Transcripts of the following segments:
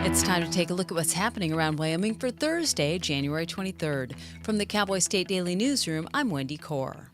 It's time to take a look at what's happening around Wyoming for Thursday, January 23rd. From the Cowboy State Daily Newsroom, I'm Wendy Core.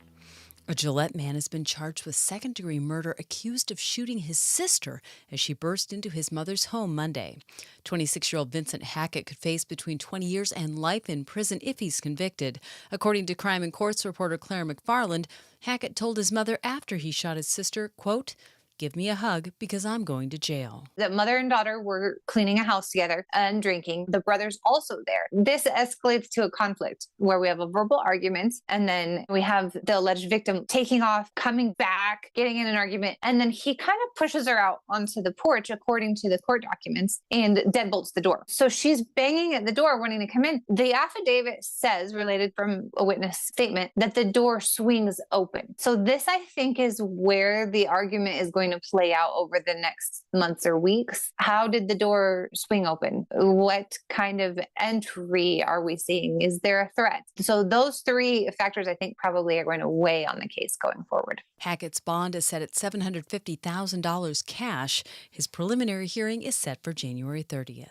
A Gillette man has been charged with second-degree murder, accused of shooting his sister as she burst into his mother's home Monday. 26-year-old Vincent Hackett could face between 20 years and life in prison if he's convicted. According to Crime and Courts reporter Claire McFarland, Hackett told his mother after he shot his sister, quote, "Give me a hug because I'm going to jail." The mother and daughter were cleaning a house together and drinking. The brother's also there. This escalates to a conflict where we have a verbal argument, and then we have the alleged victim taking off, coming back, getting in an argument, and then he kind of pushes her out onto the porch, according to the court documents, and deadbolts the door. So she's banging at the door, wanting to come in. The affidavit says, related from a witness statement, that the door swings open. So this, I think, is where the argument is going to play out over the next months or weeks. How did the door swing open? What kind of entry are we seeing? Is there a threat? So those three factors, I think, probably are going to weigh on the case going forward. Hackett's bond is set at $750,000 cash. His preliminary hearing is set for January 30th.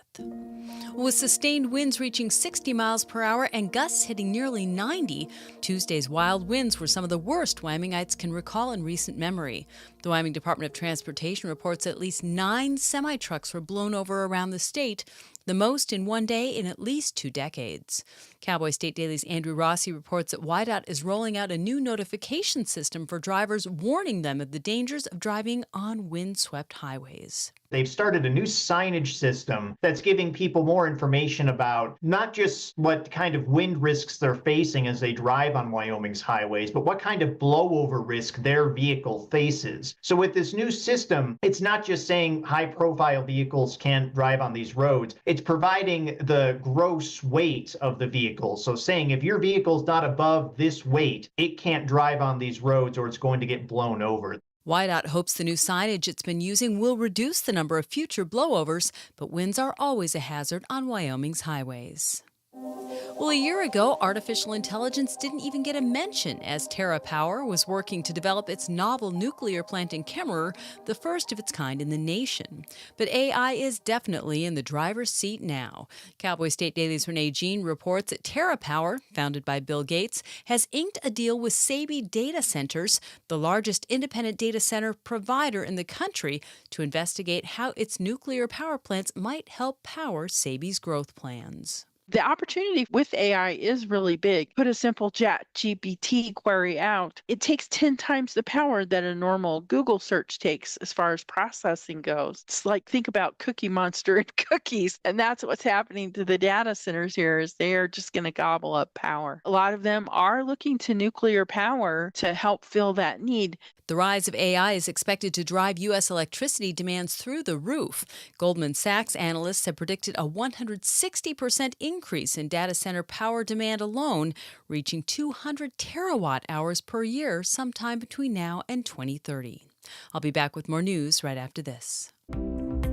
With sustained winds reaching 60 miles per hour and gusts hitting nearly 90, Tuesday's wild winds were some of the worst Wyomingites can recall in recent memory. The Wyoming Department of Transportation reports at least 9 semi-trucks were blown over around the state, the most in one day in at least 2 decades. Cowboy State Daily's Andrew Rossi reports that WYDOT is rolling out a new notification system for drivers, warning them of the dangers of driving on windswept highways. They've started a new signage system that's giving people more information about not just what kind of wind risks they're facing as they drive on Wyoming's highways, but what kind of blowover risk their vehicle faces. So with this new system, it's not just saying high-profile vehicles can't drive on these roads. It's providing the gross weight of the vehicle. So saying if your vehicle's not above this weight, it can't drive on these roads or it's going to get blown over. WYDOT hopes the new signage it's been using will reduce the number of future blowovers, but winds are always a hazard on Wyoming's highways. Well, a year ago, artificial intelligence didn't even get a mention as TerraPower was working to develop its novel nuclear plant in Kemmerer, the first of its kind in the nation. But AI is definitely in the driver's seat now. Cowboy State Daily's Renee Jean reports that TerraPower, founded by Bill Gates, has inked a deal with Saby Data Centers, the largest independent data center provider in the country, to investigate how its nuclear power plants might help power Saby's growth plans. The opportunity with AI is really big. Put a simple ChatGPT query out. It takes 10 times the power that a normal Google search takes as far as processing goes. It's like, think about Cookie Monster and cookies. And that's what's happening to the data centers here, is they are just going to gobble up power. A lot of them are looking to nuclear power to help fill that need. The rise of AI is expected to drive U.S. electricity demands through the roof. Goldman Sachs analysts have predicted a 160% increase in data center power demand alone, reaching 200 terawatt hours per year sometime between now and 2030. I'll be back with more news right after this.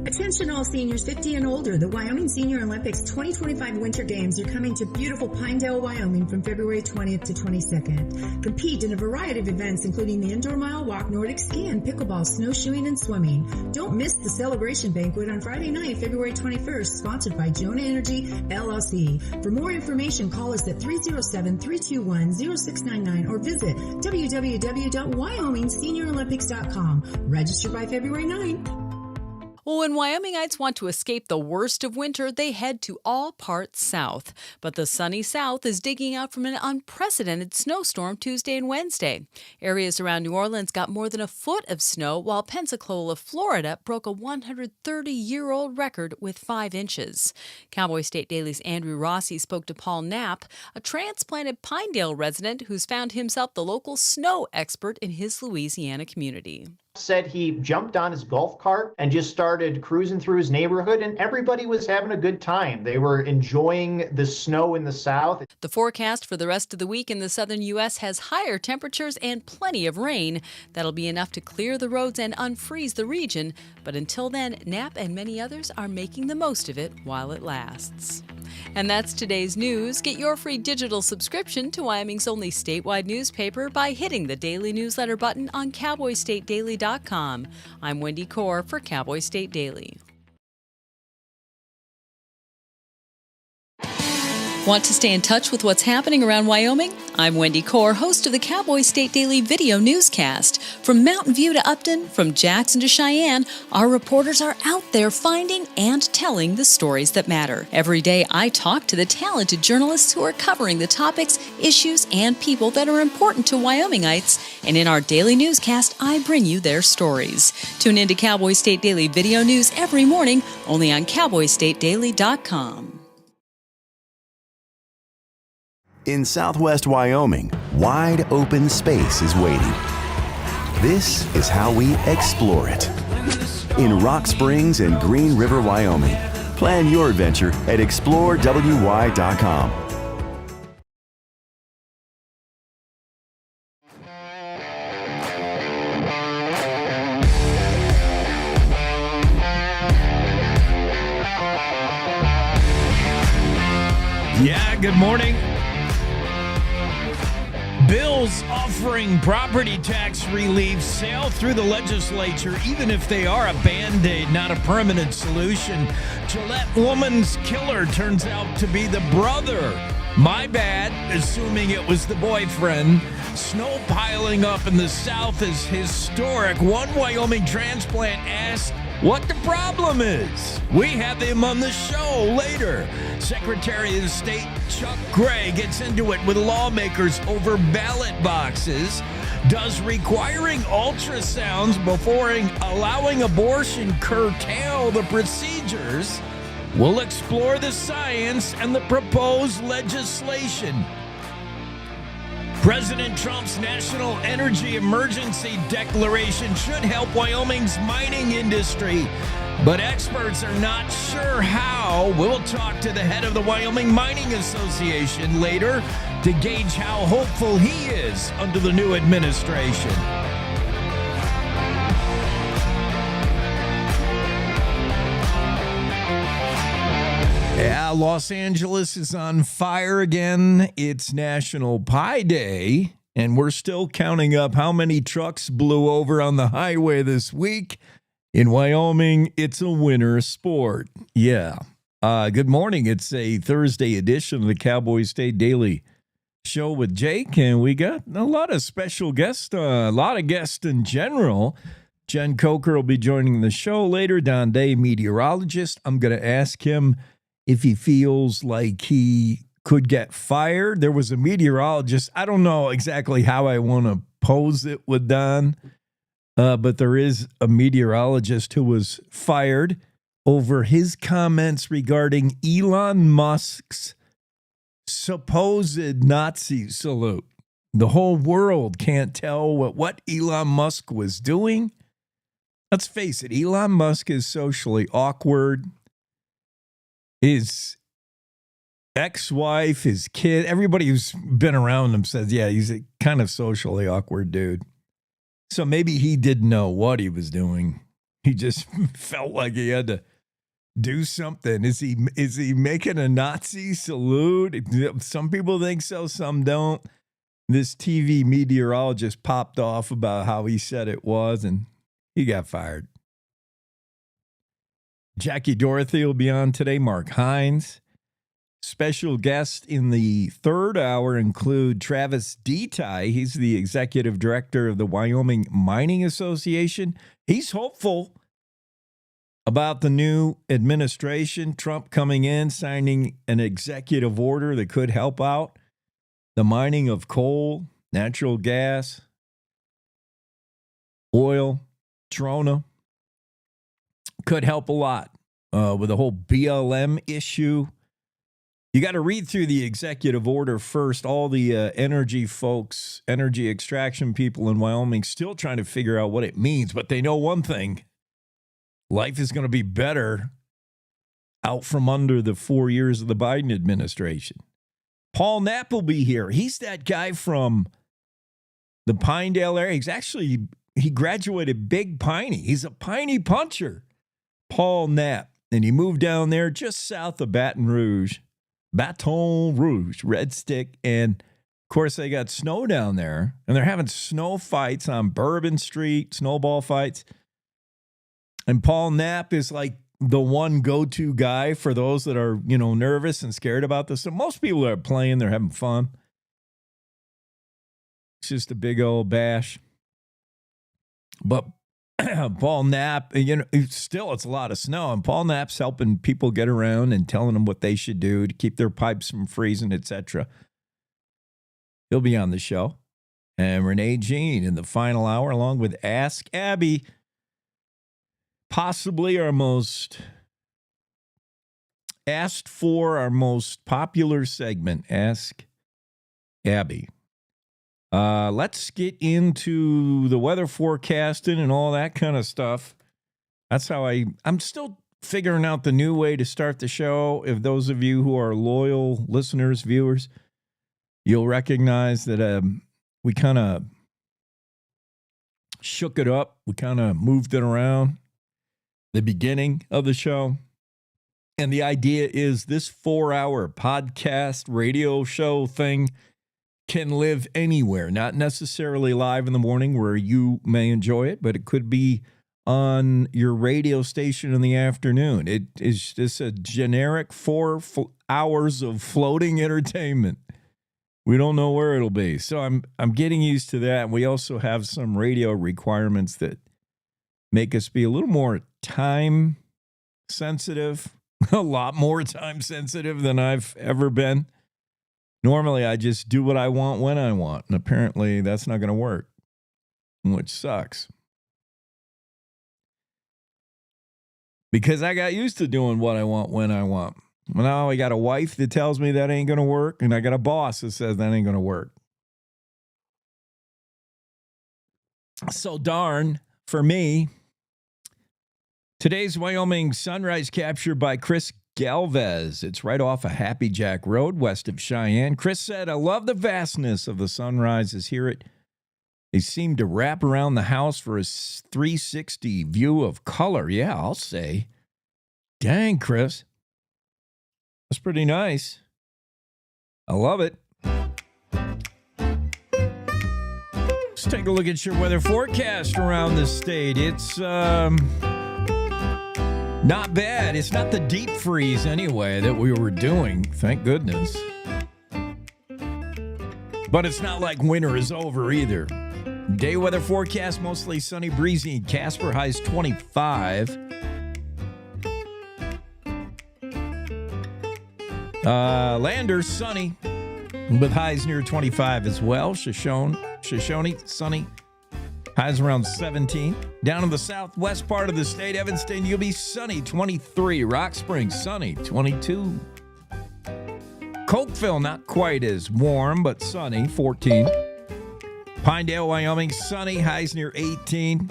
Attention all seniors 50 and older, the Wyoming Senior Olympics 2025 Winter Games are coming to beautiful Pinedale, Wyoming from February 20th to 22nd. Compete in a variety of events including the indoor mile walk, Nordic skiing, pickleball, snowshoeing, and swimming. Don't miss the celebration banquet on Friday night, February 21st, sponsored by Jonah Energy, LLC. For more information, call us at 307-321-0699 or visit www.wyomingseniorolympics.com. Register by February 9th. Well, when Wyomingites want to escape the worst of winter, they head to all parts south. But the sunny south is digging out from an unprecedented snowstorm Tuesday and Wednesday. Areas around New Orleans got more than a foot of snow, while Pensacola, Florida, broke a 130-year-old record with 5 inches. Cowboy State Daily's Andrew Rossi spoke to Paul Knapp, a transplanted Pinedale resident who's found himself the local snow expert in his Louisiana community. Said he jumped on his golf cart and just started cruising through his neighborhood, and everybody was having a good time. They were enjoying the snow in the south. The forecast for the rest of the week in the southern U.S. has higher temperatures and plenty of rain. That'll be enough to clear the roads and unfreeze the region. But until then, Knapp and many others are making the most of it while it lasts. And that's today's news. Get your free digital subscription to Wyoming's only statewide newspaper by hitting the daily newsletter button on cowboystatedaily.com. I'm Wendy Core for Cowboy State Daily. Want to stay in touch with what's happening around Wyoming? I'm Wendy Core, host of the Cowboy State Daily video newscast. From Mountain View to Upton, from Jackson to Cheyenne, our reporters are out there finding and telling the stories that matter. Every day, I talk to the talented journalists who are covering the topics, issues, and people that are important to Wyomingites. And in our daily newscast, I bring you their stories. Tune in to Cowboy State Daily video news every morning, only on cowboystatedaily.com. In southwest Wyoming, wide open space is waiting. This is how we explore it. In Rock Springs and Green River, Wyoming. Plan your adventure at explorewy.com. Yeah, good morning. Bills offering property tax relief sail through the legislature, even if they are a Band-Aid, not a permanent solution. Gillette woman's killer turns out to be the brother. My bad, assuming it was the boyfriend. Snow piling up in the south is historic. One Wyoming transplant asked what the problem is. We have him on the show later. Secretary of State Chuck Gray gets into it with lawmakers over ballot boxes. Does requiring ultrasounds before allowing abortion curtail the procedures? We'll explore the science and the proposed legislation. President Trump's national energy emergency declaration should help Wyoming's mining industry, but experts are not sure how. We'll talk to the head of the Wyoming Mining Association later to gauge how hopeful he is under the new administration. Yeah, Los Angeles is on fire again. It's National Pie Day, and we're still counting up how many trucks blew over on the highway this week. In Wyoming, it's a winter sport. Yeah. Good morning. It's a Thursday edition of the Cowboy State Daily Show with Jake, and we got a lot of special guests, a lot of guests in general. Jen Coker will be joining the show later. Don Day, meteorologist. I'm going to ask him if he feels like he could get fired. There was a meteorologist. I don't know exactly how I want to pose it with Don, but there is a meteorologist who was fired over his comments regarding Elon Musk's supposed Nazi salute. The whole world can't tell what Elon Musk was doing. Let's face it, Elon Musk is socially awkward. His ex-wife, his kid, everybody who's been around him says, yeah, he's a kind of socially awkward dude. So maybe he didn't know what he was doing. He just felt like he had to do something. Is he making a Nazi salute? Some people think so, some don't. This TV meteorologist popped off about how he said it was, and he got fired. Jackie Dorothy will be on today. Mark Hines. Special guests in the third hour include Travis Detai. He's the executive director of the Wyoming Mining Association. He's hopeful about the new administration. Trump coming in, signing an executive order that could help out the mining of coal, natural gas, oil, trona. Could help a lot with the whole BLM issue. You got to read through the executive order first. All the energy folks, energy extraction people in Wyoming still trying to figure out what it means, but they know one thing. Life is going to be better out from under the 4 years of the Biden administration. Paul Knapp will be here. He's that guy from the Pinedale area. He graduated Big Piney. He's a piney puncher. Paul Knapp, and he moved down there just south of Baton Rouge, Red Stick, and of course they got snow down there, and they're having snow fights on Bourbon Street, snowball fights, and Paul Knapp is like the one go-to guy for those that are, nervous and scared about this. So most people are playing, they're having fun. It's just a big old bash. But Paul Knapp, still it's a lot of snow, and Paul Knapp's helping people get around and telling them what they should do to keep their pipes from freezing, etc. He'll be on the show. And Renee Jean in the final hour, along with Ask Abby, possibly our most asked for, our most popular segment, Ask Abby. Let's get into the weather forecasting and all that kind of stuff. That's how I'm still figuring out the new way to start the show. If those of you who are loyal listeners, viewers, you'll recognize that we kind of shook it up. We kind of moved it around the beginning of the show. And the idea is this 4-hour podcast radio show thing can live anywhere, not necessarily live in the morning where you may enjoy it, but it could be on your radio station in the afternoon. It is just a generic 4 hours of floating entertainment. We don't know where it'll be. So I'm getting used to that. We also have some radio requirements that make us be a little more time sensitive, a lot more time sensitive than I've ever been. Normally, I just do what I want when I want, and apparently that's not going to work, which sucks. Because I got used to doing what I want when I want. Now I got a wife that tells me that ain't going to work, and I got a boss that says that ain't going to work. So darn for me. Today's Wyoming sunrise captured by Chris Galvez. It's right off of Happy Jack Road, west of Cheyenne. Chris said, I love the vastness of the sunrises here. They seem to wrap around the house for a 360 view of color. Yeah, I'll say. Dang, Chris. That's pretty nice. I love it. Let's take a look at your weather forecast around the state. It's not bad. It's not the deep freeze anyway that we were doing. Thank goodness. But it's not like winter is over either. Day weather forecast, mostly sunny, breezy in Casper, highs 25. Lander, sunny, with highs near 25 as well. Shoshone, sunny. Highs around 17. Down in the southwest part of the state, Evanston, you'll be sunny, 23. Rock Springs, sunny, 22. Cokeville, not quite as warm, but sunny, 14. Pinedale, Wyoming, sunny, highs near 18.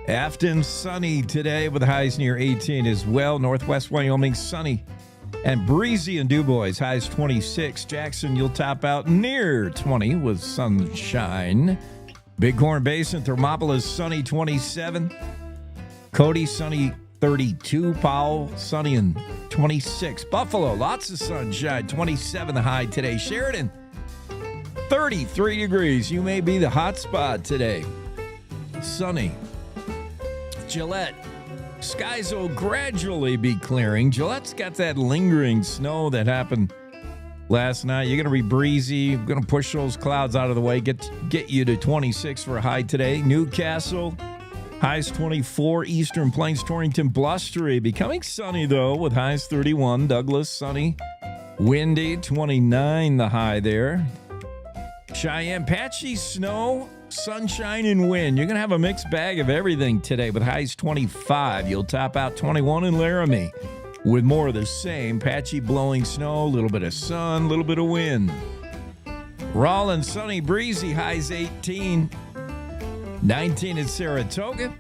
Afton, sunny today with highs near 18 as well. Northwest Wyoming, sunny and breezy in Dubois, highs 26. Jackson, you'll top out near 20 with sunshine. Bighorn Basin, Thermopolis, sunny 27. Cody, sunny 32. Powell, sunny and 26. Buffalo, lots of sunshine, 27 the high today. Sheridan, 33 degrees. You may be the hot spot today. Sunny. Gillette, skies will gradually be clearing. Gillette's got that lingering snow that happened last night. You're going to be breezy. You're going to push those clouds out of the way. Get you to 26 for a high today. Newcastle, highs 24. Eastern Plains, Torrington, blustery. Becoming sunny, though, with highs 31. Douglas, sunny. Windy, 29 the high there. Cheyenne, patchy snow, sunshine, and wind. You're going to have a mixed bag of everything today with highs 25. You'll top out 21 in Laramie with more of the same. Patchy blowing snow, a little bit of sun, a little bit of wind. Rawlins, sunny, breezy, highs 18. 19 in Saratoga.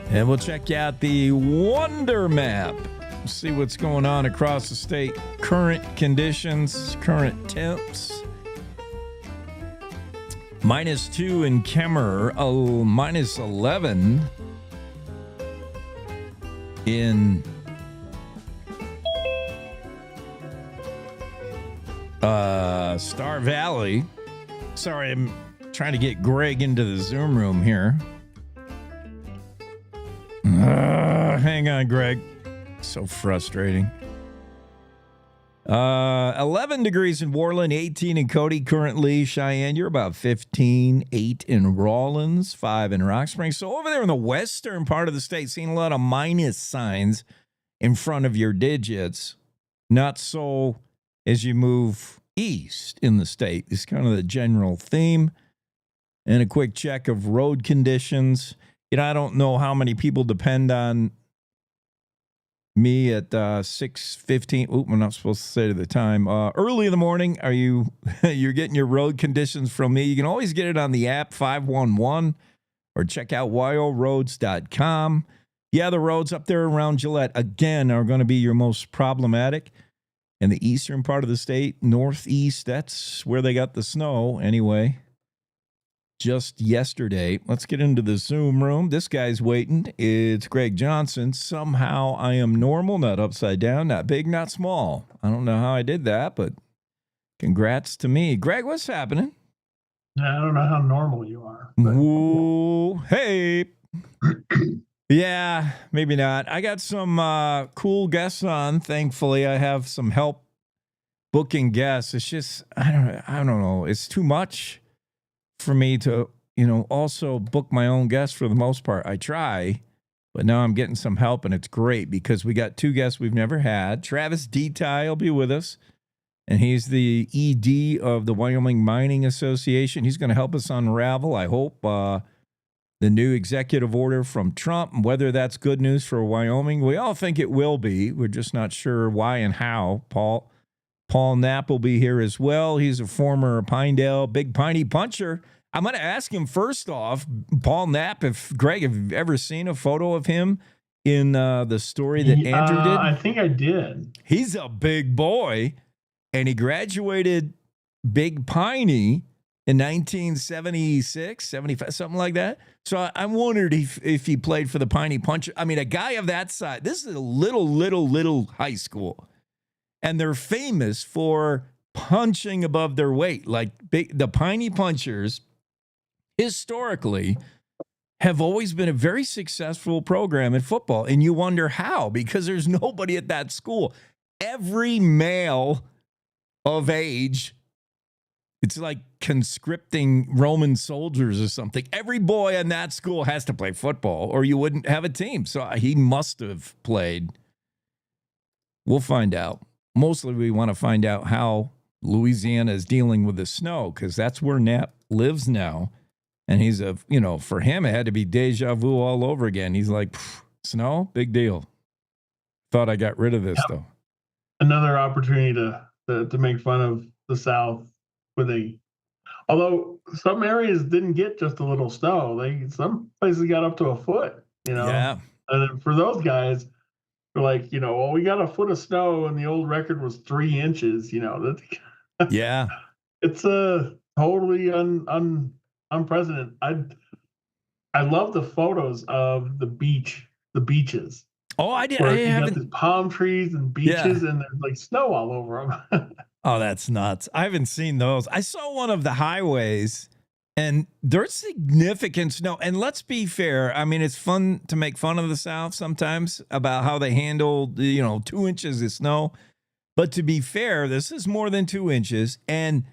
And we'll check out the Wonder Map. See what's going on across the state. Current conditions, current temps. -2 in Kemmer, -11 in Star Valley. Sorry, I'm trying to get Greg into the Zoom room here. hang on, Greg. So frustrating. 11 degrees in Worland, 18 in Cody currently. Cheyenne, you're about 15, 8 in Rawlins, 5 in Rock Springs. So over there in the western part of the state, seeing a lot of minus signs in front of your digits. Not so as you move east in the state. It's kind of the general theme. And a quick check of road conditions. I don't know how many people depend on me at 6:15. Oop, I'm not supposed to say the time. Early in the morning, you're getting your road conditions from me. You can always get it on the app 511 or check out yoroads.com. Yeah, the roads up there around Gillette, again, are going to be your most problematic. In the eastern part of the state, northeast, that's where they got the snow anyway. Just yesterday. Let's get into the Zoom room. This guy's waiting. It's Greg Johnson. Somehow I am normal, not upside down, not big, not small. I don't know how I did that, but congrats to me. Greg, what's happening? I don't know how normal you are. Ooh, hey. Yeah, maybe not. I got some cool guests on. Thankfully, I have some help booking guests. It's just, I don't know. It's too much for me to, also book my own guests for the most part. I try, but now I'm getting some help, and it's great because we got two guests we've never had. Travis Deti will be with us, and he's the ED of the Wyoming Mining Association. He's going to help us unravel, I hope, the new executive order from Trump, and whether that's good news for Wyoming. We all think it will be. We're just not sure why and how. Paul Knapp will be here as well. He's a former Pinedale big piney puncher. I'm going to ask him first off, Paul Knapp, if Greg, have you ever seen a photo of him in the story that Andrew did? I think I did. He's a big boy, and he graduated Big Piney in 1976, 75, something like that. So I wondered if he played for the Piney Puncher. I mean, a guy of that size. This is a little high school. And they're famous for punching above their weight. Like the Piney Punchers, historically, have always been a very successful program in football. And you wonder how, because there's nobody at that school. Every male of age, it's like conscripting Roman soldiers or something. Every boy in that school has to play football or you wouldn't have a team. So he must have played. We'll find out. Mostly we want to find out how Louisiana is dealing with the snow because that's where Knapp lives now. And he's for him, it had to be deja vu all over again. He's like, snow, big deal. Thought I got rid of this, though. Another opportunity to make fun of the South although some areas didn't get just a little snow. Some places got up to a foot, Yeah. And then for those guys, they're like, well, we got a foot of snow and the old record was 3 inches, Yeah. It's a totally unprecedented. I love the photos of the beaches. Oh, I did. Where I you haven't. got the palm trees and beaches, and there's like snow all over them. Oh, that's nuts. I haven't seen those. I saw one of the highways, and there's significant snow. And let's be fair. I mean, it's fun to make fun of the South sometimes about how they handle, 2 inches of snow. But to be fair, this is more than 2 inches. And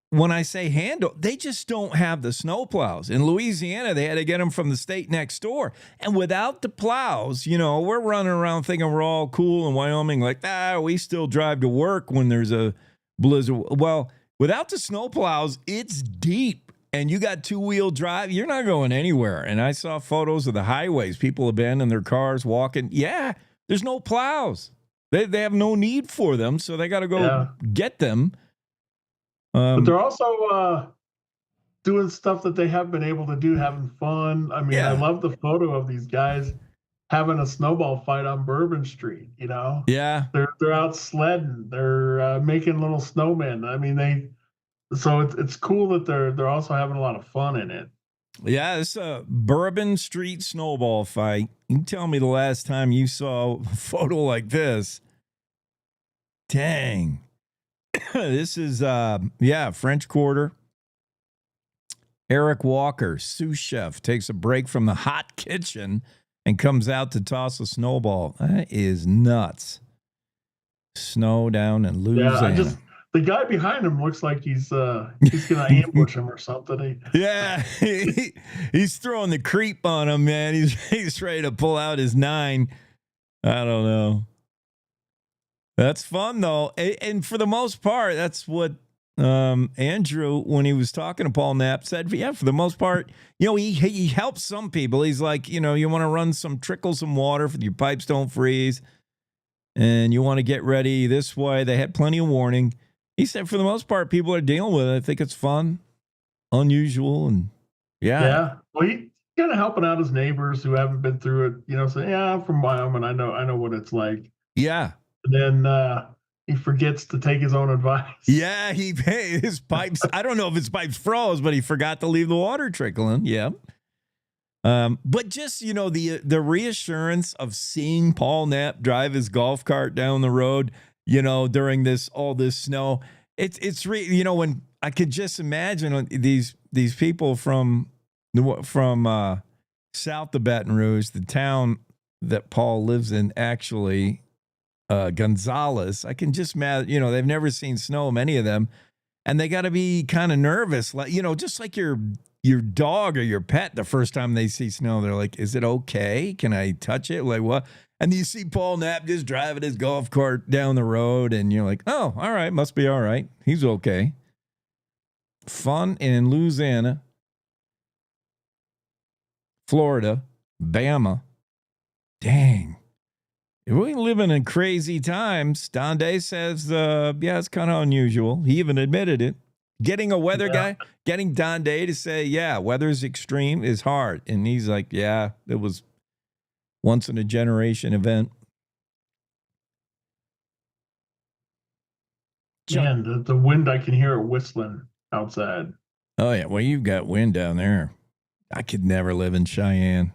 when I say handle, they just don't have the snow plows. In Louisiana, they had to get them from the state next door. And without the plows, we're running around thinking we're all cool in Wyoming, like, we still drive to work when there's a blizzard. Well, without the snow plows, it's deep. And you got 2-wheel drive, you're not going anywhere. And I saw photos of the highways. People abandon their cars, walking. Yeah, there's no plows. They have no need for them, so they got to go get them. But they're also doing stuff that they have been able to do, having fun. I mean, I love the photo of these guys having a snowball fight on Bourbon Street. Yeah, they're out sledding. They're making little snowmen. I mean, so it's cool that they're also having a lot of fun in it. Yeah, it's a Bourbon Street snowball fight. You can tell me the last time you saw a photo like this. Dang. This is, French Quarter. Eric Walker, sous chef, takes a break from the hot kitchen and comes out to toss a snowball. That is nuts. Snow down in Louisiana. The guy behind him looks like he's gonna ambush him or something. Yeah, he's throwing the creep on him, man. He's ready to pull out his 9. I don't know. That's fun though, and for the most part, that's what Andrew, when he was talking to Paul Knapp, said. Yeah, for the most part, he helps some people. He's like, you want to run trickle some water for your pipes don't freeze, and you want to get ready this way. They had plenty of warning. He said, for the most part, people are dealing with it. I think it's fun, unusual, and yeah. Well, he's kind of helping out his neighbors who haven't been through it. Saying, "Yeah, I'm from Wyoming. I know what it's like." Yeah. And then he forgets to take his own advice. Yeah, his pipes. I don't know if his pipes froze, but he forgot to leave the water trickling. Yeah. But just the reassurance of seeing Paul Knapp drive his golf cart down the road, during all this snow. It's when I could just imagine these people from south of Baton Rouge, the town that Paul lives in, actually. Gonzales, I can just imagine, they've never seen snow, many of them, and they got to be kind of nervous, like, just like your dog or your pet the first time they see snow. They're like, is it okay? Can I touch it? Like, what? And you see Paul Knapp just driving his golf cart down the road, and you're like, oh, all right, must be all right. He's okay. Fun in Louisiana, Florida, Bama. Dang. We're living in crazy times. Don Day says, it's kind of unusual. He even admitted it. Getting a weather guy, getting Don Day to say, weather's extreme is hard. And he's like, it was once in a generation event. Man, the wind, I can hear it whistling outside. Oh, yeah. Well, you've got wind down there. I could never live in Cheyenne.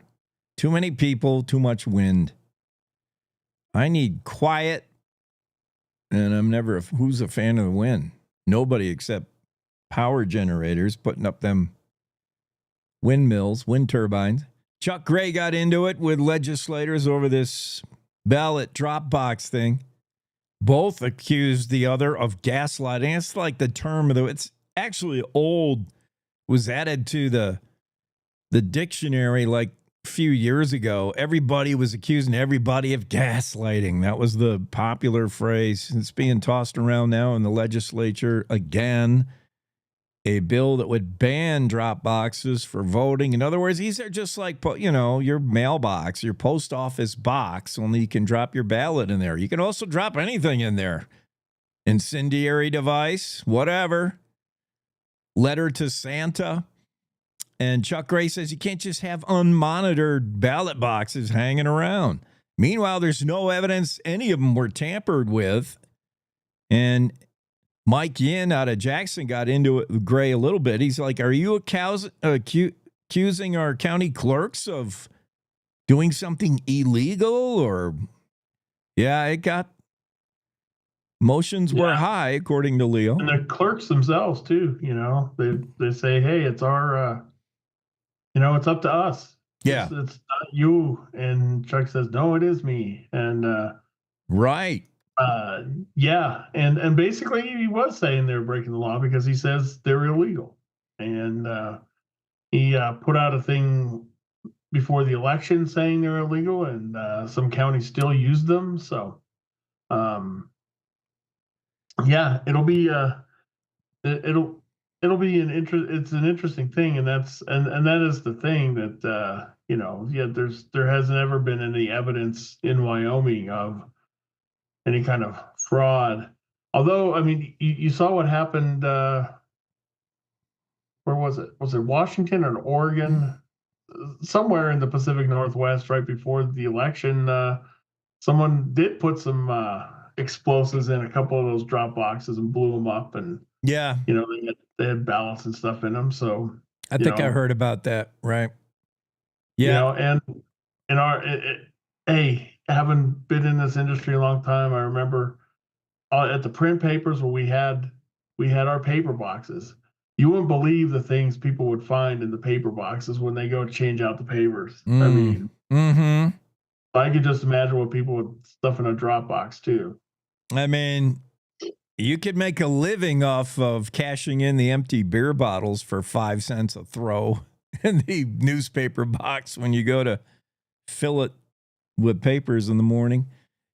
Too many people, too much wind. I need quiet, and I'm never. Who's a fan of the wind? Nobody except power generators putting up them windmills, wind turbines. Chuck Gray got into it with legislators over this ballot drop box thing. Both accused the other of gaslighting. It's like the term it's actually old. Was added to the dictionary like few years ago. Everybody was accusing everybody of gaslighting. That was the popular phrase. It's being tossed around now in the legislature again. A bill that would ban drop boxes for voting. In other words, these are just like, your mailbox, your post office box, only you can drop your ballot in there. You can also drop anything in there. Incendiary device, whatever. Letter to Santa. And Chuck Gray says you can't just have unmonitored ballot boxes hanging around. Meanwhile, there's no evidence any of them were tampered with. And Mike Yin out of Jackson got into it with Gray a little bit. He's like, are you accusing our county clerks of doing something illegal? Or, motions were high, according to Leo. And the clerks themselves, too, they say, hey, it's our... it's up to us. Yeah. It's not you. And Chuck says, no, it is me. And right. And basically he was saying they're breaking the law because he says they're illegal. And he put out a thing before the election saying they're illegal, and some counties still use them. So it'll be it'll be it's an interesting thing, and that is the thing that there hasn't ever been any evidence in Wyoming of any kind of fraud. Although, I mean, you saw what happened. Where was it? Was it Washington or Oregon? Somewhere in the Pacific Northwest, right before the election, someone did put some explosives in a couple of those drop boxes and blew them up, and they had ballots and stuff in them. So I think I heard about that. Right. Yeah. Hey, having been in this industry a long time, I remember at the print papers where we had our paper boxes. you wouldn't believe the things people would find in the paper boxes when they go change out the papers. I Mm. mean, Mm-hmm. I could just imagine what people would stuff in a drop box too. I mean, you could make a living off of cashing in the empty beer bottles for 5 cents a throw in the newspaper box when you go to fill it with papers in the morning.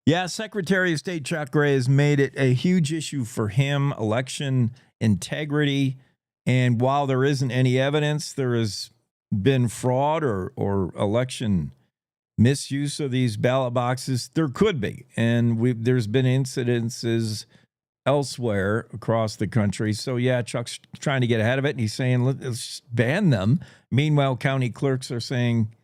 Yeah, Secretary of State Chuck Gray has made it a huge issue for him, election integrity. And while there isn't any evidence there has been fraud or election misuse of these ballot boxes, there could be. And there's been incidences elsewhere across the country. So, yeah, Chuck's trying to get ahead of it, and he's saying, let's ban them. Meanwhile, county clerks are saying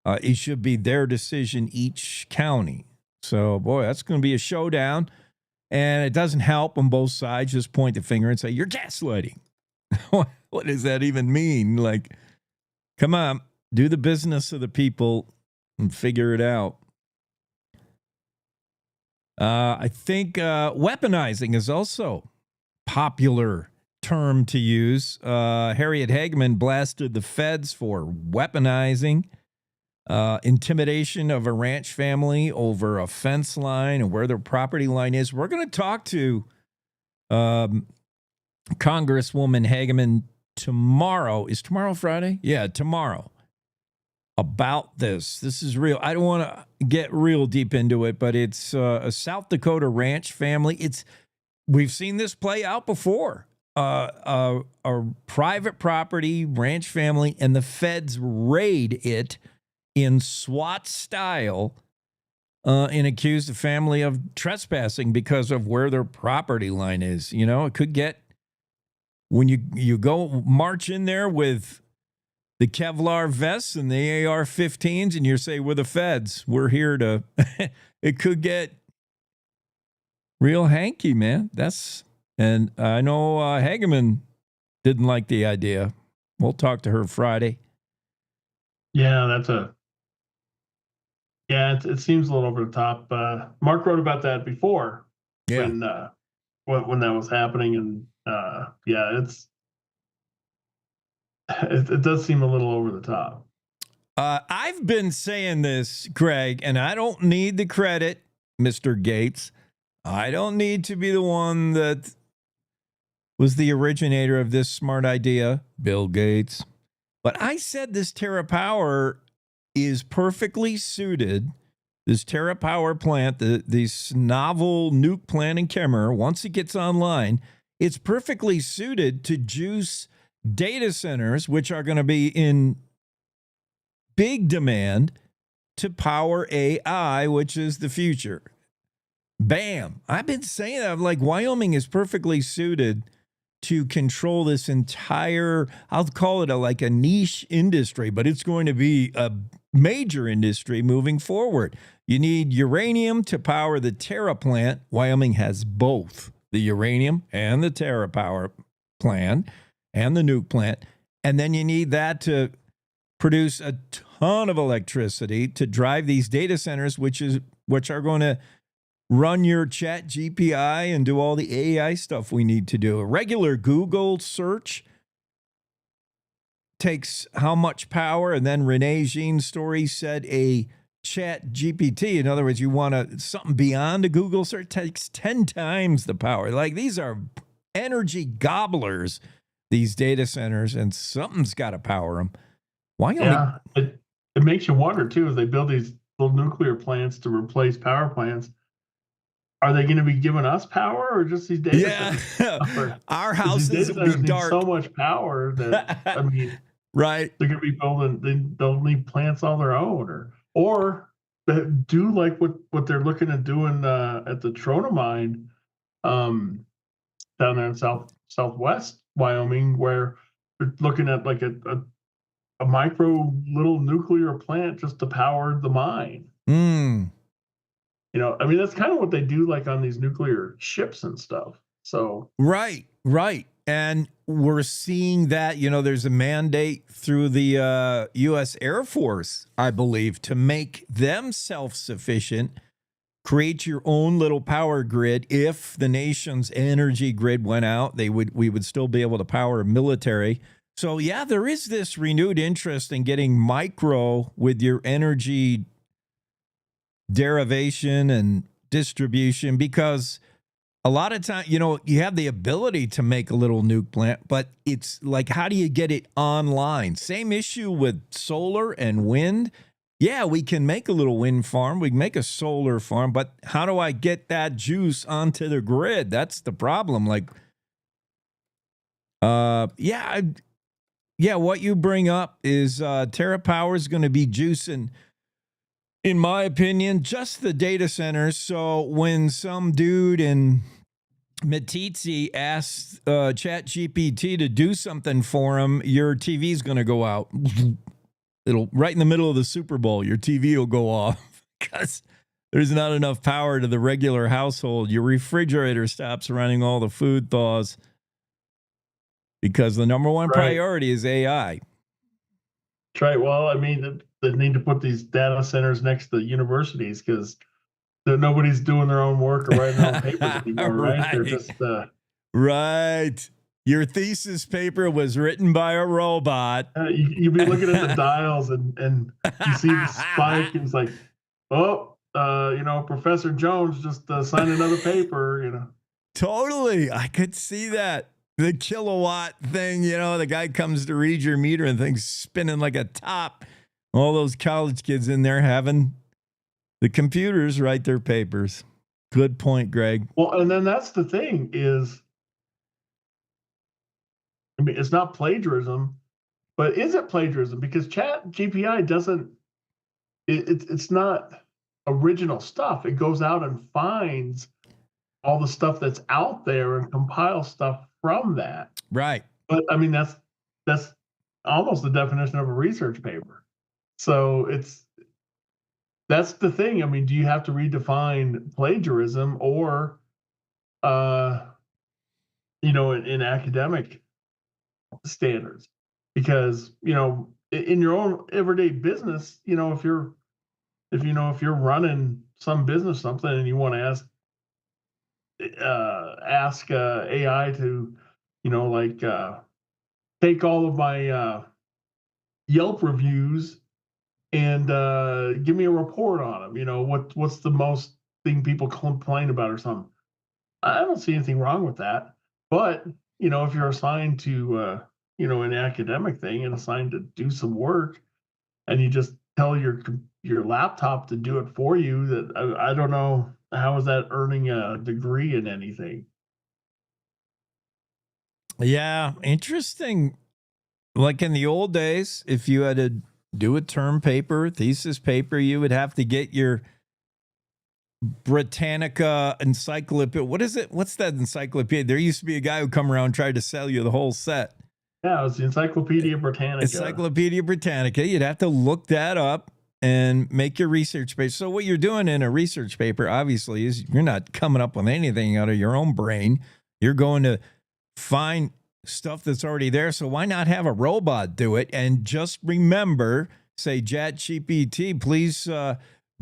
it should be their decision, each county. So, boy, that's going to be a showdown. And it doesn't help on both sides just point the finger and say, you're gaslighting. What does that even mean? Like, come on, do the business of the people and figure it out. I think weaponizing is also popular term to use. Harriet Hageman blasted the feds for weaponizing intimidation of a ranch family over a fence line and where their property line is. We're going to talk to Congresswoman Hageman tomorrow. Is tomorrow Friday? Yeah, tomorrow. About this. This is real. I don't want to get real deep into it, but it's a South Dakota ranch family. We've seen this play out before. A private property ranch family, and the feds raid it in SWAT style and accuse the family of trespassing because of where their property line is. You know, it could get, when you go march in there with the Kevlar vests and the AR-15s, and you say, we're the feds, we're here to, it could get real hanky, man. And I know Hageman didn't like the idea. We'll talk to her Friday. Yeah, it seems a little over the top. Mark wrote about that before when that was happening. And it does seem a little over the top. I've been saying this, Craig, and I don't need the credit, Mr. Gates. I don't need to be the one that was the originator of this smart idea, Bill Gates. But I said this TerraPower is perfectly suited. This TerraPower plant, this novel nuke plant in Kemmerer, once it gets online, it's perfectly suited to juice data centers, which are going to be in big demand to power AI, which is the future. Bam. I've been saying that. Like, Wyoming is perfectly suited to control this entire, I'll call it a niche industry, but it's going to be a major industry moving forward. You need uranium to power the Terra plant. Wyoming has both the uranium and the Terra power plant and the nuke plant. And then you need that to produce a ton of electricity to drive these data centers, which are going to run your chat GPI and do all the AI stuff we need to do. A regular Google search takes how much power? And then Renee Jean's story said a chat GPT, in other words, you want something beyond a Google search, takes 10 times the power. Like, these are energy gobblers, these data centers, and something's got to power them. Why? Yeah, it makes you wonder, too, as they build these little nuclear plants to replace power plants, are they going to be giving us power or just these data centers? Our houses will be dark. So much power that, I mean, right. They're going to be they'll need plants on their own, or do like what they're looking at doing at the Trona mine down there in southwest Wyoming, where they're looking at like a micro little nuclear plant just to power the mine. You know, I mean, that's kind of what they do, like on these nuclear ships and stuff. So right. And we're seeing that, there's a mandate through the U.S. Air Force, I believe, to make them self-sufficient create your own little power grid. If the nation's energy grid went out, we would still be able to power a military. So yeah, there is this renewed interest in getting micro with your energy derivation and distribution, because a lot of time, you have the ability to make a little nuke plant, but it's like, how do you get it online? Same issue with solar and wind. Yeah, we can make a little wind farm. We can make a solar farm, but how do I get that juice onto the grid? That's the problem. Like, what you bring up is TerraPower is going to be juicing, in my opinion, just the data centers. So when some dude in Metizzi asks ChatGPT to do something for him, your TV's going to go out. It'll right in the middle of the Super Bowl, your TV will go off because there's not enough power to the regular household. Your refrigerator stops running, all the food thaws, because the number one priority is AI. That's right. Well, I mean, they need to put these data centers next to universities because nobody's doing their own work or writing their own papers anymore, right? They're just right. Your thesis paper was written by a robot. You'd be looking at the dials and you see the spike, and it's like, Professor Jones just signed another paper, Totally. I could see that. The kilowatt thing, the guy comes to read your meter and things spinning like a top. All those college kids in there having the computers write their papers. Good point, Greg. Well, and then that's the thing is, I mean, it's not plagiarism, but is it plagiarism? Because ChatGPT doesn't, it's not original stuff. It goes out and finds all the stuff that's out there and compiles stuff from that. Right. But I mean, that's almost the definition of a research paper. So that's the thing. I mean, do you have to redefine plagiarism or, in academic standards? Because, in your own everyday business, if you're running some business, something, and you want to ask AI to, take all of my Yelp reviews and give me a report on them. What's the most thing people complain about or something? I don't see anything wrong with that. But if you're assigned to an academic thing and assigned to do some work, and you just tell your laptop to do it for you, that I don't know, how is that earning a degree in anything? Yeah, interesting. Like in the old days, if you had to do a term paper, thesis paper, you would have to get your Britannica encyclopedia. What is it? What's that encyclopedia? There used to be a guy who come around and tried to sell you the whole set. Yeah, it was the Encyclopedia Britannica. Encyclopedia Britannica. You'd have to look that up and make your research paper. So what you're doing in a research paper, obviously, is you're not coming up with anything out of your own brain. You're going to find stuff that's already there. So why not have a robot do it? And just remember, say, ChatGPT, please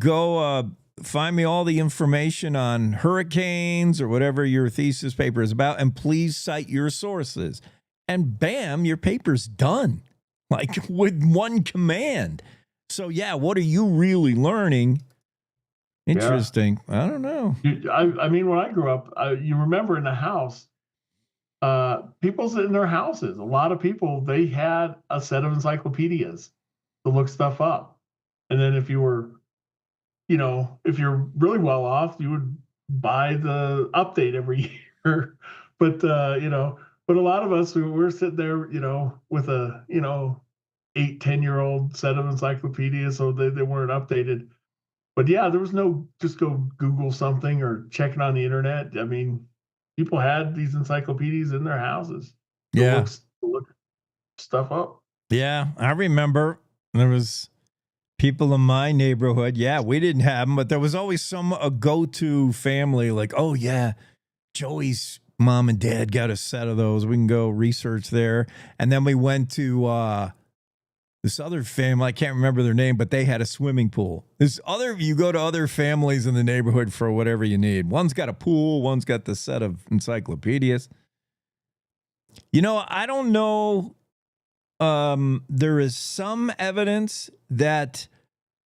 go find me all the information on hurricanes or whatever your thesis paper is about, and please cite your sources. And bam, your paper's done, like with one command. So yeah, what are you really learning? Interesting. Yeah. I don't know. I mean, when I grew up, you remember in the house, people's in their houses, a lot of people, they had a set of encyclopedias to look stuff up. And then if you were, if you're really well off, you would buy the update every year. But, but a lot of us, we're sitting there, with a, 8-10-year-old set of encyclopedias, so they weren't updated. But yeah, there was no just go Google something or check it on the internet. I mean, people had these encyclopedias in their houses. To look stuff up. Yeah, I remember there was people in my neighborhood. Yeah, we didn't have them, but there was always a go-to family like, oh yeah, Joey's mom and dad got a set of those. We can go research there. And then we went to this other family, I can't remember their name, but they had a swimming pool. You go to other families in the neighborhood for whatever you need. One's got a pool, one's got the set of encyclopedias. I don't know. There is some evidence that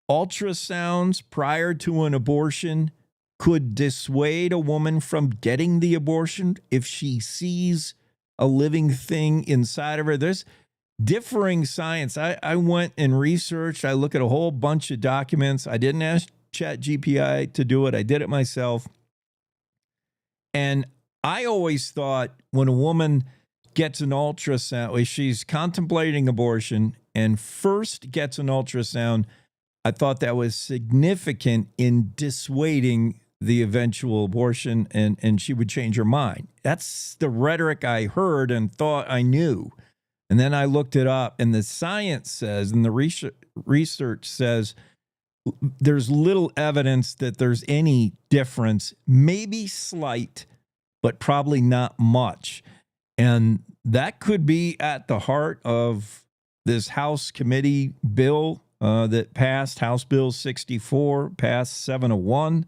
ultrasounds prior to an abortion could dissuade a woman from getting the abortion if she sees a living thing inside of her. There's differing science. I went and researched. I look at a whole bunch of documents. I didn't ask ChatGPT to do it. I did it myself. And I always thought when a woman gets an ultrasound, if she's contemplating abortion and first gets an ultrasound, I thought that was significant in dissuading the eventual abortion, and she would change her mind. That's the rhetoric I heard and thought I knew. And then I looked it up, and the science says, and the research says, there's little evidence that there's any difference, maybe slight, but probably not much. And that could be at the heart of this House committee bill that passed, House Bill 64, passed 701.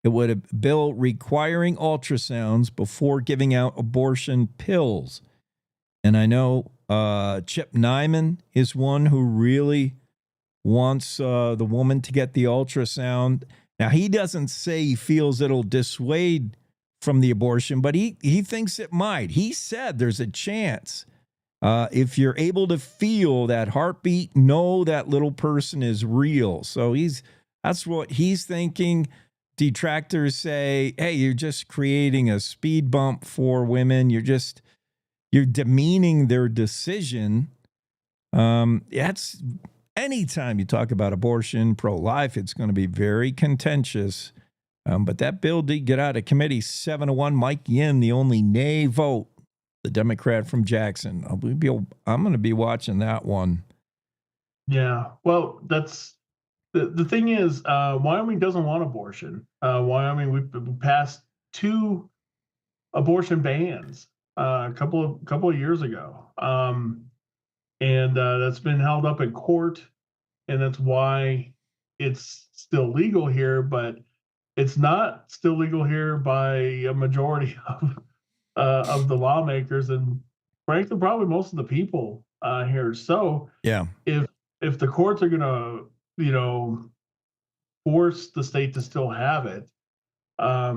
It would a bill requiring ultrasounds before giving out abortion pills. And I know Chip Nyman is one who really wants the woman to get the ultrasound. Now, he doesn't say he feels it'll dissuade from the abortion, but he thinks it might. He said there's a chance. If you're able to feel that heartbeat, know that little person is real. So that's what he's thinking. Detractors say, hey, you're just creating a speed bump for women. You're demeaning their decision. That's anytime you talk about abortion, pro-life, it's going to be very contentious. But that bill did get out of committee 701. Mike Yin, the only nay vote, the Democrat from Jackson. I'm going to be watching that one. Yeah, well, that's the thing is, Wyoming doesn't want abortion. Wyoming, we passed 2 abortion bans a couple of years ago, and that's been held up in court, and that's why it's still legal here. But it's not still legal here by a majority of the lawmakers, and frankly, probably most of the people here. So, yeah, if the courts are gonna, force the state to still have it, I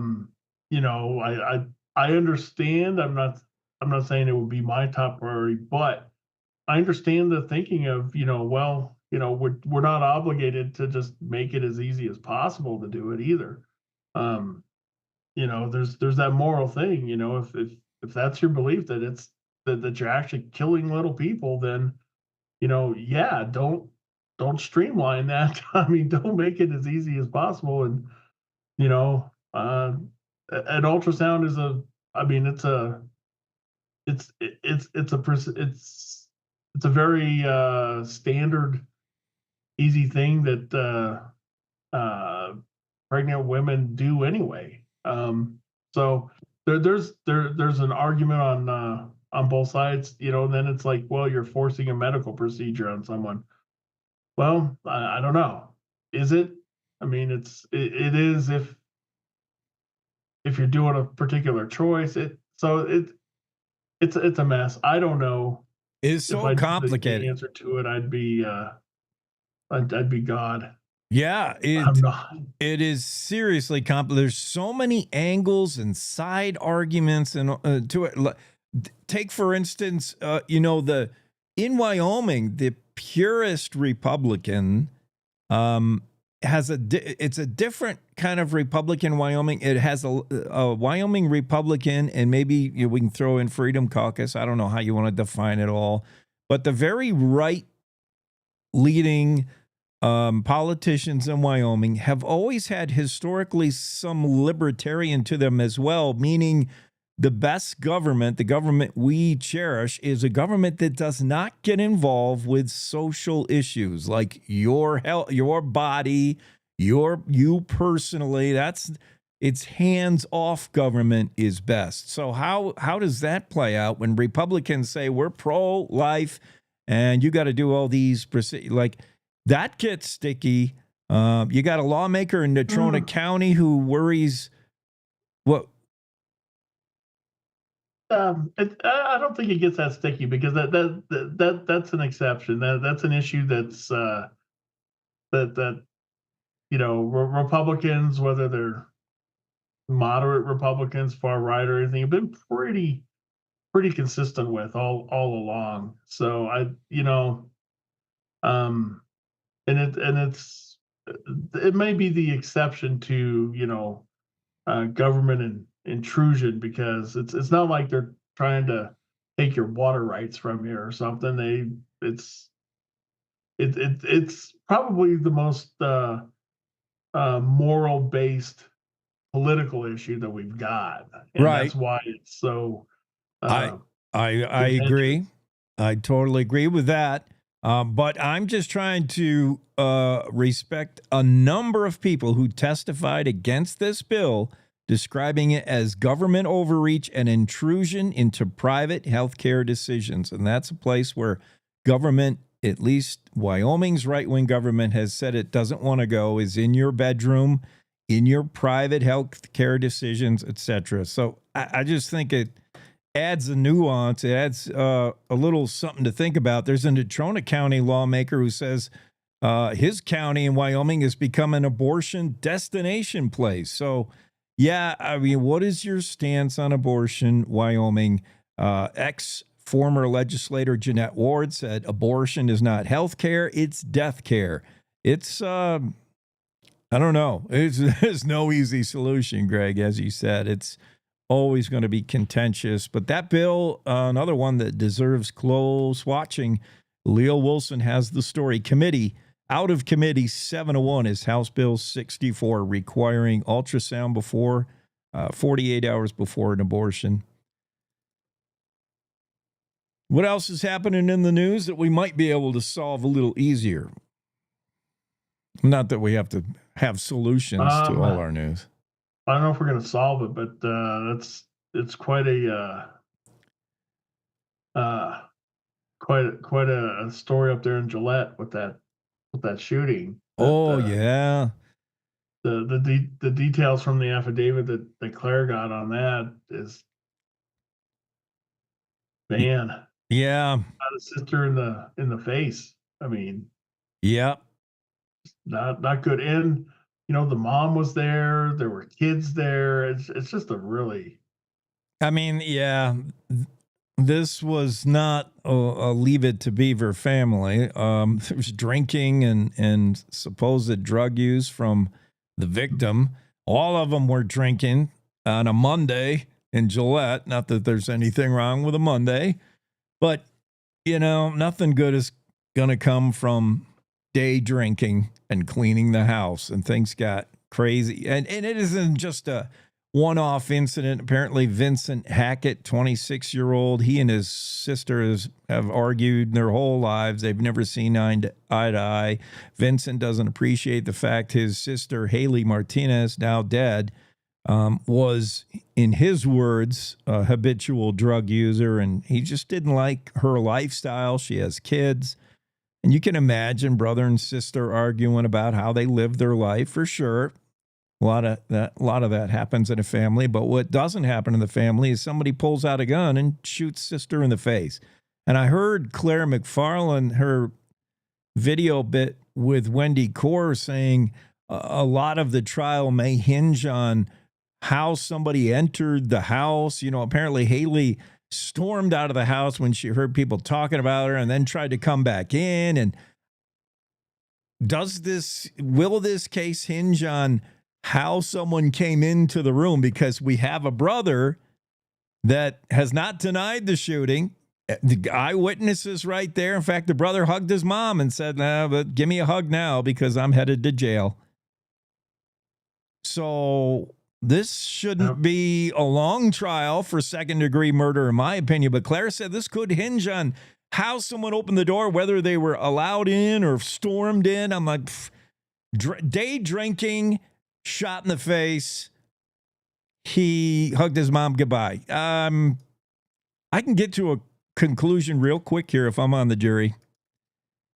understand. I'm not saying it would be my top priority, but I understand the thinking of, we're not obligated to just make it as easy as possible to do it either. There's that moral thing, if that's your belief that it's that you're actually killing little people, then, yeah, don't streamline that. I mean, don't make it as easy as possible. And, an ultrasound is it's a very standard, easy thing that pregnant women do anyway. So there's an argument on both sides, and then it's like, well, you're forcing a medical procedure on someone. Well, I don't know. Is it? I mean, it is if you're doing a particular choice. It's a mess. I don't know. It's so complicated. The answer to it, I'd be God. Yeah, it is seriously complicated. There's so many angles and side arguments and to it. Take for instance, in Wyoming, the purist Republican it's a different kind of Republican. Wyoming. It has a Wyoming Republican, and maybe we can throw in Freedom Caucus. I don't know how you want to define it all, but the very right leading politicians in Wyoming have always had historically some libertarian to them as well, meaning the best government, the government we cherish, is a government that does not get involved with social issues like your health, your body, you personally. It's hands-off government is best. So how does that play out when Republicans say we're pro-life and you got to do all these like that gets sticky. You got a lawmaker in Natrona County who worries what. I don't think it gets that sticky because that's an exception. That's an issue that's that Republicans, whether they're moderate Republicans, far right, or anything, have been pretty consistent with all along. So it may be the exception to government intrusion, because it's not like they're trying to take your water rights from you or something. It's probably the most moral based political issue that we've got, and Right. that's why it's so. I agree. I totally agree with that. But I'm just trying to respect a number of people who testified against this bill, describing it as government overreach and intrusion into private healthcare decisions. And that's a place where government, at least Wyoming's right-wing government, has said it doesn't want to go, is in your bedroom, in your private healthcare decisions, etc. So I just think it adds a nuance. It adds a little something to think about. There's a Natrona County lawmaker who says his county in Wyoming has become an abortion destination place. So, yeah, I mean, what is your stance on abortion, Wyoming? Ex-former legislator Jeanette Ward said abortion is not health care, it's death care. It's, I don't know. There's no easy solution, Greg, as you said. It's always going to be contentious. But that bill, another one that deserves close watching. Leo Wilson has the story. Out of committee 7-1 is House Bill 64, requiring ultrasound before 48 hours before an abortion. What else is happening in the news that we might be able to solve a little easier? Not that we have to have solutions to all our news. I don't know if we're going to solve it, but it's quite a story up there in Gillette with that shooting. Yeah. The details from the affidavit that Claire got on that is, man. Yeah. Got a sister in the face. I mean, yeah. Not good. And the mom was there. There were kids there. It's just a really. I mean, yeah. This was not a Leave It to Beaver family. There was drinking and supposed drug use from the victim. All of them were drinking on a Monday in Gillette. Not that there's anything wrong with a Monday, but, nothing good is going to come from day drinking and cleaning the house, and things got crazy. And it isn't just a one-off incident. Apparently, Vincent Hackett, 26-year-old, he and his sisters have argued their whole lives. They've never seen eye to eye. Vincent doesn't appreciate the fact his sister, Haley Martinez, now dead, was, in his words, a habitual drug user, and he just didn't like her lifestyle. She has kids. And you can imagine brother and sister arguing about how they live their life, for sure. A lot of that happens in a family, but what doesn't happen in the family is somebody pulls out a gun and shoots sister in the face. And I heard Claire McFarland, her video bit with Wendy Core, saying a lot of the trial may hinge on how somebody entered the house. Apparently Haley stormed out of the house when she heard people talking about her and then tried to come back in. And will this case hinge on how someone came into the room? Because we have a brother that has not denied the shooting. The eyewitnesses right there. In fact, the brother hugged his mom and said, "No, but give me a hug now because I'm headed to jail." So this shouldn't be a long trial for second-degree murder, in my opinion. But Claire said this could hinge on how someone opened the door, whether they were allowed in or stormed in. I'm like, day drinking, shot in the face. He hugged his mom goodbye. I can get to a conclusion real quick here if I'm on the jury.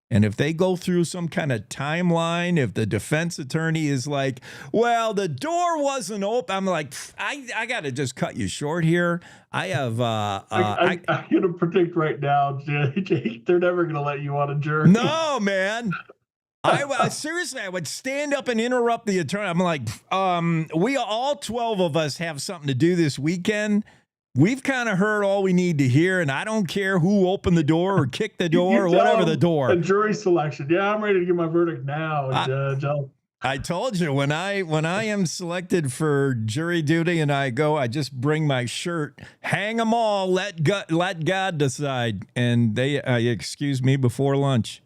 And if they go through some kind of timeline, if the defense attorney is like, well, the door wasn't open, I'm like, I got to just cut you short here. I have. I'm going to predict right now, Jake, they're never going to let you on a jury. No, man. I seriously, I would stand up and interrupt the attorney. I'm like, we all 12 of us have something to do this weekend. We've kind of heard all we need to hear, and I don't care who opened the door or kicked the door or whatever the door. A jury selection. Yeah, I'm ready to get my verdict now, Judge. I told you when I am selected for jury duty and I just bring my shirt, hang them all, let God decide, and they excuse me before lunch.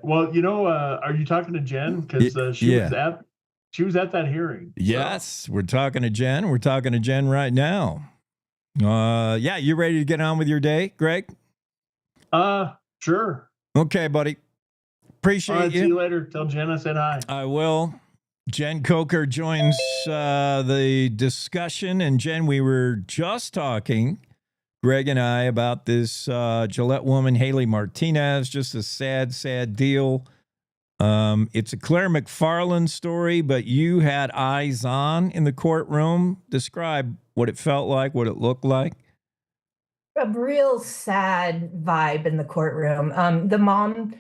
Well, are you talking to Jen? Because she was at that hearing. Yes, so. We're talking to Jen. We're talking to Jen right now. Yeah, you ready to get on with your day, Greg? Sure. Okay, buddy. Appreciate you. See you later. Tell Jen I said hi. I will. Jen Coker joins the discussion. And Jen, we were just talking, Greg and I, about this Gillette woman, Haley Martinez. Just a sad, sad deal. It's a Claire McFarland story, but you had eyes on in the courtroom. Describe what it felt like, what it looked like. A real sad vibe in the courtroom. The mom,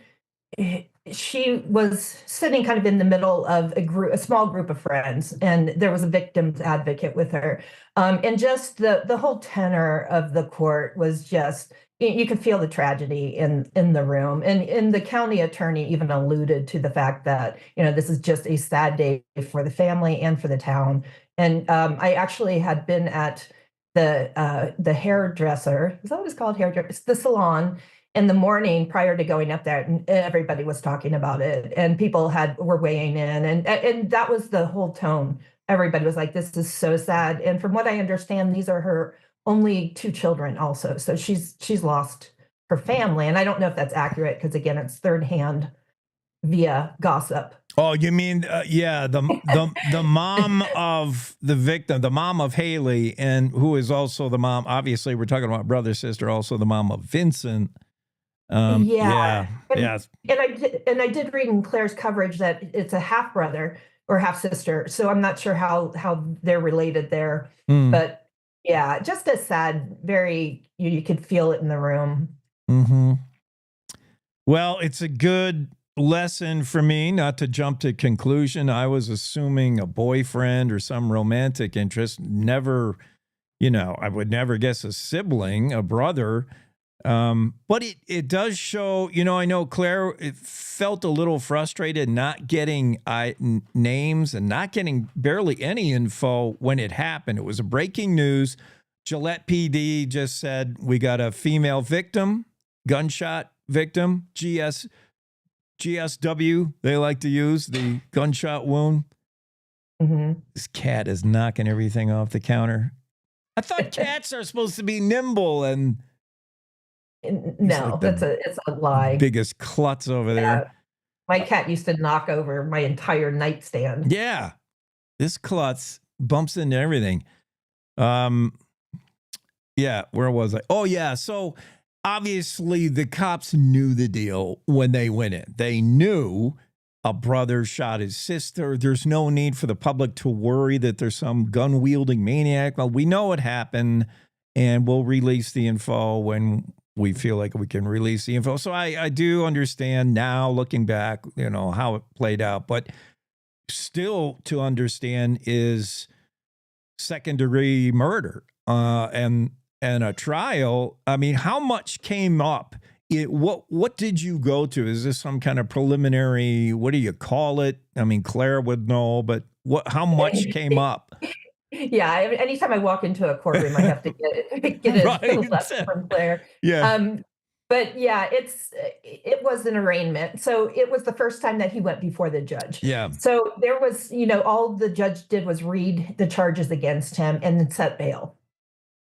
she was sitting kind of in the middle of a small group of friends, and there was a victim's advocate with her. And just the whole tenor of the court was just, you could feel the tragedy in the room. And the county attorney even alluded to the fact that, this is just a sad day for the family and for the town. And I actually had been at the hairdresser, is that what it's called? Hairdresser, the salon in the morning prior to going up there, and everybody was talking about it, and people were weighing in, and that was the whole tone. Everybody was like, this is so sad. And from what I understand, these are her only 2 children also. So she's lost her family. And I don't know if that's accurate, because again, it's third hand via gossip. Oh, you mean, the mom of the victim, the mom of Haley, and who is also the mom, obviously we're talking about brother, sister, also the mom of Vincent. And I did read in Claire's coverage that it's a half brother or half sister. So I'm not sure how they're related there, but yeah, just a sad, very, you could feel it in the room. Mm-hmm. Well, it's a good lesson for me not to jump to conclusion. I was assuming a boyfriend or some romantic interest. Never, I would never guess a sibling, a brother. But it does show, I know Claire felt a little frustrated not getting names and not getting barely any info when it happened. It was a breaking news. Gillette PD just said, we got a female victim, gunshot victim, GSW, they like to use, the gunshot wound. Mm-hmm. This cat is knocking everything off the counter. I thought cats are supposed to be nimble and... No, it's a lie. Biggest klutz over there. My cat used to knock over my entire nightstand. Yeah. This klutz bumps into everything. Yeah, where was I? Oh, yeah. So obviously the cops knew the deal when they went in. They knew a brother shot his sister. There's no need for the public to worry that there's some gun-wielding maniac. Well, we know what happened, and we'll release the info when we feel like we can release the info. So I do understand now, looking back, how it played out. But still to understand is second-degree murder and a trial. I mean, how much came up? What did you go to? Is this some kind of preliminary, what do you call it? I mean, Claire would know, but how much came up? Yeah, anytime I walk into a courtroom, I have to get a Right. lesson from Claire. Yeah. But yeah, it was an arraignment. So it was the first time that he went before the judge. Yeah. So there was, all the judge did was read the charges against him and then set bail.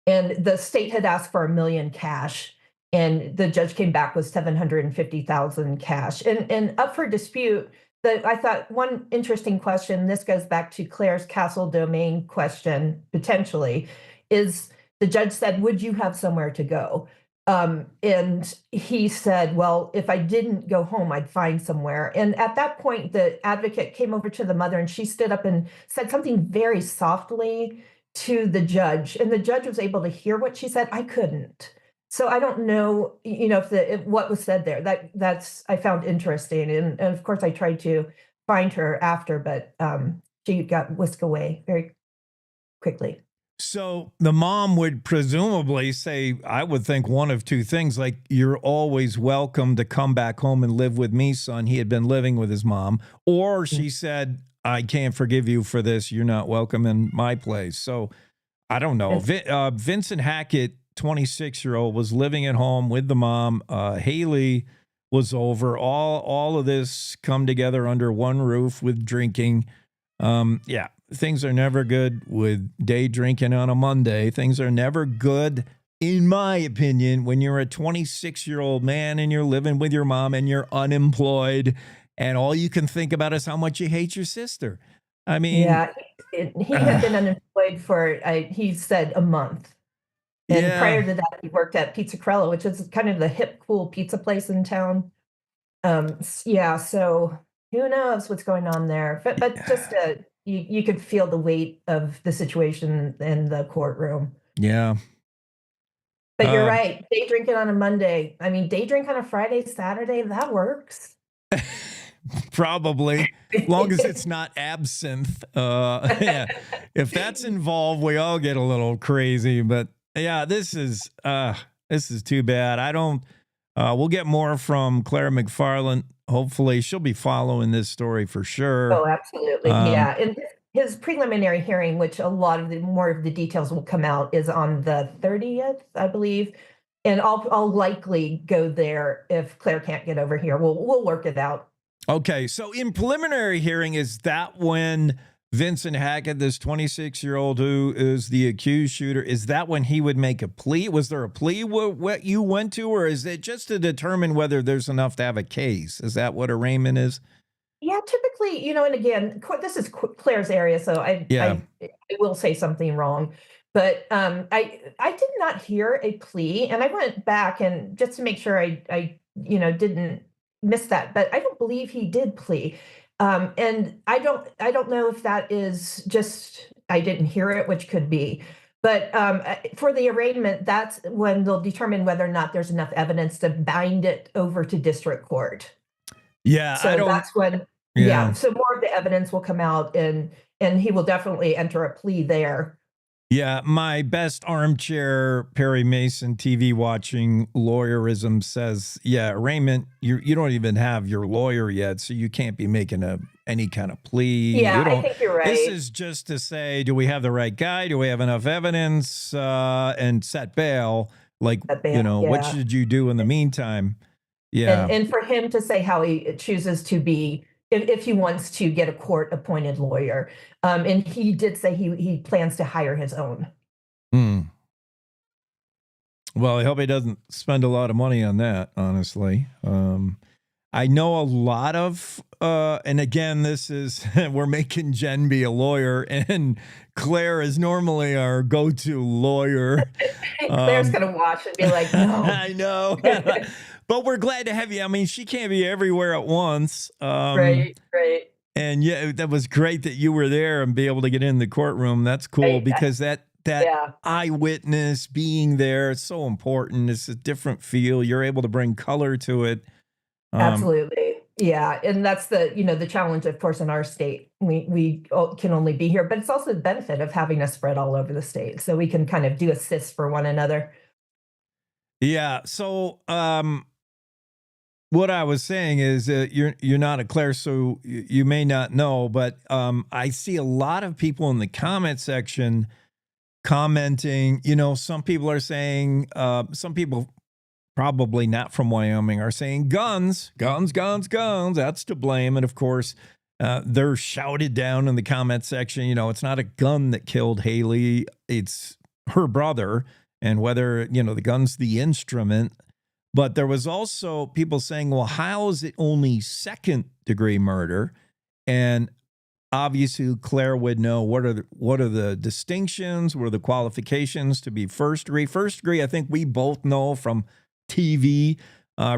And the state had asked for $1 million cash, and the judge came back with $750,000 cash. And up for dispute, I thought one interesting question, this goes back to Claire's castle domain question, potentially, is the judge said, would you have somewhere to go? And he said, well, if I didn't go home, I'd find somewhere. And at that point, the advocate came over to the mother and she stood up and said something very softly to the judge. And the judge was able to hear what she said. I couldn't. So I don't know, if what was said there. That's I found interesting. And of course, I tried to find her after, but she got whisked away very quickly. So the mom would presumably say, I would think one of two things, like, you're always welcome to come back home and live with me, son. He had been living with his mom. Or she said, I can't forgive you for this. You're not welcome in my place. So I don't know. Vincent Hackett, 26-year-old, was living at home with the mom. Haley was over. All of this come together under one roof with drinking. Yeah. Things are never good with day drinking on a Monday. Things are never good, in my opinion, when you're a 26-year-old man and you're living with your mom and you're unemployed and all you can think about is how much you hate your sister. I mean, yeah, he had been unemployed for, he said, a month. And prior to that, he worked at Pizzicarella, which is kind of the hip, cool pizza place in town. Yeah, so who knows what's going on there? But just you could feel the weight of the situation in the courtroom. Yeah. But you're right. Day drinking on a Monday. I mean, day drink on a Friday, Saturday, that works. Probably, as long as it's not absinthe. Yeah. If that's involved, we all get a little crazy. But yeah, this is too bad. I don't. We'll get more from Claire McFarland. Hopefully, she'll be following this story for sure. Oh, absolutely. Yeah. And his preliminary hearing, which a lot of more of the details will come out, is on the 30th, I believe. And I'll likely go there if Claire can't get over here. We'll work it out. Okay. So in preliminary hearing, is that when Vincent Hackett, this 26-year-old who is the accused shooter, is that when he would make a plea? Was there a plea what you went to, or is it just to determine whether there's enough to have a case? Is that what arraignment is? Yeah, typically, and again, this is Claire's area, so I will say something wrong. But I did not hear a plea, and I went back and just to make sure I didn't miss that. But I don't believe he did plea. And I don't know if that is just I didn't hear it, which could be. But for the arraignment, that's when they'll determine whether or not there's enough evidence to bind it over to district court. Yeah, so that's when. Yeah, so more of the evidence will come out, and he will definitely enter a plea there. Yeah, my best armchair Perry Mason TV watching lawyerism says, yeah, arraignment, you don't even have your lawyer yet, so you can't be making any kind of plea. Yeah, I think you're right. This is just to say, do we have the right guy? Do we have enough evidence and set bail? Like, what should you do in the meantime? Yeah. And for him to say how he chooses to be, if he wants to get a court-appointed lawyer. And he did say he plans to hire his own. Well, I hope he doesn't spend a lot of money on that, honestly. I know a lot of, and again, this is, we're making Jen be a lawyer, and Claire is normally our go-to lawyer. Claire's going to watch and be like, no. I know. But we're glad to have you. I mean, she can't be everywhere at once. Right. And yeah, that was great that you were there and be able to get in the courtroom. That's cool because that eyewitness being there is so important. It's a different feel. You're able to bring color to it. Absolutely. Yeah. And that's the challenge, of course, in our state. We can only be here, but it's also the benefit of having us spread all over the state. So we can kind of do assists for one another. Yeah. So, what I was saying is you're not a Claire, so you may not know, but I see a lot of people in the comment section commenting. Some people are saying, some people probably not from Wyoming are saying guns. That's to blame. And of course, they're shouted down in the comment section. It's not a gun that killed Haley. It's her brother. And whether, the gun's the instrument. But there was also people saying, well, how is it only second-degree murder? And obviously Claire would know what are the distinctions, what are the qualifications to be first degree. First degree, I think we both know from TV,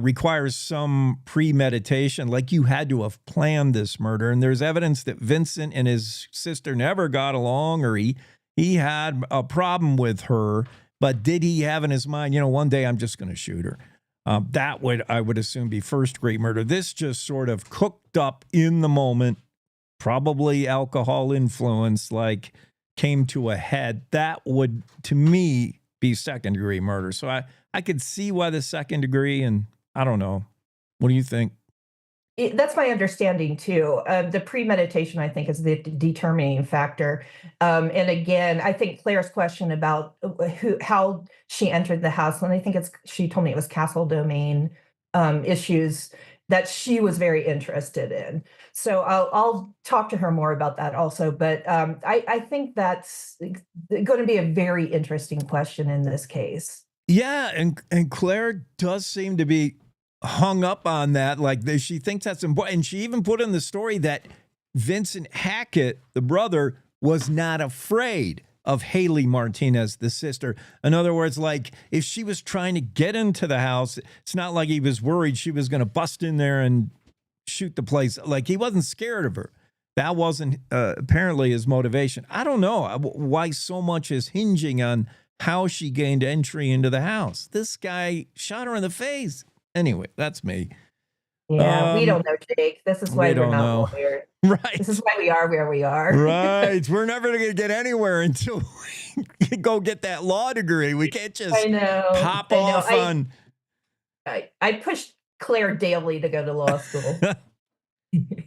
requires some premeditation, like you had to have planned this murder. And there's evidence that Vincent and his sister never got along, or he had a problem with her. But did he have in his mind, one day I'm just going to shoot her? That would, I would assume, be first degree murder. This just sort of cooked up in the moment, probably alcohol influence, like came to a head. That would, to me, be second degree murder. So I could see why the second degree, and I don't know. What do you think? That's my understanding too. The premeditation, I think, is the determining factor. And again, I think Claire's question about how she entered the house, and I think she told me it was castle domain issues that she was very interested in. So I'll talk to her more about that also. But I think that's going to be a very interesting question in this case. Yeah, and Claire does seem to be hung up on that. Like she thinks that's important. And she even put in the story that Vincent Hackett, the brother, was not afraid of Haley Martinez, the sister. In other words, like if she was trying to get into the house, it's not like he was worried she was going to bust in there and shoot the place. Like he wasn't scared of her. That wasn't apparently his motivation. I don't know why so much is hinging on how she gained entry into the house. This guy shot her in the face. Anyway, that's me. Yeah, we don't know, Jake. This is why we're not lawyers. Right. This is why we are where we are. Right. We're never going to get anywhere until we go get that law degree. We can't just pop off on. I pushed Claire daily to go to law school.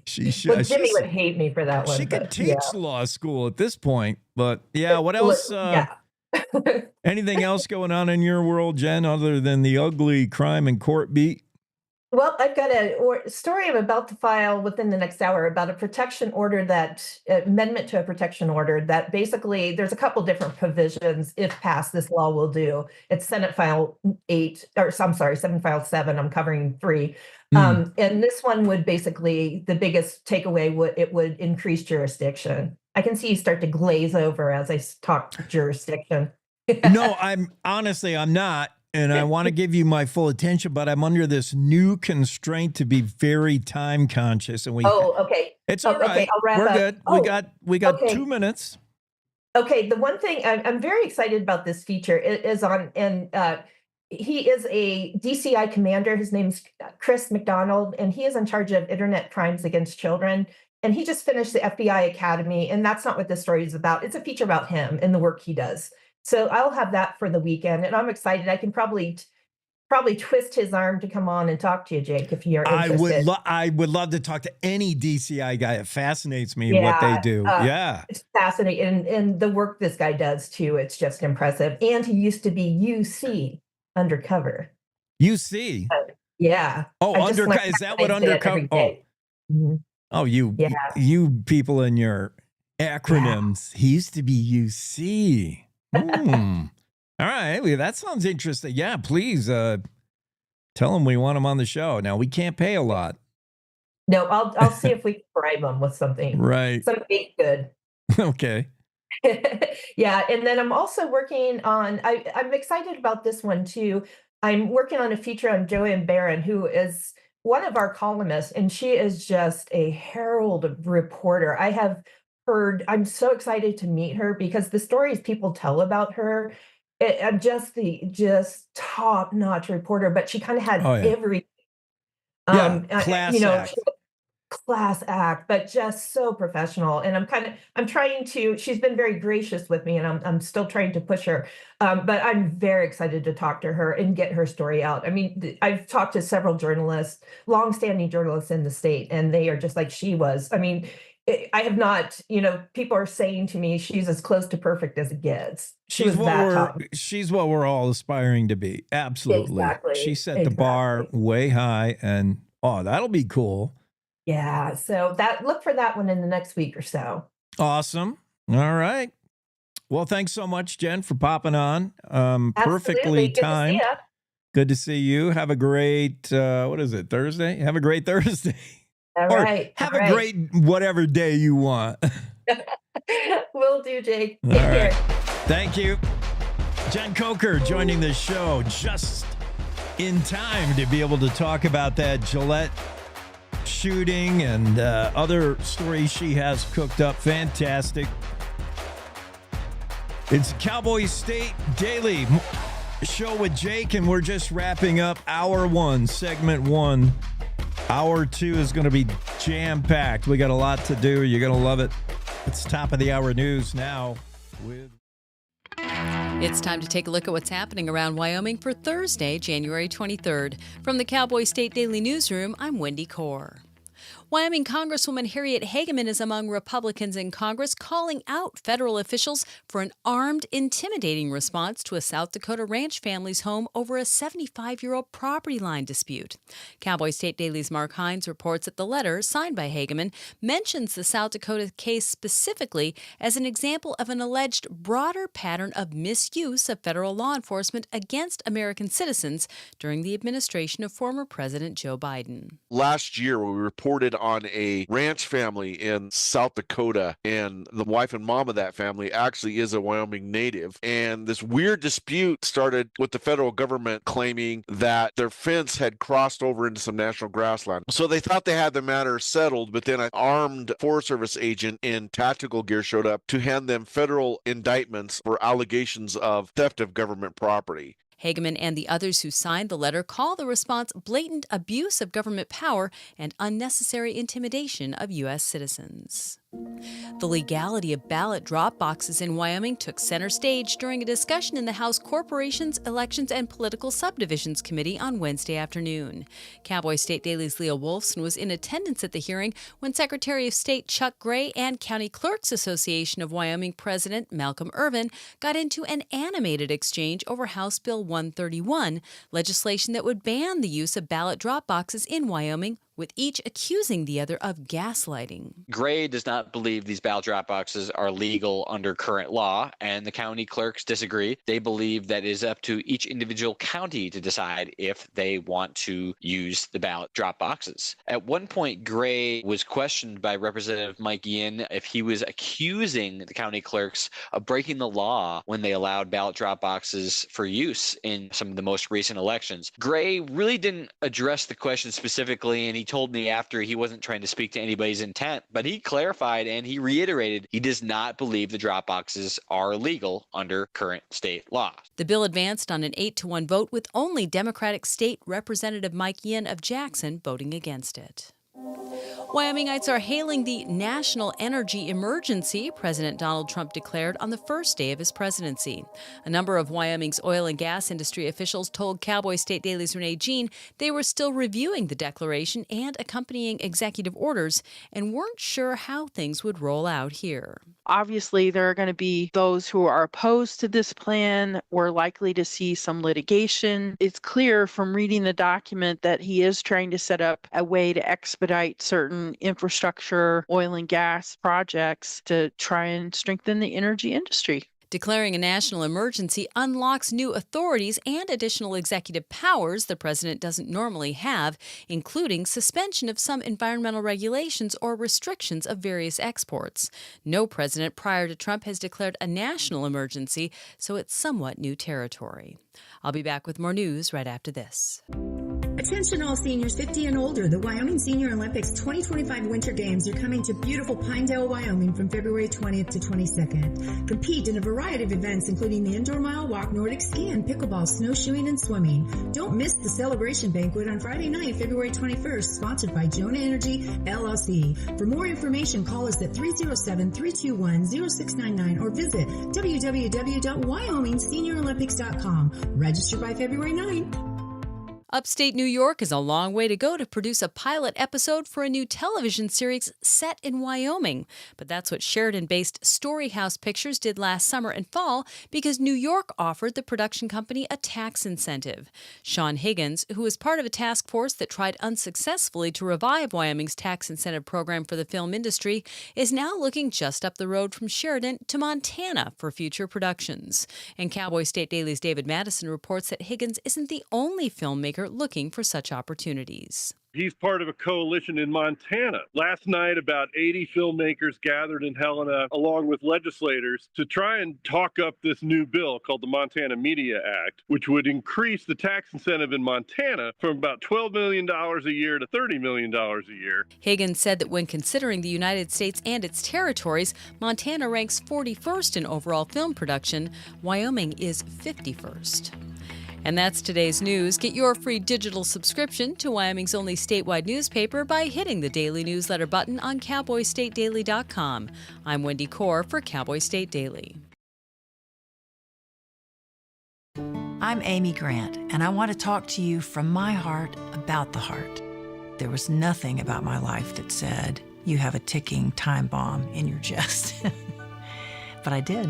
She should. Well, Jimmy would hate me for that one. She could teach law school at this point. But yeah, what else? Anything else going on in your world, Jen, other than the ugly crime and court beat? Well, I've got a story I'm about to file within the next hour about a protection order amendment to a protection order that basically there's a couple different provisions. If passed, this law will do. It's Senate File 7 File 7. I'm covering 3. And this one would basically, the biggest takeaway, it would increase jurisdiction. I can see you start to glaze over as I talk jurisdiction. No, I'm not. And I want to give you my full attention, but I'm under this new constraint to be very time conscious. And okay. It's all right. Okay, I'll wrap We're up. good. We got 2 minutes. Okay. The one thing I'm very excited about this feature is on, and he is a DCI commander. His name's Chris McDonald, and he is in charge of internet crimes against children. And he just finished the FBI Academy, and that's not what this story is about. It's a feature about him and the work he does. So I'll have that for the weekend, and I'm excited. I can probably twist his arm to come on and talk to you, Jake, if you're interested. I would love to talk to any DCI guy. It fascinates me what they do. It's fascinating, and the work this guy does too. It's just impressive. And he used to be UC undercover. UC. Yeah. Oh, undercover. Is that what undercover? Oh, you people and your acronyms. Yeah. He used to be UC. All right. Well, that sounds interesting. Yeah, please tell him we want him on the show. Now, we can't pay a lot. No, I'll see if we can bribe him with something. Right. Something good. Okay. Yeah. And then I'm also working on, I'm excited about this one too. I'm working on a feature on Joanne Barron, who is one of our columnists, and she is just a herald reporter. I'm so excited to meet her because the stories people tell about her, I'm just top-notch reporter, but she kind of had every class act. Class act, but just so professional. And I'm trying to, she's been very gracious with me, and I'm still trying to push her. But I'm very excited to talk to her and get her story out. I mean, I've talked to several journalists, longstanding journalists in the state, and they are just like she was. I mean, I have not, people are saying to me, she's as close to perfect as it gets. She's what we're all aspiring to be. Absolutely. Exactly. She set the bar way high, and that'll be cool. Yeah. So look for that one in the next week or so. Awesome. All right. Well, thanks so much, Jen, for popping on. Perfectly timed. Good to see you. Have a great, Thursday? Have a great Thursday. All Or right. have all a right. great whatever day you want. Will do, Jake. All Take right. care. Thank you. Jen Coker joining the show just in time to be able to talk about that Gillette shooting and other stories she has cooked up. Fantastic. It's Cowboy State Daily show with Jake, and we're just wrapping up hour one, segment one. Hour two is going to be jam-packed. We got a lot to do. You're going to love it. It's top of the hour news now with... It's time to take a look at what's happening around Wyoming for Thursday, January 23rd. From the Cowboy State Daily Newsroom, I'm Wendy Core. Wyoming Congresswoman Harriet Hageman is among Republicans in Congress calling out federal officials for an armed, intimidating response to a South Dakota ranch family's home over a 75-year-old property line dispute. Cowboy State Daily's Mark Hines reports that the letter, signed by Hageman, mentions the South Dakota case specifically as an example of an alleged broader pattern of misuse of federal law enforcement against American citizens during the administration of former President Joe Biden. Last year, we reported on a ranch family in South Dakota, and the wife and mom of that family actually is a Wyoming native. And this weird dispute started with the federal government claiming that their fence had crossed over into some national grassland. So they thought they had the matter settled, but then an armed Forest Service agent in tactical gear showed up to hand them federal indictments for allegations of theft of government property. Hageman and the others who signed the letter call the response blatant abuse of government power and unnecessary intimidation of U.S. citizens. The legality of ballot drop boxes in Wyoming took center stage during a discussion in the House Corporations, Elections, and Political Subdivisions Committee on Wednesday afternoon. Cowboy State Daily's Leah Wolfson was in attendance at the hearing when Secretary of State Chuck Gray and County Clerks Association of Wyoming President Malcolm Irvin got into an animated exchange over House Bill 131, legislation that would ban the use of ballot drop boxes in Wyoming, with each accusing the other of gaslighting. Gray does not believe these ballot drop boxes are legal under current law, and the county clerks disagree. They believe that it is up to each individual county to decide if they want to use the ballot drop boxes. At one point, Gray was questioned by Representative Mike Yin if he was accusing the county clerks of breaking the law when they allowed ballot drop boxes for use in some of the most recent elections. Gray really didn't address the question specifically, and he told me after he wasn't trying to speak to anybody's intent, but he clarified and he reiterated he does not believe the drop boxes are illegal under current state law. The bill advanced on an 8-1 vote with only Democratic State Representative Mike Yin of Jackson voting against it. Wyomingites are hailing the national energy emergency President Donald Trump declared on the first day of his presidency. A number of Wyoming's oil and gas industry officials told Cowboy State Daily's Renee Jean they were still reviewing the declaration and accompanying executive orders and weren't sure how things would roll out here. Obviously, there are going to be those who are opposed to this plan. We're likely to see some litigation. It's clear from reading the document that he is trying to set up a way to expedite certain infrastructure, oil and gas projects to try and strengthen the energy industry. Declaring a national emergency unlocks new authorities and additional executive powers the president doesn't normally have, including suspension of some environmental regulations or restrictions of various exports. No president prior to Trump has declared a national emergency, so it's somewhat new territory. I'll be back with more news right after this. Attention all seniors 50 and older. The Wyoming Senior Olympics 2025 Winter Games are coming to beautiful Pinedale, Wyoming from February 20th to 22nd. Compete in a variety of events including the indoor mile walk, Nordic skiing, pickleball, snowshoeing, and swimming. Don't miss the celebration banquet on Friday night, February 21st, sponsored by Jonah Energy, LLC. For more information, call us at 307-321-0699 or visit www.wyomingseniorolympics.com. Register by February 9th. Upstate New York is a long way to go to produce a pilot episode for a new television series set in Wyoming. But that's what Sheridan-based Storyhouse Pictures did last summer and fall because New York offered the production company a tax incentive. Sean Higgins, who was part of a task force that tried unsuccessfully to revive Wyoming's tax incentive program for the film industry, is now looking just up the road from Sheridan to Montana for future productions. And Cowboy State Daily's David Madison reports that Higgins isn't the only filmmaker looking for such opportunities. He's part of a coalition in Montana. Last night, about 80 filmmakers gathered in Helena, along with legislators, to try and talk up this new bill called the Montana Media Act, which would increase the tax incentive in Montana from about $12 million a year to $30 million a year. Higgins said that when considering the United States and its territories, Montana ranks 41st in overall film production. Wyoming is 51st. And that's today's news. Get your free digital subscription to Wyoming's only statewide newspaper by hitting the daily newsletter button on cowboystatedaily.com. I'm Wendy Core for Cowboy State Daily. I'm Amy Grant, and I want to talk to you from my heart about the heart. There was nothing about my life that said, you have a ticking time bomb in your chest. But I did.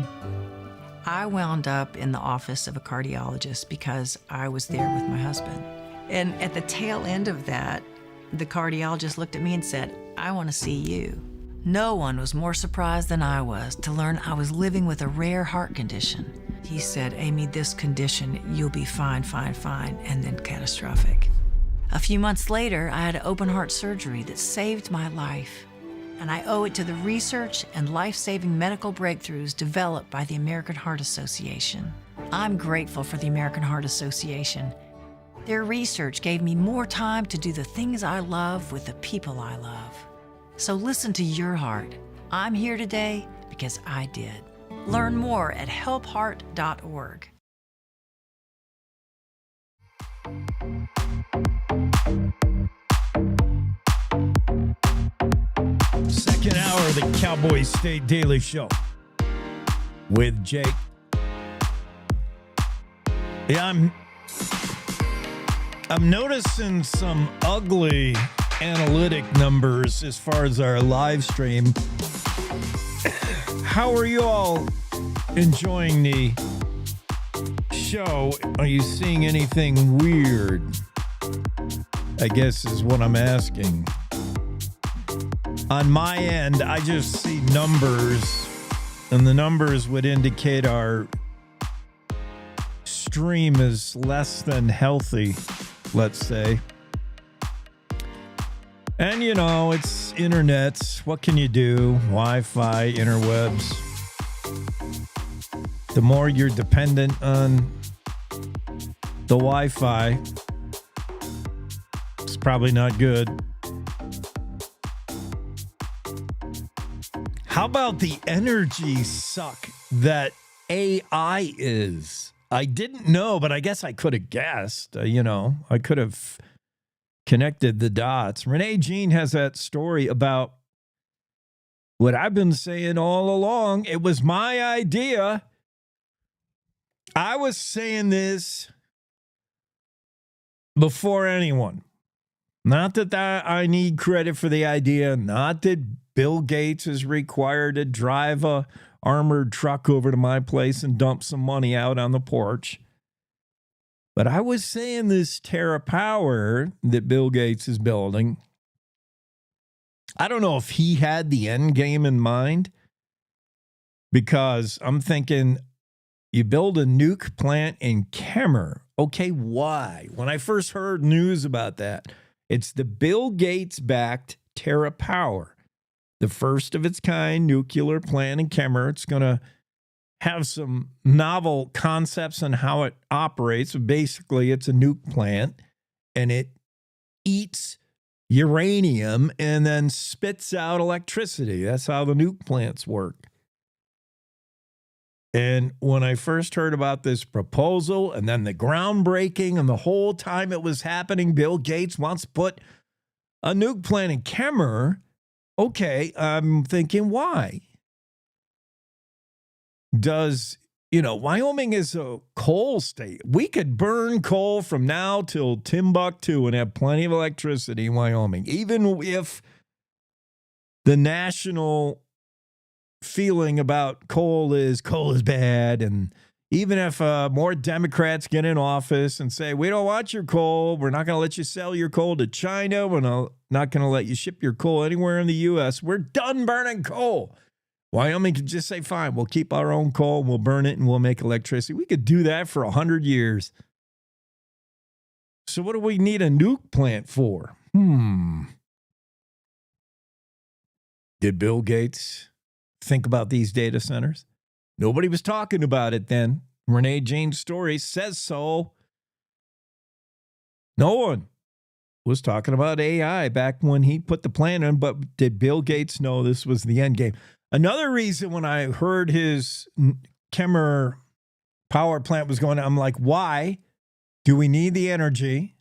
I wound up in the office of a cardiologist because I was there with my husband. And at the tail end of that, the cardiologist looked at me and said, I want to see you. No one was more surprised than I was to learn I was living with a rare heart condition. He said, Amy, this condition, you'll be fine, and then catastrophic. A few months later, I had open heart surgery that saved my life. And I owe it to the research and life-saving medical breakthroughs developed by the American Heart Association. I'm grateful for the American Heart Association. Their research gave me more time to do the things I love with the people I love. So listen to your heart. I'm here today because I did. Learn more at helpheart.org. Second hour of the Cowboy State Daily Show with Jake. Yeah, I'm noticing some ugly analytic numbers as far as our live stream. How are you all enjoying the show? Are you seeing anything weird? I guess is what I'm asking. On my end, I just see numbers, and the numbers would indicate our stream is less than healthy, let's say. And, you know, it's internet. What can you do? Wi-Fi, interwebs. The more you're dependent on the Wi-Fi, it's probably not good. How about the energy suck that AI is? I didn't know, but I guess I could have guessed. I could have connected the dots. Renee Jean has that story about what I've been saying all along. It was my idea. I was saying this before anyone. Not that I need credit for the idea. Not that Bill Gates is required to drive a armored truck over to my place and dump some money out on the porch. But I was saying this TerraPower that Bill Gates is building, I don't know if he had the end game in mind, because I'm thinking you build a nuke plant in Kemmer. Okay, why? When I first heard news about that, it's the Bill Gates-backed TerraPower, the first of its kind nuclear plant in Kemmer. It's going to have some novel concepts on how it operates. Basically, it's a nuke plant, and it eats uranium and then spits out electricity. That's how the nuke plants work. And when I first heard about this proposal and then the groundbreaking, and the whole time it was happening, Bill Gates wants to put a nuke plant in Kemmer. Okay, I'm thinking, why? Wyoming is a coal state. We could burn coal from now till Timbuktu and have plenty of electricity in Wyoming, even if the national feeling about coal is bad. And even if more Democrats get in office and say, we don't want your coal, we're not going to let you sell your coal to China, we're not going to let you ship your coal anywhere in the U.S., we're done burning coal. Wyoming could just say, fine, we'll keep our own coal, and we'll burn it, and we'll make electricity. We could do that for 100 years. So what do we need a nuke plant for? Did Bill Gates think about these data centers? Nobody was talking about it then. Renee Jane's story says so. No one was talking about AI back when he put the plan in, but did Bill Gates know this was the end game? Another reason when I heard his Kemmer power plant was going, I'm like, why do we need the energy?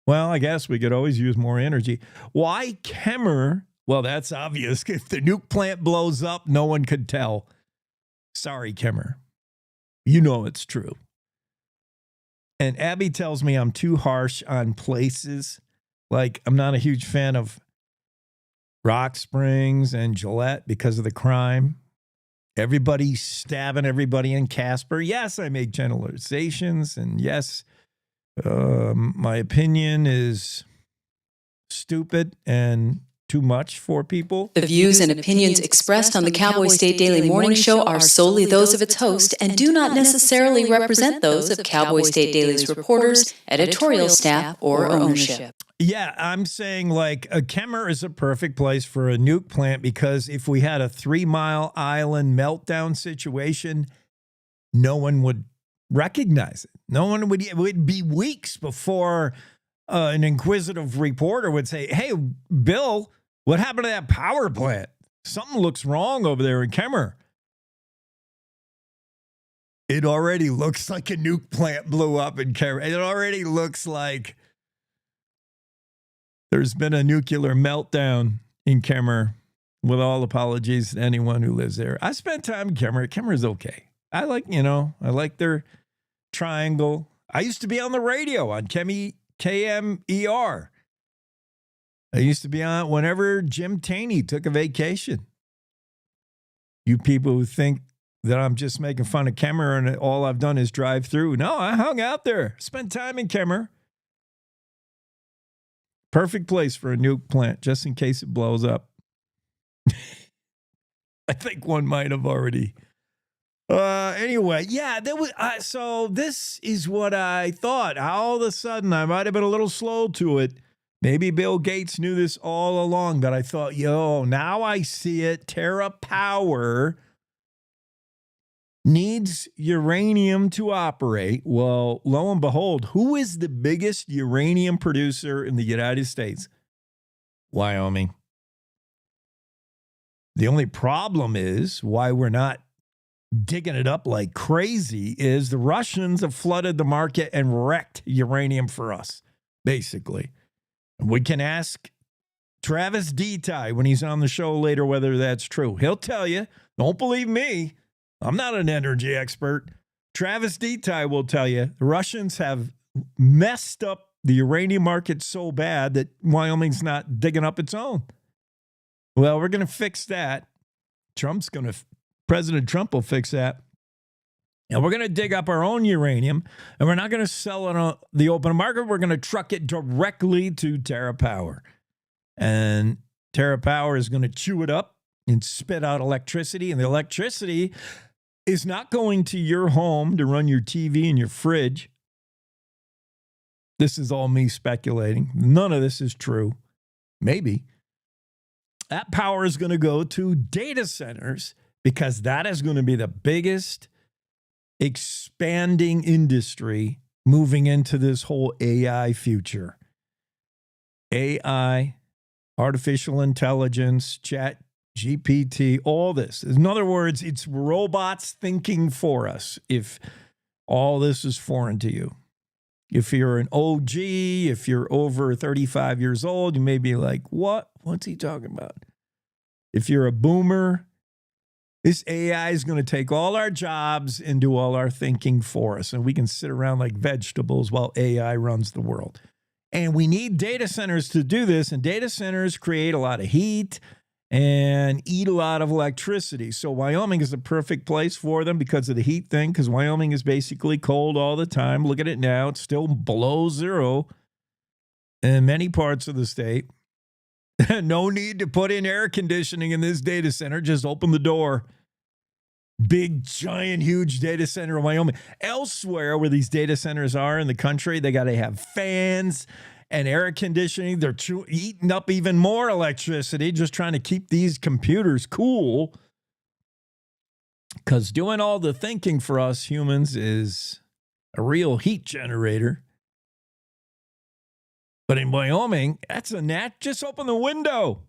Well, I guess we could always use more energy. Why Kemmer? Well, that's obvious. If the nuke plant blows up, no one could tell. Sorry, Kemmer. You know it's true. And Abby tells me I'm too harsh on places. Like, I'm not a huge fan of Rock Springs and Gillette because of the crime. Everybody stabbing everybody in Casper. Yes, I make generalizations. And yes, my opinion is stupid and too much for people. The views and opinions expressed on the Cowboy State Daily Morning Show are solely those of its host and do not necessarily represent those of Cowboy State Daily's reporters, editorial staff, or ownership. Yeah, I'm saying like a Kemmer is a perfect place for a nuke plant because if we had a 3 Mile Island meltdown situation, no one would recognize it. No one would. It would be weeks before an inquisitive reporter would say, "Hey, Bill, what happened to that power plant? Something looks wrong over there in Kemmer." It already looks like a nuke plant blew up in Kemmer. It already looks like there's been a nuclear meltdown in Kemmer, with all apologies to anyone who lives there. I spent time in Kemmer. Kemmer's okay. I like their triangle. I used to be on the radio on KMER. I used to be on whenever Jim Taney took a vacation. You people who think that I'm just making fun of Kemmer and all I've done is drive through. No, I hung out there, spent time in Kemmer. Perfect place for a nuke plant, just in case it blows up. I think one might have already. Anyway, yeah, there was. So this is what I thought. All of a sudden, I might have been a little slow to it. Maybe Bill Gates knew this all along, but I thought, now I see it. TerraPower needs uranium to operate. Well, lo and behold, who is the biggest uranium producer in the United States? Wyoming. The only problem is why we're not digging it up like crazy is the Russians have flooded the market and wrecked uranium for us, basically. We can ask Travis Detail when he's on the show later whether that's true. He'll tell you. Don't believe me. I'm not an energy expert. Travis Detail will tell you the Russians have messed up the uranium market so bad that Wyoming's not digging up its own. Well, we're going to fix that. President Trump will fix that. And we're going to dig up our own uranium, and we're not going to sell it on the open market. We're going to truck it directly to TerraPower. And TerraPower is going to chew it up and spit out electricity. And the electricity is not going to your home to run your TV and your fridge. This is all me speculating. None of this is true. Maybe. That power is going to go to data centers because that is going to be the biggest expanding industry moving into this whole AI future. AI, artificial intelligence, chat, GPT, all this. In other words, it's robots thinking for us if all this is foreign to you. If you're an OG, if you're over 35 years old, you may be like, what? What's he talking about? If you're a boomer, this AI is going to take all our jobs and do all our thinking for us. And we can sit around like vegetables while AI runs the world. And we need data centers to do this. And data centers create a lot of heat and eat a lot of electricity. So Wyoming is the perfect place for them because of the heat thing, because Wyoming is basically cold all the time. Look at it now. It's still below zero in many parts of the state. No need to put in air conditioning in this data center. Just open the door. Big, giant, huge data center in Wyoming. Elsewhere where these data centers are in the country, they got to have fans and air conditioning. They're eating up even more electricity just trying to keep these computers cool. Because doing all the thinking for us humans is a real heat generator. But in Wyoming, that's just open the window.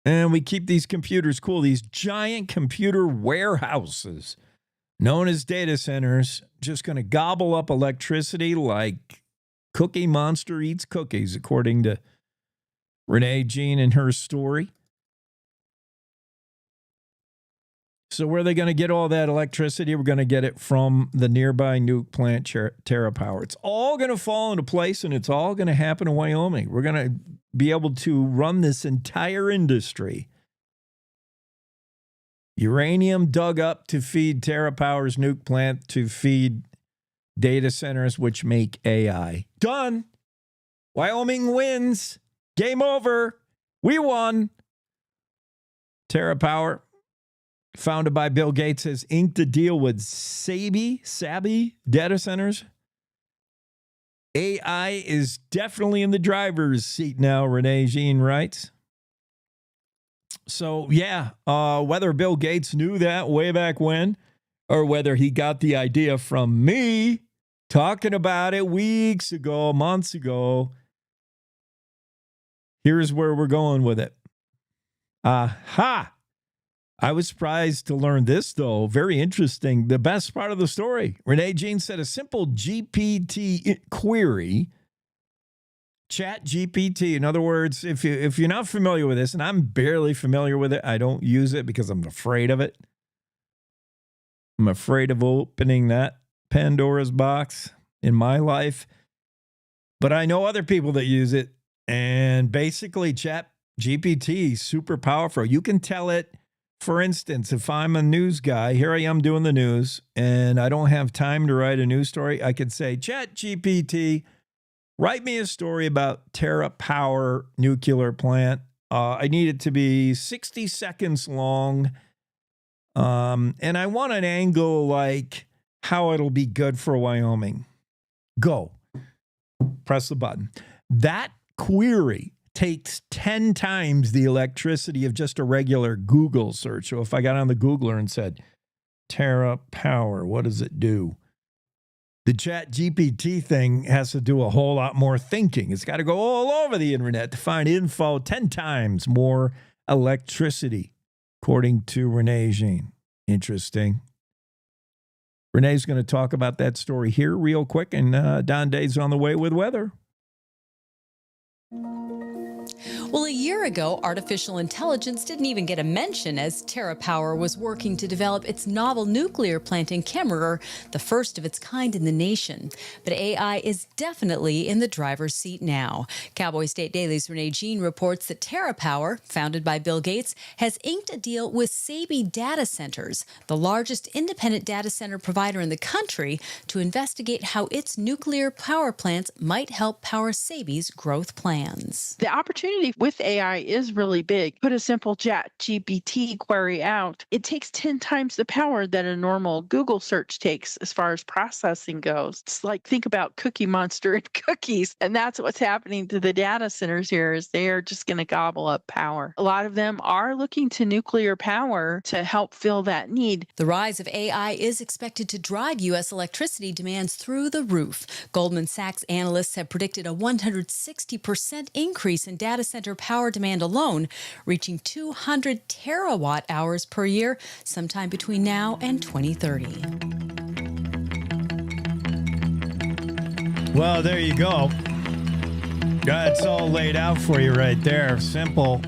And we keep these computers cool. These giant computer warehouses known as data centers, just going to gobble up electricity like Cookie Monster eats cookies, according to Renee Jean and her story. So where are they going to get all that electricity? We're going to get it from the nearby nuke plant, TerraPower. It's all going to fall into place, and it's all going to happen in Wyoming. We're going to be able to run this entire industry. Uranium dug up to feed TerraPower's nuke plant to feed data centers, which make AI. Done. Wyoming wins. Game over. We won. TerraPower, founded by Bill Gates, has inked a deal with Sabi data centers. AI is definitely in the driver's seat now, Renee Jean writes. So, yeah, whether Bill Gates knew that way back when or whether he got the idea from me talking about it weeks ago, months ago, here's where we're going with it. Aha! I was surprised to learn this, though. Very interesting. The best part of the story. Renee Jean said a simple GPT query, Chat GPT. In other words, if you're not familiar with this, and I'm barely familiar with it, I don't use it because I'm afraid of it. I'm afraid of opening that Pandora's box in my life. But I know other people that use it. And basically, Chat GPT is super powerful. You can tell it, for instance, if I'm a news guy, here I am doing the news, and I don't have time to write a news story, I could say, Chat GPT, write me a story about TerraPower nuclear plant. I need it to be 60 seconds long. And I want an angle like how it'll be good for Wyoming. Go. Press the button. That query takes 10 times the electricity of just a regular Google search. So if I got on the Googler and said, TerraPower, what does it do? The Chat GPT thing has to do a whole lot more thinking. It's got to go all over the internet to find info 10 times more electricity, according to Renee Jean. Interesting. Renee's going to talk about that story here real quick, and Don Day's on the way with weather. Well, a year ago, artificial intelligence didn't even get a mention as TerraPower was working to develop its novel nuclear plant in Kemmerer, the first of its kind in the nation. But AI is definitely in the driver's seat now. Cowboy State Daily's Renee Jean reports that TerraPower, founded by Bill Gates, has inked a deal with Sabi Data Centers, the largest independent data center provider in the country, to investigate how its nuclear power plants might help power Sabi's growth plans. The opportunity with AI is really big. Put a simple Chat GPT query out. It takes 10 times the power that a normal Google search takes as far as processing goes. It's like, think about Cookie Monster and cookies. And that's what's happening to the data centers here, is they are just going to gobble up power. A lot of them are looking to nuclear power to help fill that need. The rise of AI is expected to drive U.S. electricity demands through the roof. Goldman Sachs analysts have predicted a 160% increase in data center power demand alone, reaching 200 terawatt hours per year sometime between now and 2030. Well, there you go. It's all laid out for you right there. Simple.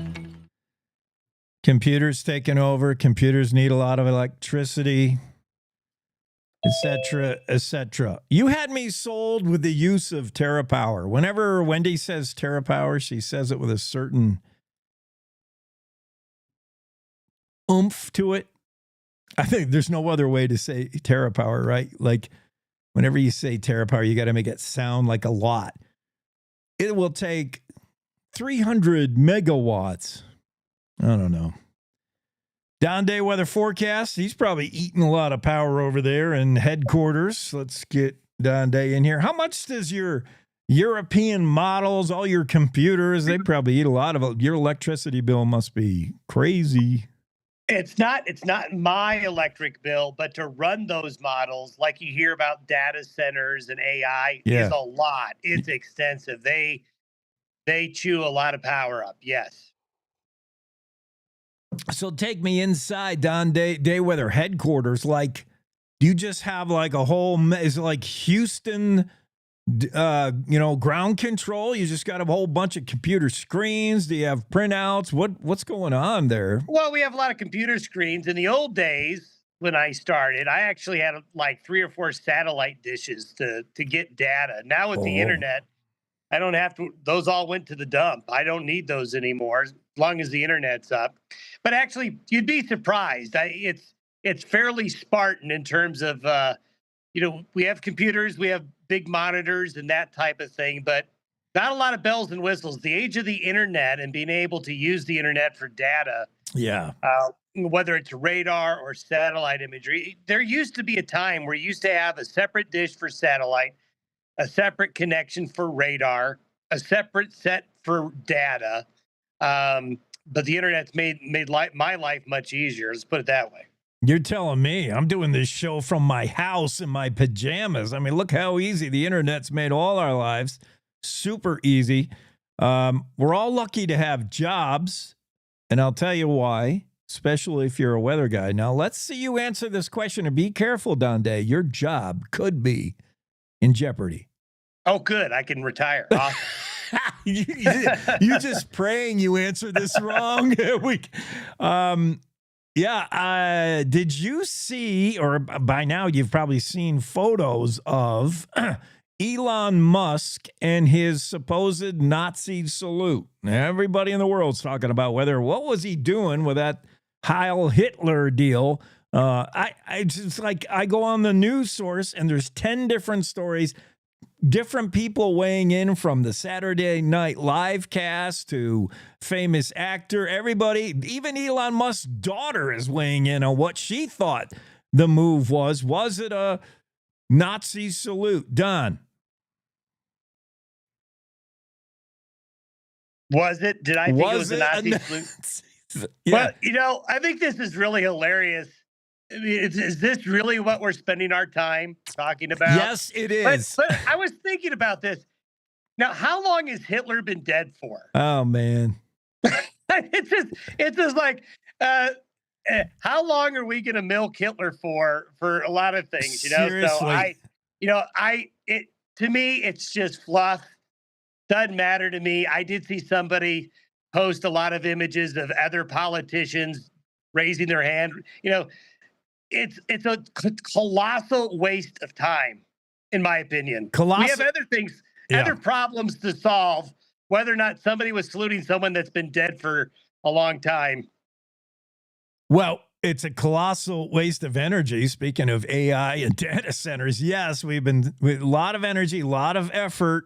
Computers taking over. Computers need a lot of electricity, etc., etc. You had me sold with the use of TerraPower. Whenever Wendy says TerraPower, she says it with a certain oomph to it. I think there's no other way to say TerraPower, right? Like, whenever you say TerraPower, you got to make it sound like a lot. It will take 300 megawatts. I don't know. Don Day weather forecast. He's probably eating a lot of power over there in headquarters. Let's get Don Day in here. How much does your European models, all your computers, they probably eat a lot of it. Your electricity bill must be crazy. It's not my electric bill, but to run those models, like you hear about data centers and AI, is a lot. It's extensive. They chew a lot of power up. Yes. So take me inside, Don Dayweather headquarters. Like, do you just have like a whole? Is it like Houston? Ground control. You just got a whole bunch of computer screens. Do you have printouts? What's going on there? Well, we have a lot of computer screens. In the old days, when I started, I actually had like 3 or 4 satellite dishes to get data. Now with the internet, I don't have to. Those all went to the dump. I don't need those anymore as long as the internet's up. But actually, you'd be surprised. It's fairly Spartan in terms of we have computers, we have big monitors and that type of thing, but not a lot of bells and whistles. The age of the internet and being able to use the internet for data, whether it's radar or satellite imagery, there used to be a time where you used to have a separate dish for satellite, a separate connection for radar, a separate set for data. But the internet's made my life much easier. Let's put it that way. You're telling me I'm doing this show from my house in my pajamas. I mean, look how easy the internet's made all our lives. Super easy. We're all lucky to have jobs, and I'll tell you why, especially if you're a weather guy. Now, let's see you answer this question, and be careful, Don Day. Your job could be in jeopardy. Oh, good. I can retire. Awesome. You just praying you answer this wrong. Did you see, or by now you've probably seen photos of Elon Musk and his supposed Nazi salute? Everybody in the world's talking about what was he doing with that Heil Hitler deal. I go on the news source and there's 10 different stories, different people weighing in, from the Saturday Night Live cast to famous actor. Everybody, even Elon Musk's daughter, is weighing in on what she thought the move was. Was it a Nazi salute? Don? Was it? Did I think it was a Nazi salute? Yeah. Well, I think this is really hilarious. I mean, is this really what we're spending our time talking about? Yes, it is. But I was thinking about this. Now, how long has Hitler been dead for? Oh, man. it's just like, how long are we going to milk Hitler for a lot of things? Seriously. So to me, it's just fluff. Doesn't matter to me. I did see somebody post a lot of images of other politicians raising their hand. It's a colossal waste of time, in my opinion. We have other things, other problems to solve, whether or not somebody was saluting someone that's been dead for a long time. Well, it's a colossal waste of energy. Speaking of AI and data centers, yes, we've been with a lot of energy, a lot of effort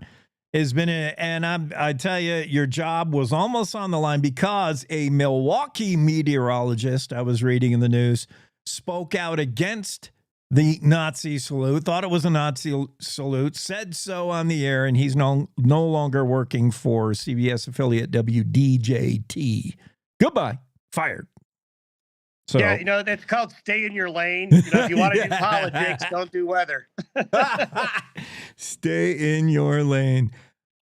has been in it. And I tell you, your job was almost on the line because a Milwaukee meteorologist, I was reading in the news, spoke out against the Nazi salute, thought it was a Nazi salute, said so on the air, and he's no longer working for CBS affiliate WDJT. Goodbye. Fired. So, yeah, that's called stay in your lane. If you want to do politics, don't do weather. Stay in your lane.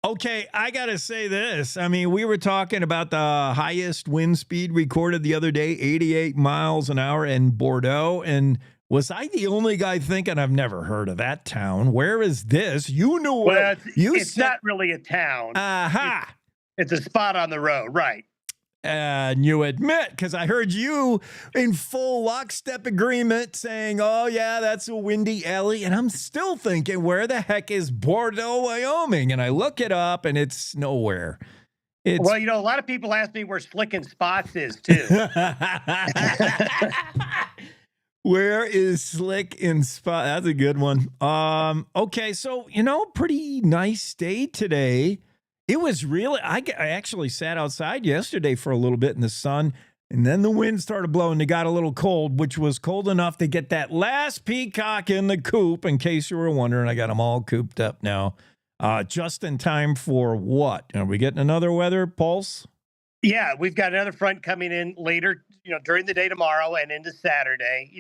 Okay, I got to say this. I mean, we were talking about the highest wind speed recorded the other day, 88 miles an hour in Bordeaux. And was I the only guy thinking, I've never heard of that town? Where is this? You knew well, it's not really a town. Aha. It's a spot on the road, right? And you admit, because I heard you in full lockstep agreement saying, oh, yeah, that's a windy alley. And I'm still thinking, where the heck is Bordeaux, Wyoming? And I look it up and it's nowhere. Well, a lot of people ask me where Slick and Spots is, too. Where is Slick and Spot? That's a good one. Okay, so, pretty nice day today. It was really, I actually sat outside yesterday for a little bit in the sun, and then the wind started blowing. It got a little cold, which was cold enough to get that last peacock in the coop. In case you were wondering, I got them all cooped up now. just in time for what? Are we getting another weather pulse? Yeah, we've got another front coming in later, during the day tomorrow and into Saturday.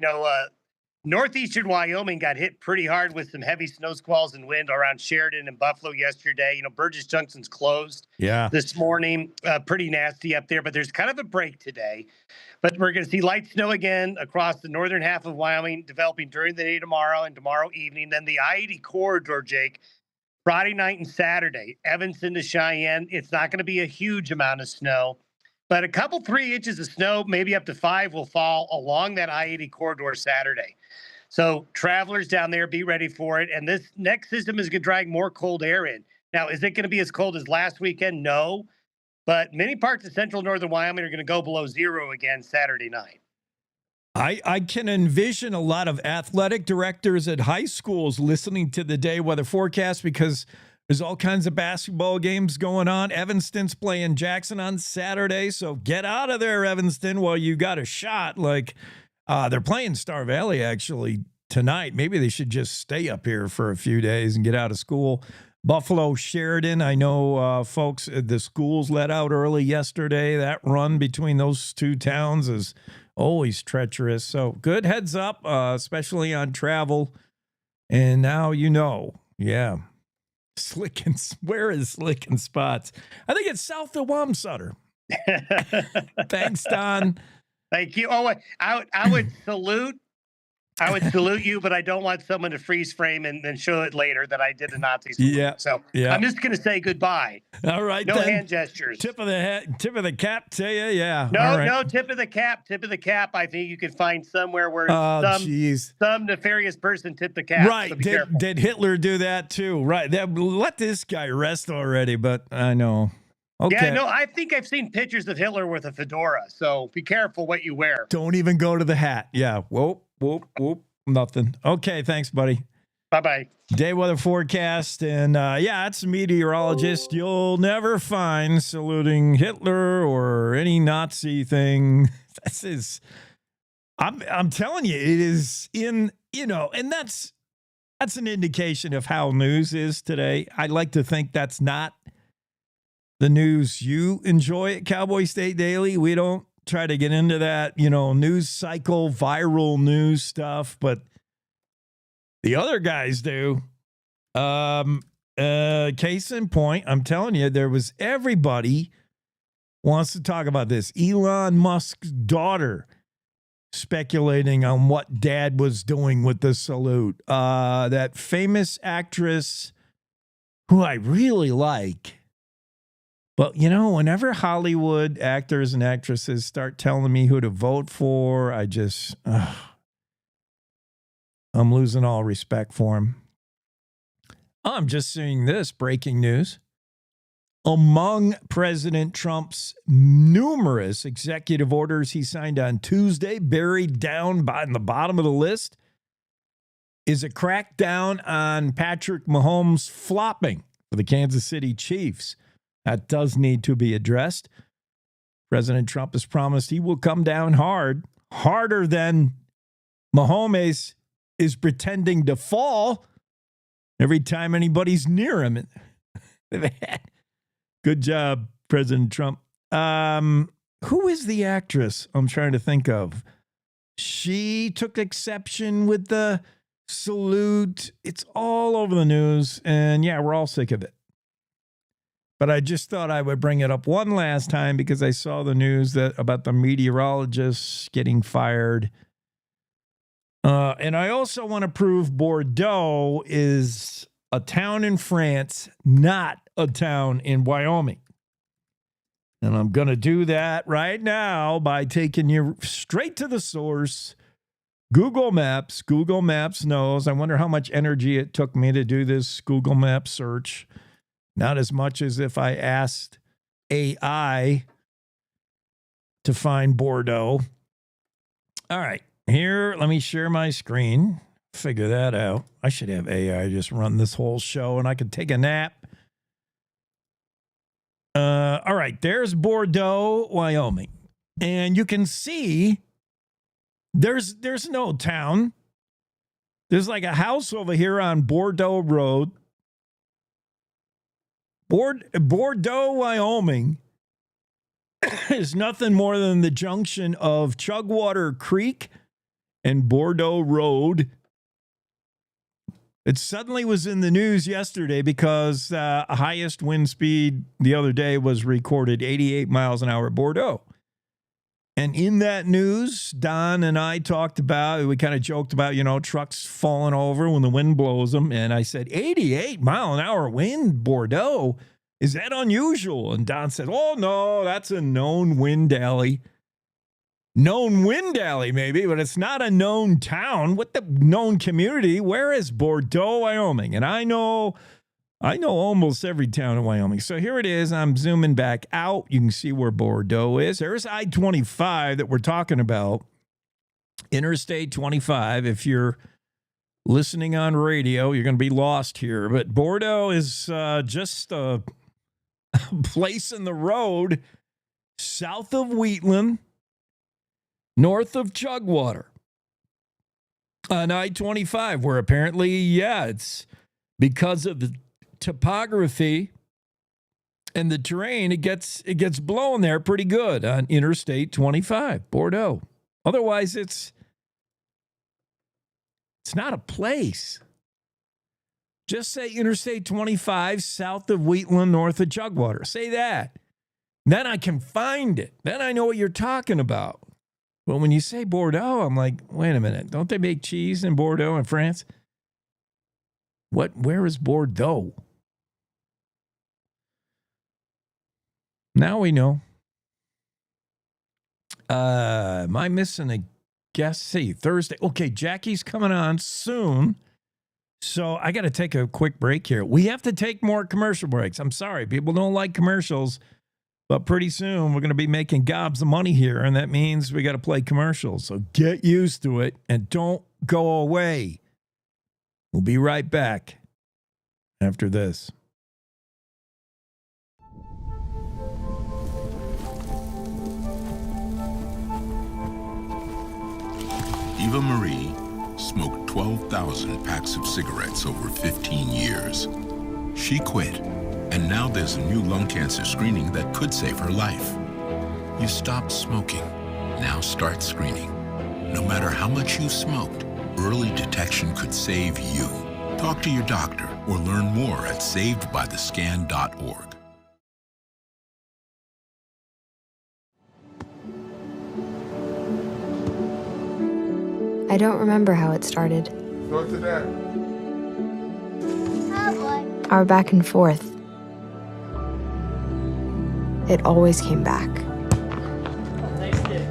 Northeastern Wyoming got hit pretty hard with some heavy snow squalls and wind around Sheridan and Buffalo yesterday. Burgess Junction's closed this morning. Pretty nasty up there, but there's kind of a break today. But we're going to see light snow again across the northern half of Wyoming developing during the day tomorrow and tomorrow evening. Then the I-80 corridor, Jake, Friday night and Saturday, Evanston to Cheyenne. It's not going to be a huge amount of snow, but a couple 3 inches of snow, maybe up to 5, will fall along that I-80 corridor Saturday. So travelers down there, be ready for it. And this next system is going to drag more cold air in. Now, is it going to be as cold as last weekend? No. But many parts of central northern Wyoming are going to go below zero again Saturday night. I can envision a lot of athletic directors at high schools listening to the day weather forecast because there's all kinds of basketball games going on. Evanston's playing Jackson on Saturday, so get out of there, Evanston, while you got a shot. They're playing Star Valley actually tonight. Maybe they should just stay up here for a few days and get out of school. Buffalo, Sheridan, I know folks, the schools let out early yesterday. That run between those two towns is always treacherous. So good heads up, especially on travel. And now yeah. Where is Slick and Spots? I think it's south of Wamsutter. Thanks, Don. Thank you. Oh, I would salute. I would salute you, but I don't want someone to freeze frame and then show it later that I did a Nazi salute. Yeah. So I'm just going to say goodbye. All right. No then. hand gestures. Tip of the cap to you. Yeah. No, tip of the cap. Tip of the cap. I think you could find somewhere where some nefarious person tipped the cap. Right. So did Hitler do that too? Right. Let this guy rest already, but I know. Okay. Yeah, no, I think I've seen pictures of Hitler with a fedora. So be careful what you wear. Don't even go to the hat. Yeah. Whoop. Nothing. Okay. Thanks, buddy. Bye-bye. Day weather forecast. And it's a meteorologist you'll never find saluting Hitler or any Nazi thing. I'm telling you, it is and that's an indication of how news is today. I like to think that's not the news you enjoy at Cowboy State Daily. We don't try to get into that, news cycle, viral news stuff, but the other guys do. Case in point, I'm telling you, everybody wants to talk about this. Elon Musk's daughter speculating on what dad was doing with the salute. That famous actress who I really like. But, whenever Hollywood actors and actresses start telling me who to vote for, I'm losing all respect for them. I'm just seeing this breaking news. Among President Trump's numerous executive orders he signed on Tuesday, buried down in the bottom of the list, is a crackdown on Patrick Mahomes flopping for the Kansas City Chiefs. That does need to be addressed. President Trump has promised he will come down harder than Mahomes is pretending to fall every time anybody's near him. Good job, President Trump. Who is the actress I'm trying to think of? She took exception with the salute. It's all over the news, and we're all sick of it. But I just thought I would bring it up one last time because I saw the news about the meteorologists getting fired. And I also want to prove Bordeaux is a town in France, not a town in Wyoming. And I'm going to do that right now by taking you straight to the source. Google Maps. Google Maps knows. I wonder how much energy it took me to do this Google Maps search. Not as much as if I asked AI to find Bordeaux. All right, here, let me share my screen. Figure that out. I should have AI just run this whole show and I could take a nap. All right, there's Bordeaux, Wyoming. And you can see there's no town. There's like a house over here on Bordeaux Road. Bordeaux, Wyoming is nothing more than the junction of Chugwater Creek and Bordeaux Road. It suddenly was in the news yesterday because highest wind speed the other day was recorded 88 miles an hour at Bordeaux. And in that news, Don and I talked about, we kind of joked about, trucks falling over when the wind blows them. And I said, 88 mile an hour wind, Bordeaux? Is that unusual? And Don said, oh, no, that's a known wind alley. Known wind alley, maybe, but it's not a known town. What the known community? Where is Bordeaux, Wyoming? And I know almost every town in Wyoming. So here it is. I'm zooming back out. You can see where Bordeaux is. There's I-25 that we're talking about. Interstate 25. If you're listening on radio, you're going to be lost here. But Bordeaux is just a place in the road south of Wheatland, north of Chugwater, on I-25, where apparently, it's because of the topography and the terrain, it gets blown there pretty good on Interstate 25, Bordeaux. Otherwise, it's not a place. Just say Interstate 25 south of Wheatland, north of Chugwater. Say that. Then I can find it. Then I know what you're talking about. But when you say Bordeaux, I'm like, wait a minute. Don't they make cheese in Bordeaux in France? Where is Bordeaux? Now we know. Am I missing a guest? See, Thursday. Okay, Jackie's coming on soon. So I got to take a quick break here. We have to take more commercial breaks. I'm sorry. People don't like commercials. But pretty soon we're going to be making gobs of money here. And that means we got to play commercials. So get used to it and don't go away. We'll be right back after this. Eva Marie smoked 12,000 packs of cigarettes over 15 years. She quit, and now there's a new lung cancer screening that could save her life. You stopped smoking. Now start screening. No matter how much you smoked, early detection could save you. Talk to your doctor or learn more at savedbythescan.org. I don't remember how it started. Go to that. Our back and forth. It always came back.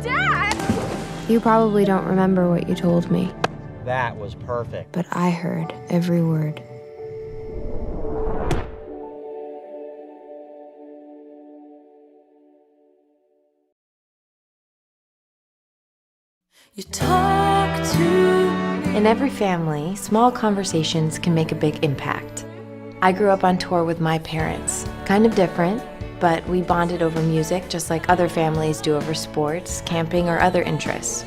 Dad! You probably don't remember what you told me, That was perfect. but I heard every word. You talk to... In every family, small conversations can make a big impact. I grew up on tour with my parents. Kind of different, but we bonded over music just like other families do over sports, camping, or other interests.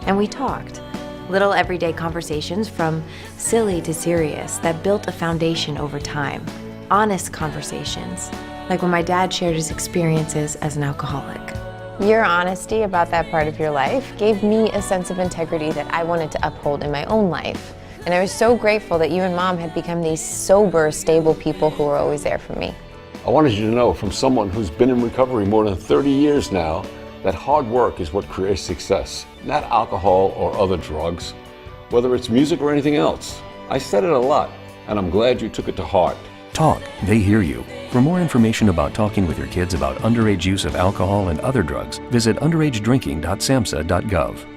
And we talked. Little everyday conversations from silly to serious that built a foundation over time. Honest conversations, like when my dad shared his experiences as an alcoholic. Your honesty about that part of your life gave me a sense of integrity that I wanted to uphold in my own life. And I was so grateful that you and Mom had become these sober, stable people who were always there for me. I wanted you to know, from someone who's been in recovery more than 30 years now, that hard work is what creates success, not alcohol or other drugs, whether it's music or anything else. I said it a lot, and I'm glad you took it to heart. Talk, they hear you. For more information about talking with your kids about underage use of alcohol and other drugs, visit underagedrinking.samhsa.gov.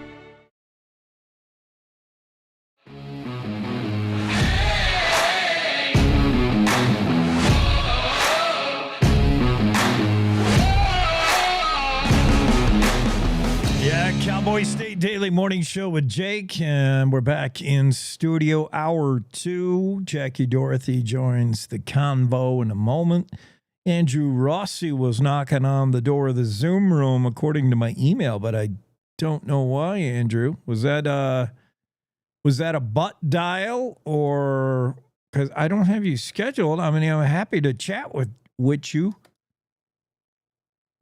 Cowboy State Daily Morning Show with Jake, and we're back in studio hour 2. Jackie Dorothy joins the convo in a moment. Andrew Rossi was knocking on the door of the Zoom room, according to my email, but I don't know why. Andrew, was that a butt dial, or because I don't have you scheduled? I mean, I'm happy to chat with with you.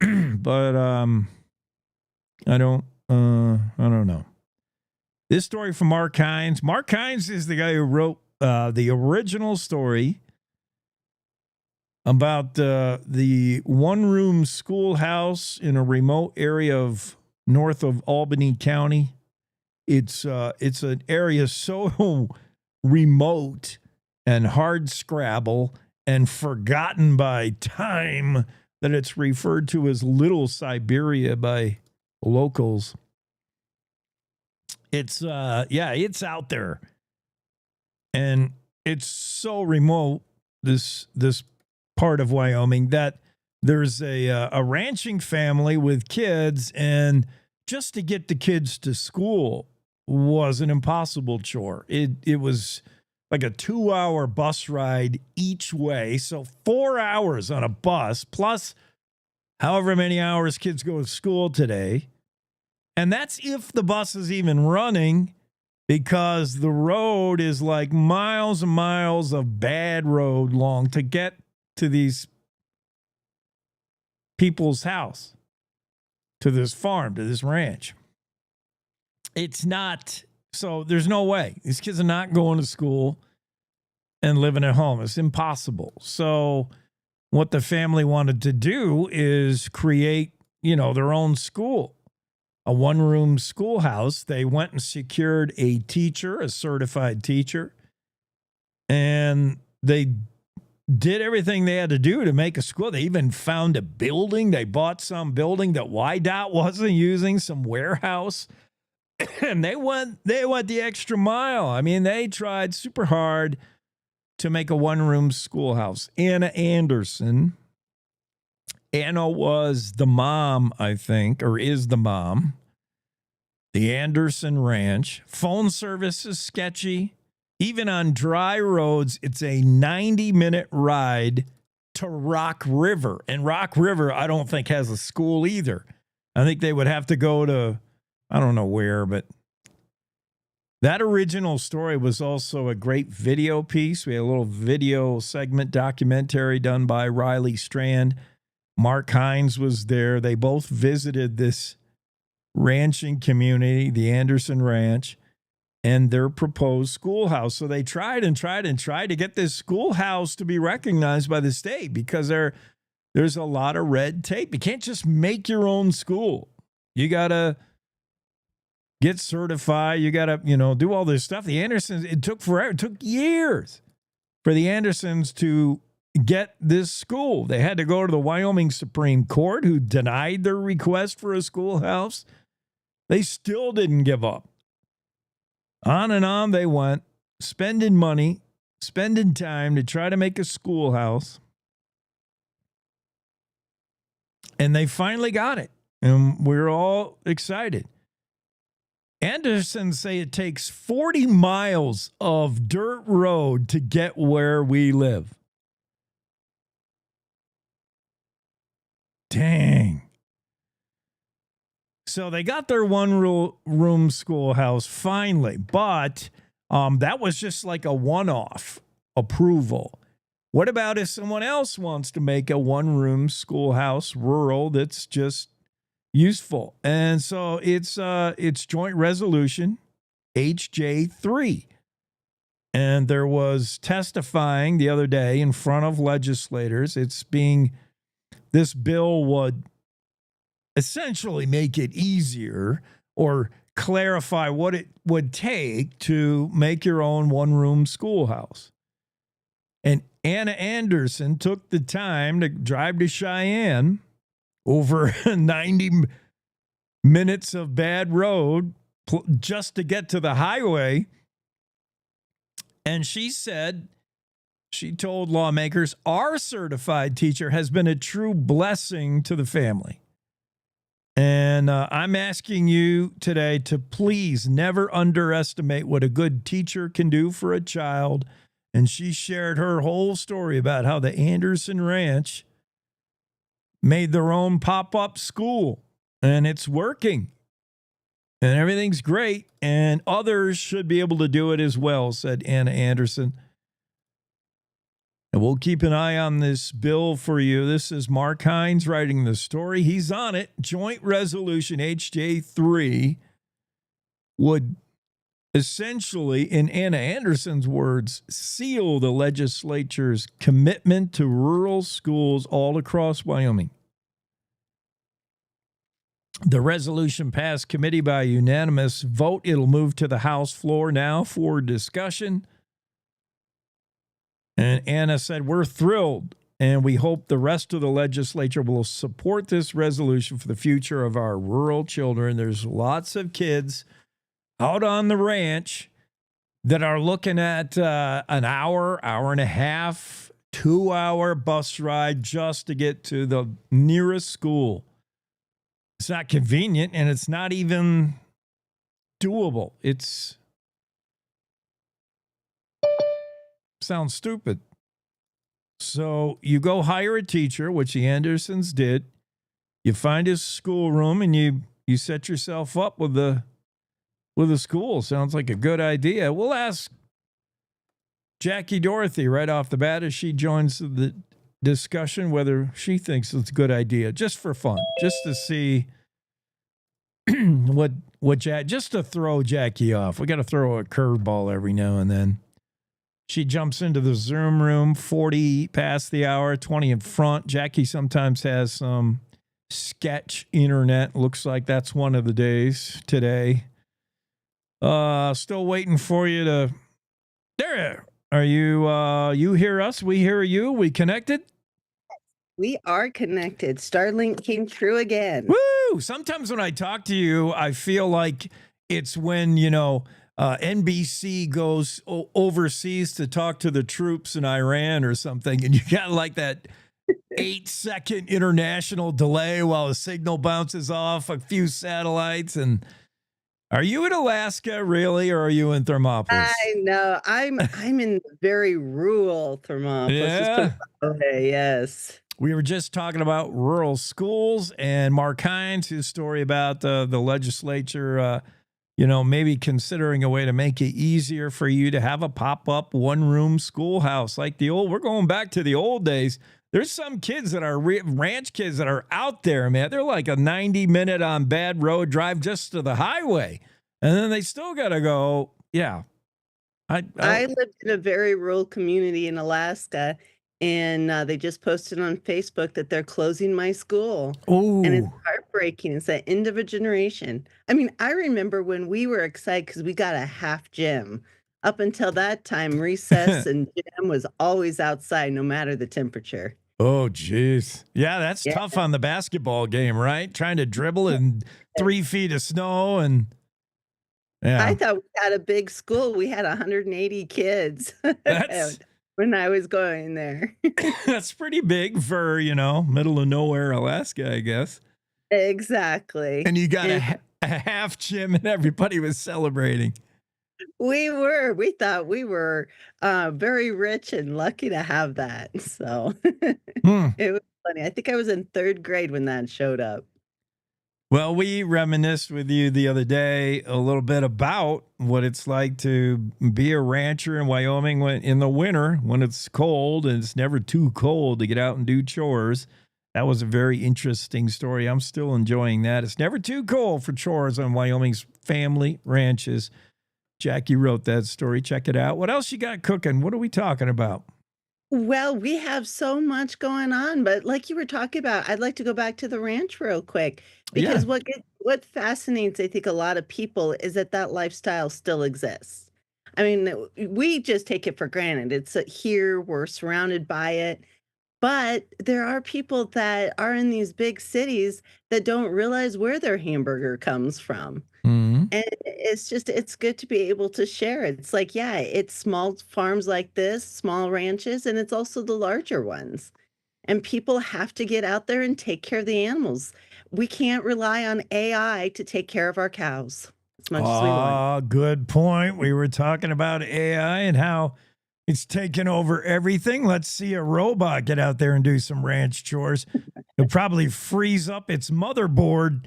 But I don't know. This story from Mark Hines. Mark Hines is the guy who wrote the original story about the one-room schoolhouse in a remote area of north of Albany County. It's an area so remote and hard scrabble and forgotten by time that it's referred to as Little Siberia by locals. It's it's out there, and it's so remote, this part of Wyoming, that there's a ranching family with kids, and just to get the kids to school was an impossible chore. It was like a 2-hour bus ride each way, so 4 hours on a bus plus however many hours kids go to school today. And that's if the bus is even running, because the road is like miles and miles of bad road long to get to these people's house, to this farm, to this ranch. It's not, so there's no way. These kids are not going to school and living at home. It's impossible. So what the family wanted to do is create, their own school. A one-room schoolhouse. They went and secured a teacher, a certified teacher, and they did everything they had to do to make a school. They even found a building. They bought some building that YDOT wasn't using, some warehouse, and they went the extra mile. I mean, they tried super hard to make a one-room schoolhouse. Anna Anderson. Anna was the mom, I think, or is the mom. The Anderson Ranch. Phone service is sketchy. Even on dry roads, it's a 90-minute ride to Rock River. And Rock River, I don't think, has a school either. I think they would have to go to, I don't know where, but that original story was also a great video piece. We had a little video segment documentary done by Riley Strand. Mark Hines was there. They both visited this ranching community, the Anderson Ranch, and their proposed schoolhouse. So they tried to get this schoolhouse to be recognized by the state, because there's a lot of red tape. You can't just make your own school. You got to get certified. You got to, do all this stuff. The Andersons, it took forever. It took years for the Andersons to get this school. They had to go to the Wyoming Supreme Court, who denied their request for a schoolhouse. They still didn't give up. On and on they went, spending money, spending time to try to make a schoolhouse. And they finally got it. And we're all excited. Andersons say it takes 40 miles of dirt road to get where we live. Dang. So they got their one-room schoolhouse finally, but that was just like a one-off approval. What about if someone else wants to make a one-room schoolhouse rural that's just useful? And so it's Joint Resolution HJ3. And there was testifying the other day in front of legislators. This bill would essentially make it easier or clarify what it would take to make your own one-room schoolhouse. And Anna Anderson took the time to drive to Cheyenne over 90 minutes of bad road just to get to the highway. And she told lawmakers, our certified teacher has been a true blessing to the family. And I'm asking you today to please never underestimate what a good teacher can do for a child. And she shared her whole story about how the Anderson Ranch made their own pop-up school. And it's working. And everything's great. And others should be able to do it as well, said Anna Anderson. And we'll keep an eye on this bill for you. This is Mark Hines writing the story. He's on it. Joint Resolution HJ3 would essentially, in Anna Anderson's words, seal the legislature's commitment to rural schools all across Wyoming. The resolution passed committee by unanimous vote. It'll move to the House floor now for discussion. And Anna said, we're thrilled, and we hope the rest of the legislature will support this resolution for the future of our rural children. There's lots of kids out on the ranch that are looking at an hour, hour and a half, 2-hour bus ride just to get to the nearest school. It's not convenient, and it's not even doable. Sounds stupid. So you go hire a teacher, which the Andersons did. You find a schoolroom, and you set yourself up with a school. Sounds like a good idea. We'll ask Jackie Dorothy right off the bat as she joins the discussion whether she thinks it's a good idea, just for fun, just to see just to throw Jackie off. We got to throw a curveball every now and then. She jumps into the Zoom room, 40 past the hour, 20 in front. Jackie sometimes has some sketch internet. Looks like that's one of the days today. Still waiting for you to... There. Are you, you hear us? We hear you? We connected? We are connected. Starlink came true again. Woo! Sometimes when I talk to you, I feel like it's when, NBC goes overseas to talk to the troops in Iran or something, and you got like that 8-second international delay while a signal bounces off a few satellites. And are you in Alaska, really, or are you in Thermopolis? I know. I'm in very rural Thermopolis. Yeah. Okay, yes. We were just talking about rural schools, and Mark Hines, his story about the legislature, maybe considering a way to make it easier for you to have a pop-up one-room schoolhouse like we're going back to the old days. There's some kids that are ranch kids that are out there, man. They're like a 90-minute on bad road drive just to the highway. And then they still got to go. Yeah. I lived in a very rural community in Alaska, and they just posted on Facebook that they're closing my school. Ooh. And it's heartbreaking. It's the end of a generation. I mean, I remember when we were excited because we got a half gym. Up until that time, recess and gym was always outside, no matter the temperature. Oh, geez. Yeah, that's tough on the basketball game, right? Trying to dribble in 3 feet of snow. And yeah. I thought we had a big school. We had 180 kids when I was going there. That's pretty big for, middle of nowhere, Alaska, I guess. Exactly. And you got a half gym and everybody was celebrating. We thought we were very rich and lucky to have that. So it was funny. I think I was in 3rd grade when that showed up. Well, we reminisced with you the other day a little bit about what it's like to be a rancher in Wyoming in the winter when it's cold, and it's never too cold to get out and do chores. That was a very interesting story. I'm still enjoying that. It's never too cold for chores on Wyoming's family ranches. Jackie wrote that story. Check it out. What else you got cooking? What are we talking about? Well, we have so much going on, but like you were talking about, I'd like to go back to the ranch real quick because what fascinates, I think, a lot of people is that lifestyle still exists. I mean, we just take it for granted. It's here, we're surrounded by it. But there are people that are in these big cities that don't realize where their hamburger comes from. Mm-hmm. And it's good to be able to share it. It's like, it's small farms like this, small ranches, and it's also the larger ones. And people have to get out there and take care of the animals. We can't rely on AI to take care of our cows as much as we want. Good point. We were talking about AI and how it's taken over everything. Let's see a robot get out there and do some ranch chores. It'll probably freeze up its motherboard.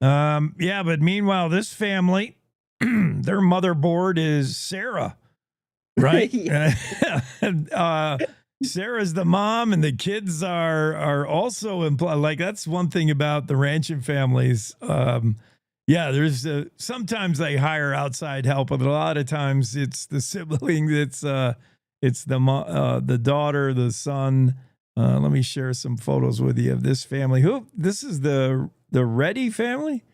But meanwhile, this family, their motherboard is Sarah, right? Sarah's the mom, and the kids are also implied. Like, that's one thing about the ranching families. Yeah, there's sometimes they hire outside help, but a lot of times it's the sibling. It's the daughter, the son. Let me share some photos with you of this family. This is the Reddy family.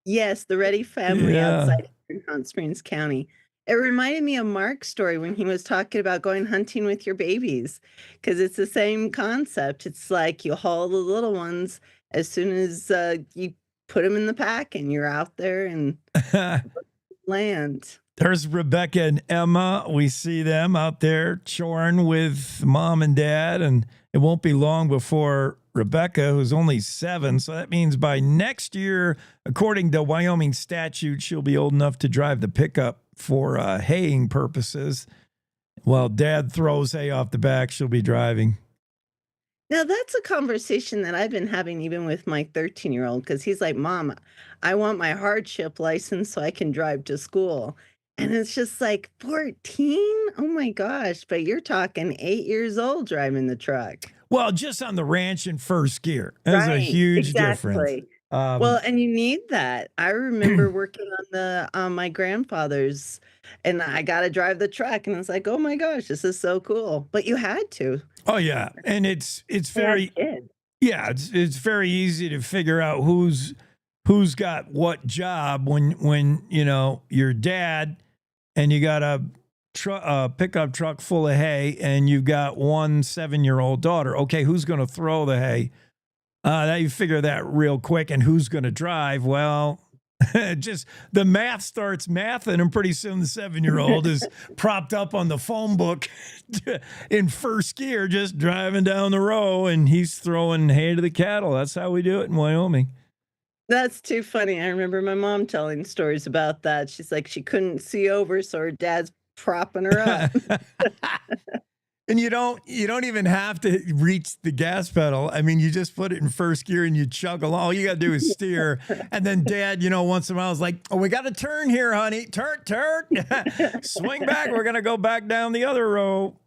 Yes, the Reddy family Yeah. outside in Hot Springs County. It reminded me of Mark's story when he was talking about going hunting with your babies, because it's the same concept. It's like you haul the little ones as soon as you put them in the pack and you're out there and land. There's Rebecca and Emma. We see them out there choring with mom and dad, and it won't be long before Rebecca, who's only 7, so that means by next year, according to Wyoming statute, she'll be old enough to drive the pickup for haying purposes. While dad throws hay off the back, she'll be driving. Now, that's a conversation that I've been having even with my 13-year-old, because he's like, Mom, I want my hardship license so I can drive to school. And it's just like, 14? Oh my gosh, but you're talking 8 years old driving the truck. Well, just on the ranch in first gear. There's a huge difference. Well, and you need that. I remember working on my grandfather's, and I got to drive the truck, and it's like, oh my gosh, this is so cool. But you had to. Oh yeah, and it's very it's very easy to figure out who's got what job when you know your dad and you got a pickup truck full of hay and you've got one 7-year-old daughter. Okay, who's going to throw the hay? Now you figure that real quick, and who's going to drive? Well, just the math starts mathing, and pretty soon the 7-year-old is propped up on the phone book in first gear, just driving down the row, and he's throwing hay to the cattle. That's how we do it in Wyoming. That's too funny. I remember my mom telling stories about that. She's like, she couldn't see over, so her dad's propping her up. And you don't even have to reach the gas pedal. I mean, you just put it in first gear and you chug along. All you got to do is steer. And then dad, once in a while is like, oh, we got to turn here, honey. Turn. Swing back. We're going to go back down the other row.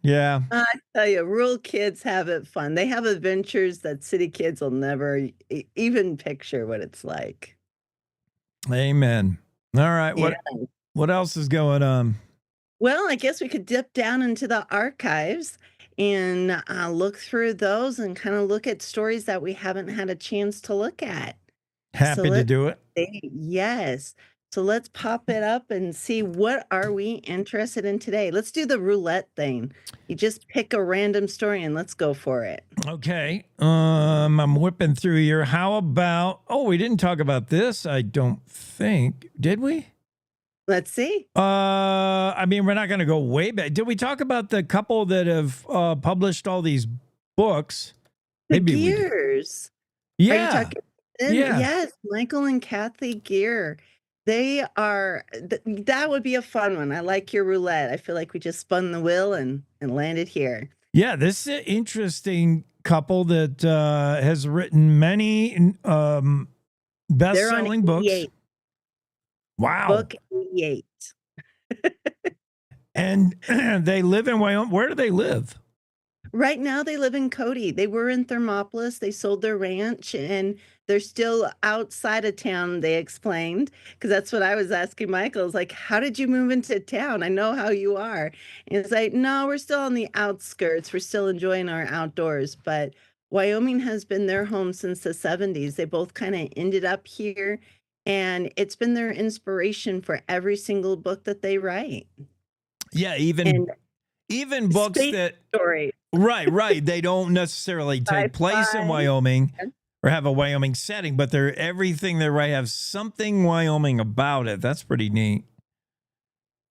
Yeah. I tell you, rural kids have it fun. They have adventures that city kids will never even picture what it's like. Amen. All right. Yeah. What else is going on? Well, I guess we could dip down into the archives and look through those and kind of look at stories that we haven't had a chance to look at. Happy to do it. Yes. So let's pop it up and see, what are we interested in today? Let's do the roulette thing. You just pick a random story and let's go for it. Okay. I'm whipping through here. How about, we didn't talk about this, I don't think. Did we? Let's see. I mean, we're not going to go way back. Did we talk about the couple that have published all these books? Maybe Gears. Yeah. Are you talking? Yes, Michael and Kathy Gear. They are, that would be a fun one. I like your roulette. I feel like we just spun the wheel and landed here. Yeah, this is an interesting couple that has written many best-selling books. 88. Wow. Book 88. And they live in Wyoming. Where do they live? Right now they live in Cody. They were in Thermopolis. They sold their ranch and they're still outside of town, they explained. Because that's what I was asking Michael. I was like, how did you move into town? I know how you are. And it's like, no, we're still on the outskirts. We're still enjoying our outdoors. But Wyoming has been their home since the 70s. They both kind of ended up here. And it's been their inspiration for every single book that they write. Yeah, even books that story. Right. They don't necessarily take place in Wyoming or have a Wyoming setting, but everything they write have something Wyoming about it. That's pretty neat.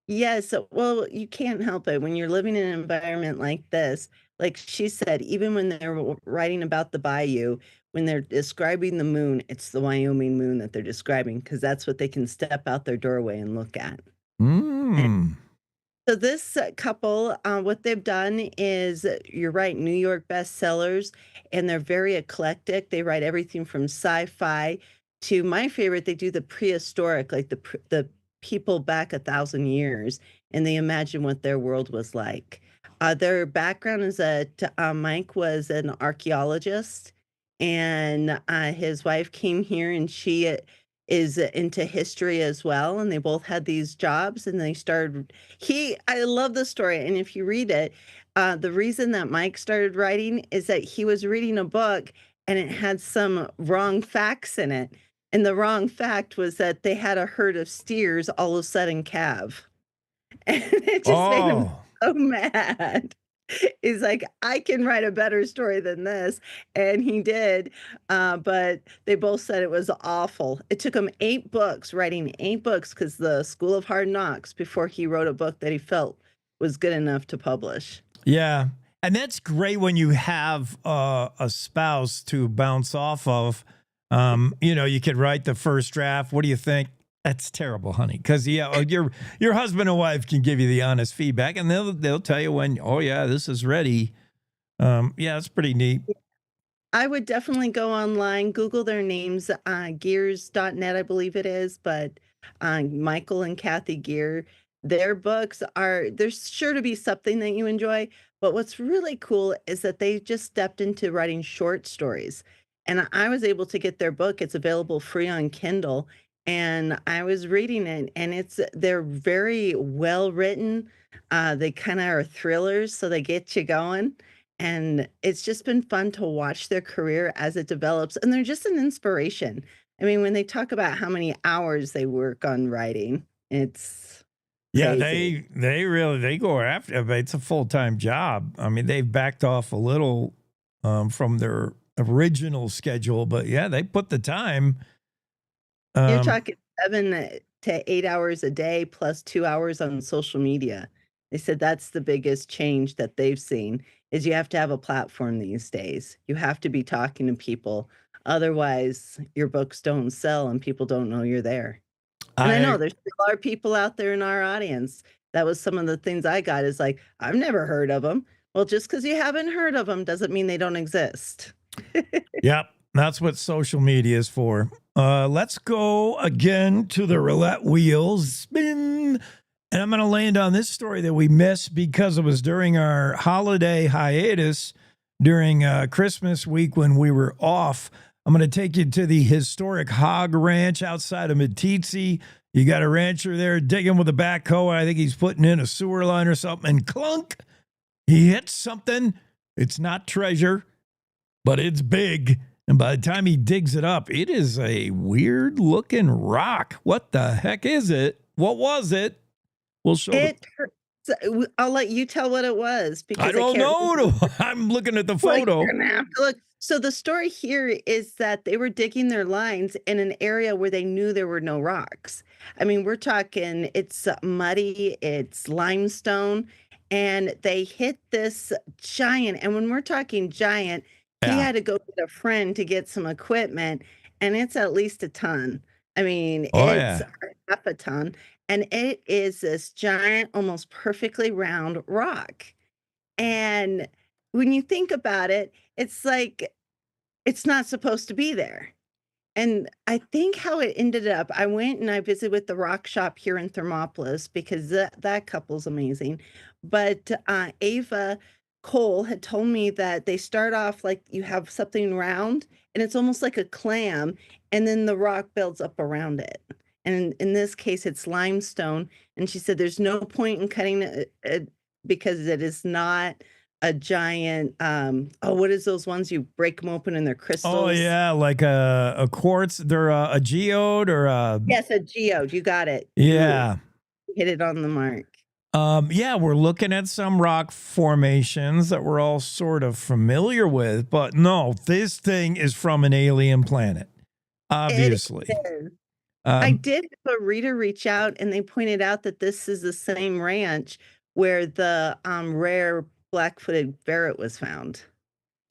Yes. Well, you can't help it when you're living in an environment like this. Like she said, even when they're writing about the bayou, when they're describing the moon, it's the Wyoming moon that they're describing, because that's what they can step out their doorway and look at. So this couple, what they've done is, you're right, New York bestsellers, and they're very eclectic. They write everything from sci-fi to, my favorite, they do the prehistoric, like the people back 1,000 years, and they imagine what their world was like. Their background is that Mike was an archaeologist, and his wife came here, and she is into history as well. And they both had these jobs, and they started. I love the story, and if you read it, the reason that Mike started writing is that he was reading a book, and it had some wrong facts in it. And the wrong fact was that they had a herd of steers all of a sudden calve. And it just made him Oh, so mad. He's like, "I can write a better story than this," and he did, but they both said it was awful. It took him 8 books, writing 8 books, because the School of Hard Knocks, before he wrote a book that he felt was good enough to publish. yeah. And that's great when you have a spouse to bounce off of. You could write the first draft. What do you think? That's terrible, honey. Because your husband and wife can give you the honest feedback, and they'll tell you when. Oh yeah, this is ready. Yeah, it's pretty neat. I would definitely go online, Google their names, gears.net, I believe it is, but Michael and Kathy Gear, their books there's sure to be something that you enjoy. But what's really cool is that they just stepped into writing short stories. And I was able to get their book. It's available free on Kindle. And I was reading it, and they're very well written. They kind of are thrillers, so they get you going. And it's just been fun to watch their career as it develops, and they're just an inspiration. I mean, when they talk about how many hours they work on writing, it's Yeah, crazy. they go after it. It's a full-time job. I mean, they've backed off a little from their original schedule, but yeah, they put the time. You're Um, talking 7 to 8 hours a day plus 2 hours on social media. They said that's the biggest change that they've seen, is you have to have a platform these days. You have to be talking to people. Otherwise, your books don't sell and people don't know you're there. And I know I there still are people out there in our audience. That was some of the things I got, is like, "I've never heard of them." Well, just because you haven't heard of them doesn't mean they don't exist. Yep, that's what social media is for. Let's go again to the roulette wheels. Spin. And I'm going to land on this story that we missed because it was during our holiday hiatus during Christmas week when we were off. I'm going to take you to the historic hog ranch outside of Meeteetse. You got a rancher there digging with a backhoe. I think he's putting in a sewer line or something. And clunk, he hits something. It's not treasure, but it's big. And by the time he digs it up, it is a weird looking rock. What the heck is it? What was it? We'll show I'll let you tell what it was, because I don't can't know. I'm looking at the Well, photo. you're gonna have to look. So the story here is that they were digging their lines in an area where they knew there were no rocks. I mean, we're talking, it's muddy, it's limestone, and they hit this giant. And when we're talking giant, he Yeah. had to go get a friend to get some equipment, and it's at least a ton. I mean, Oh, it's yeah. half a ton, and it is this giant, almost perfectly round rock. And when you think about it, it's like it's not supposed to be there. And I think how it ended up, I went and I visited with the rock shop here in Thermopolis, because that couple's amazing. But Ava Cole had told me that they start off like you have something round, and it's almost like a clam, and then the rock builds up around it. And in this case, it's limestone. And she said there's no point in cutting it because it is not a giant, what is those ones you break them open and they're crystals? Oh, yeah. Like a quartz. They're a geode or a. Yes, a geode. You got it. Yeah. You hit it on the mark. Yeah, we're looking at some rock formations that we're all sort of familiar with, but no, this thing is from an alien planet, obviously. It is. I did have a reader reach out, and they pointed out that this is the same ranch where the rare black-footed ferret was found,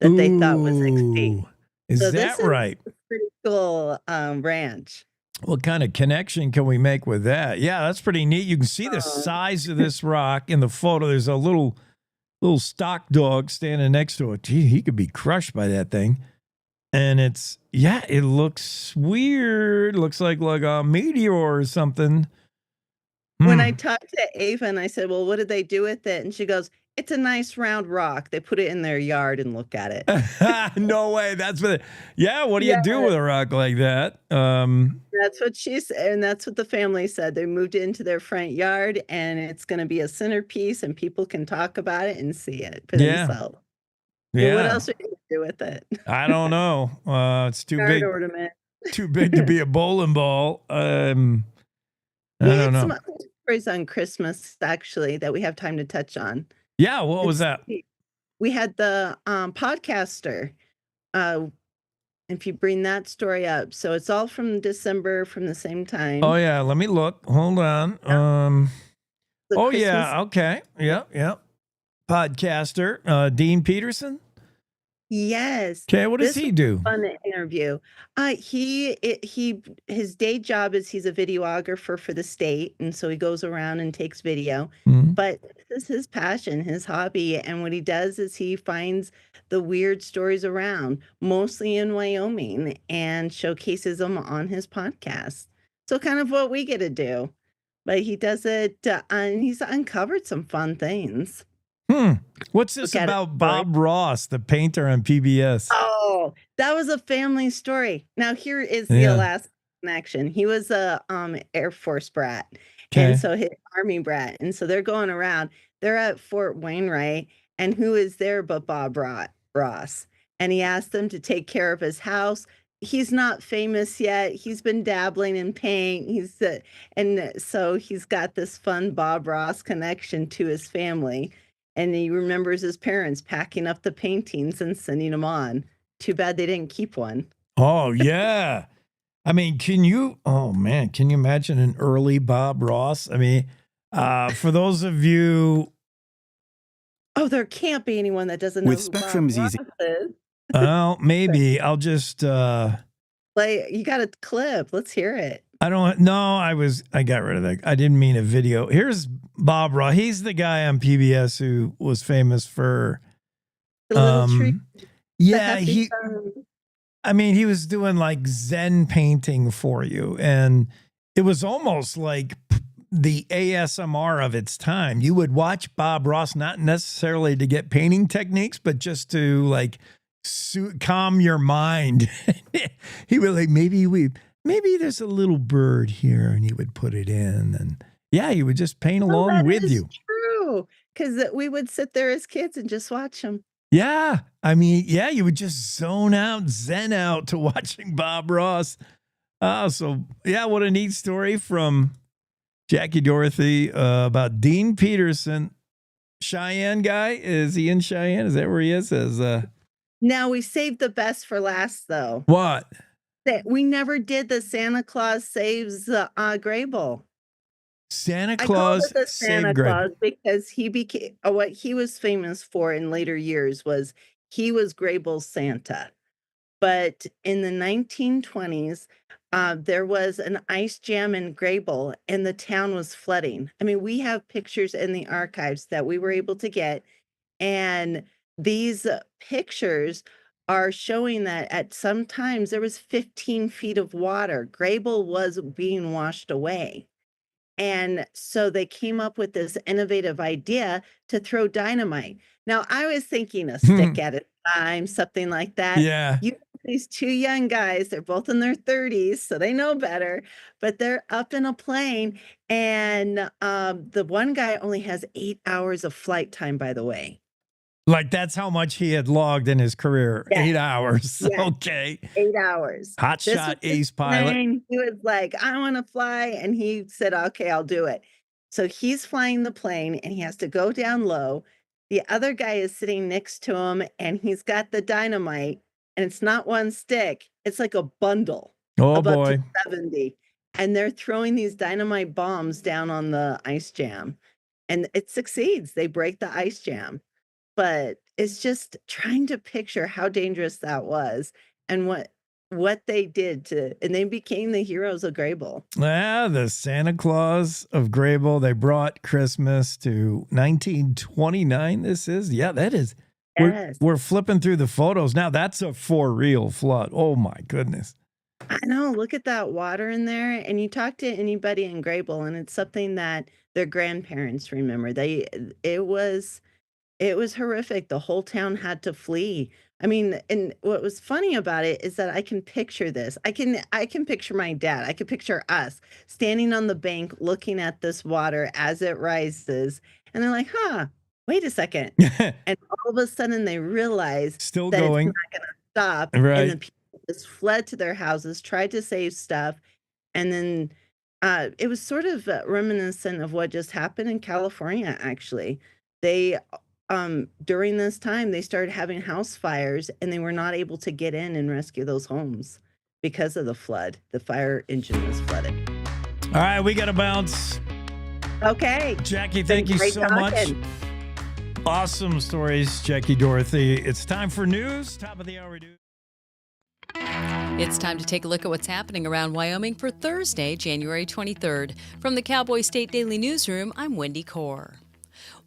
that they thought was extinct. Ooh, is So that this is right? a pretty cool ranch. What kind of connection can we make with that? Yeah, that's pretty neat. You can see the size of this rock in the photo. There's a little stock dog standing next to it. Gee, he could be crushed by that thing. And it looks weird. Looks like a meteor or something. When I talked to Ava and I said, "Well, what did they do with it?" And she goes, It's a nice round rock. They put it in their yard and look at it. No way. That's what. Yeah. What do you Yeah. do with a rock like that? That's what she said, and that's what the family said. They moved it into their front yard, and it's going to be a centerpiece, and people can talk about it and see it for Yeah. themselves. Yeah. What else are you going to do with it? I don't know. It's too Yard big. ornament. Too big to be a bowling ball. I We don't had know. some other stories on Christmas, actually, that we have time to touch on. Yeah. What was that? We had the podcaster. If you bring that story up, so it's all from December, from the same time. Oh yeah. Let me look. Hold on. The Oh Christmas- yeah. Okay. Yeah. Podcaster, Dean Peterson. Yes. Okay. What does This he was do? a fun interview. His day job is he's a videographer for the state, and so he goes around and takes video. Mhm. But this is his passion, his hobby, and what he does is he finds the weird stories around, mostly in Wyoming, and showcases them on his podcast. So kind of what we get to do, but he does it, and he's uncovered some fun things. What's this Look at it, about Bob Ross, the painter on PBS? Oh, that was a family story. Now here is the Yeah. Alaska connection. He was a Air Force brat, Okay. and so his Army brat, and so they're going around. They're at Fort Wainwright, and who is there but Bob Ross? And he asked them to take care of his house. He's not famous yet. He's been dabbling in paint. And so he's got this fun Bob Ross connection to his family. And he remembers his parents packing up the paintings and sending them on. Too bad they didn't keep one. Oh yeah. I mean, can you imagine an early Bob Ross? I mean, for those of you, Oh, there can't be anyone that doesn't know With who Spectrum's Bob Ross easy- is. well, maybe I'll just Like, you got a clip. Let's hear it. I got rid of that. I didn't mean a video. Here's Bob Ross. He's the guy on PBS who was famous for The little tree. yeah, he was doing like Zen painting for you, and it was almost like the ASMR of its time. You would watch Bob Ross not necessarily to get painting techniques, but just to like calm your mind. He would like, maybe there's a little bird here, and he would put it in, and yeah, he would just paint along with you. True, because we would sit there as kids and just watch him. Yeah. I mean, yeah, you would just zone out, zen out to watching Bob Ross. So yeah, what a neat story from Jackie Dorothy about Dean Peterson. Cheyenne guy. Is he in Cheyenne? Is that where he is? Now we saved the best for last, though. What? That we never did the Santa Claus Saves Grable. Santa I call Claus it the Santa saved Grable. Claus because he became what he was famous for in later years was he was Grable's Santa. But in the 1920s, there was an ice jam in Grable, and the town was flooding. I mean, we have pictures in the archives that we were able to get, and these pictures are showing that at some times there was 15 feet of water. Grable was being washed away. And so they came up with this innovative idea to throw dynamite. Now, I was thinking a stick at a time, something like that. Yeah. These two young guys, they're both in their 30s, so they know better, but they're up in a plane. And the one guy only has 8 hours of flight time, by the way. Like that's how much he had logged in his career. Yes. 8 hours. Yes. Okay. 8 hours. Hot This shot was his ace pilot. plane. He was like, I want to fly. And he said, okay, I'll do it. So he's flying the plane and he has to go down low. The other guy is sitting next to him and he's got the dynamite, and it's not one stick. It's like a bundle Oh of up boy. to 70. And they're throwing these dynamite bombs down on the ice jam. And it succeeds. They break the ice jam. But it's just trying to picture how dangerous that was and what they did and they became the heroes of Grable. Yeah, the Santa Claus of Grable. They brought Christmas to 1929. This is, yeah, that is. Yes. We're flipping through the photos now. That's a for real flood. Oh my goodness. I know. Look at that water in there. And you talk to anybody in Grable, and it's something that their grandparents remember. It was It was horrific. The whole town had to flee. I mean, and what was funny about it is that I can picture this. I can picture my dad. I can picture us standing on the bank looking at this water as it rises. And they're like, huh, wait a second. And all of a sudden they realize Still that it's going. not going to stop. Right. And the people just fled to their houses, tried to save stuff. And then it was sort of reminiscent of what just happened in California, actually. They during this time, they started having house fires and they were not able to get in and rescue those homes because of the flood. The fire engine was flooded. All right, we got to bounce. Okay. Jackie, thank you so much. Awesome stories, Jackie Dorothy. It's time for news. Top of the hour news. It's time to take a look at what's happening around Wyoming for Thursday, January 23rd. From the Cowboy State Daily Newsroom, I'm Wendy Kaur.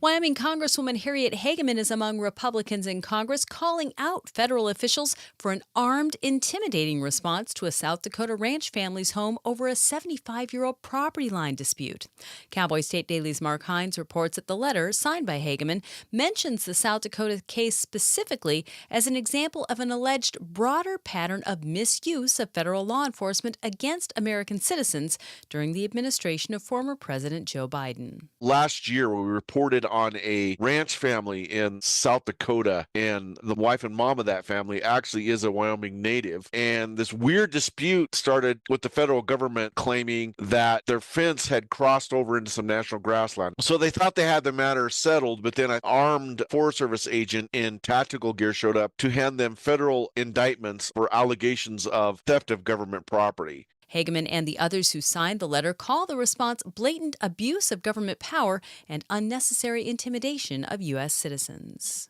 Wyoming Congresswoman Harriet Hageman is among Republicans in Congress calling out federal officials for an armed, intimidating response to a South Dakota ranch family's home over a 75-year-old property line dispute. Cowboy State Daily's Mark Hines reports that the letter, signed by Hageman, mentions the South Dakota case specifically as an example of an alleged broader pattern of misuse of federal law enforcement against American citizens during the administration of former President Joe Biden. Last year, we reported on a ranch family in South Dakota, and the wife and mom of that family actually is a Wyoming native. And this weird dispute started with the federal government claiming that their fence had crossed over into some national grassland. So they thought they had the matter settled, but then an armed Forest Service agent in tactical gear showed up to hand them federal indictments for allegations of theft of government property. Hageman and the others who signed the letter call the response blatant abuse of government power and unnecessary intimidation of U.S. citizens.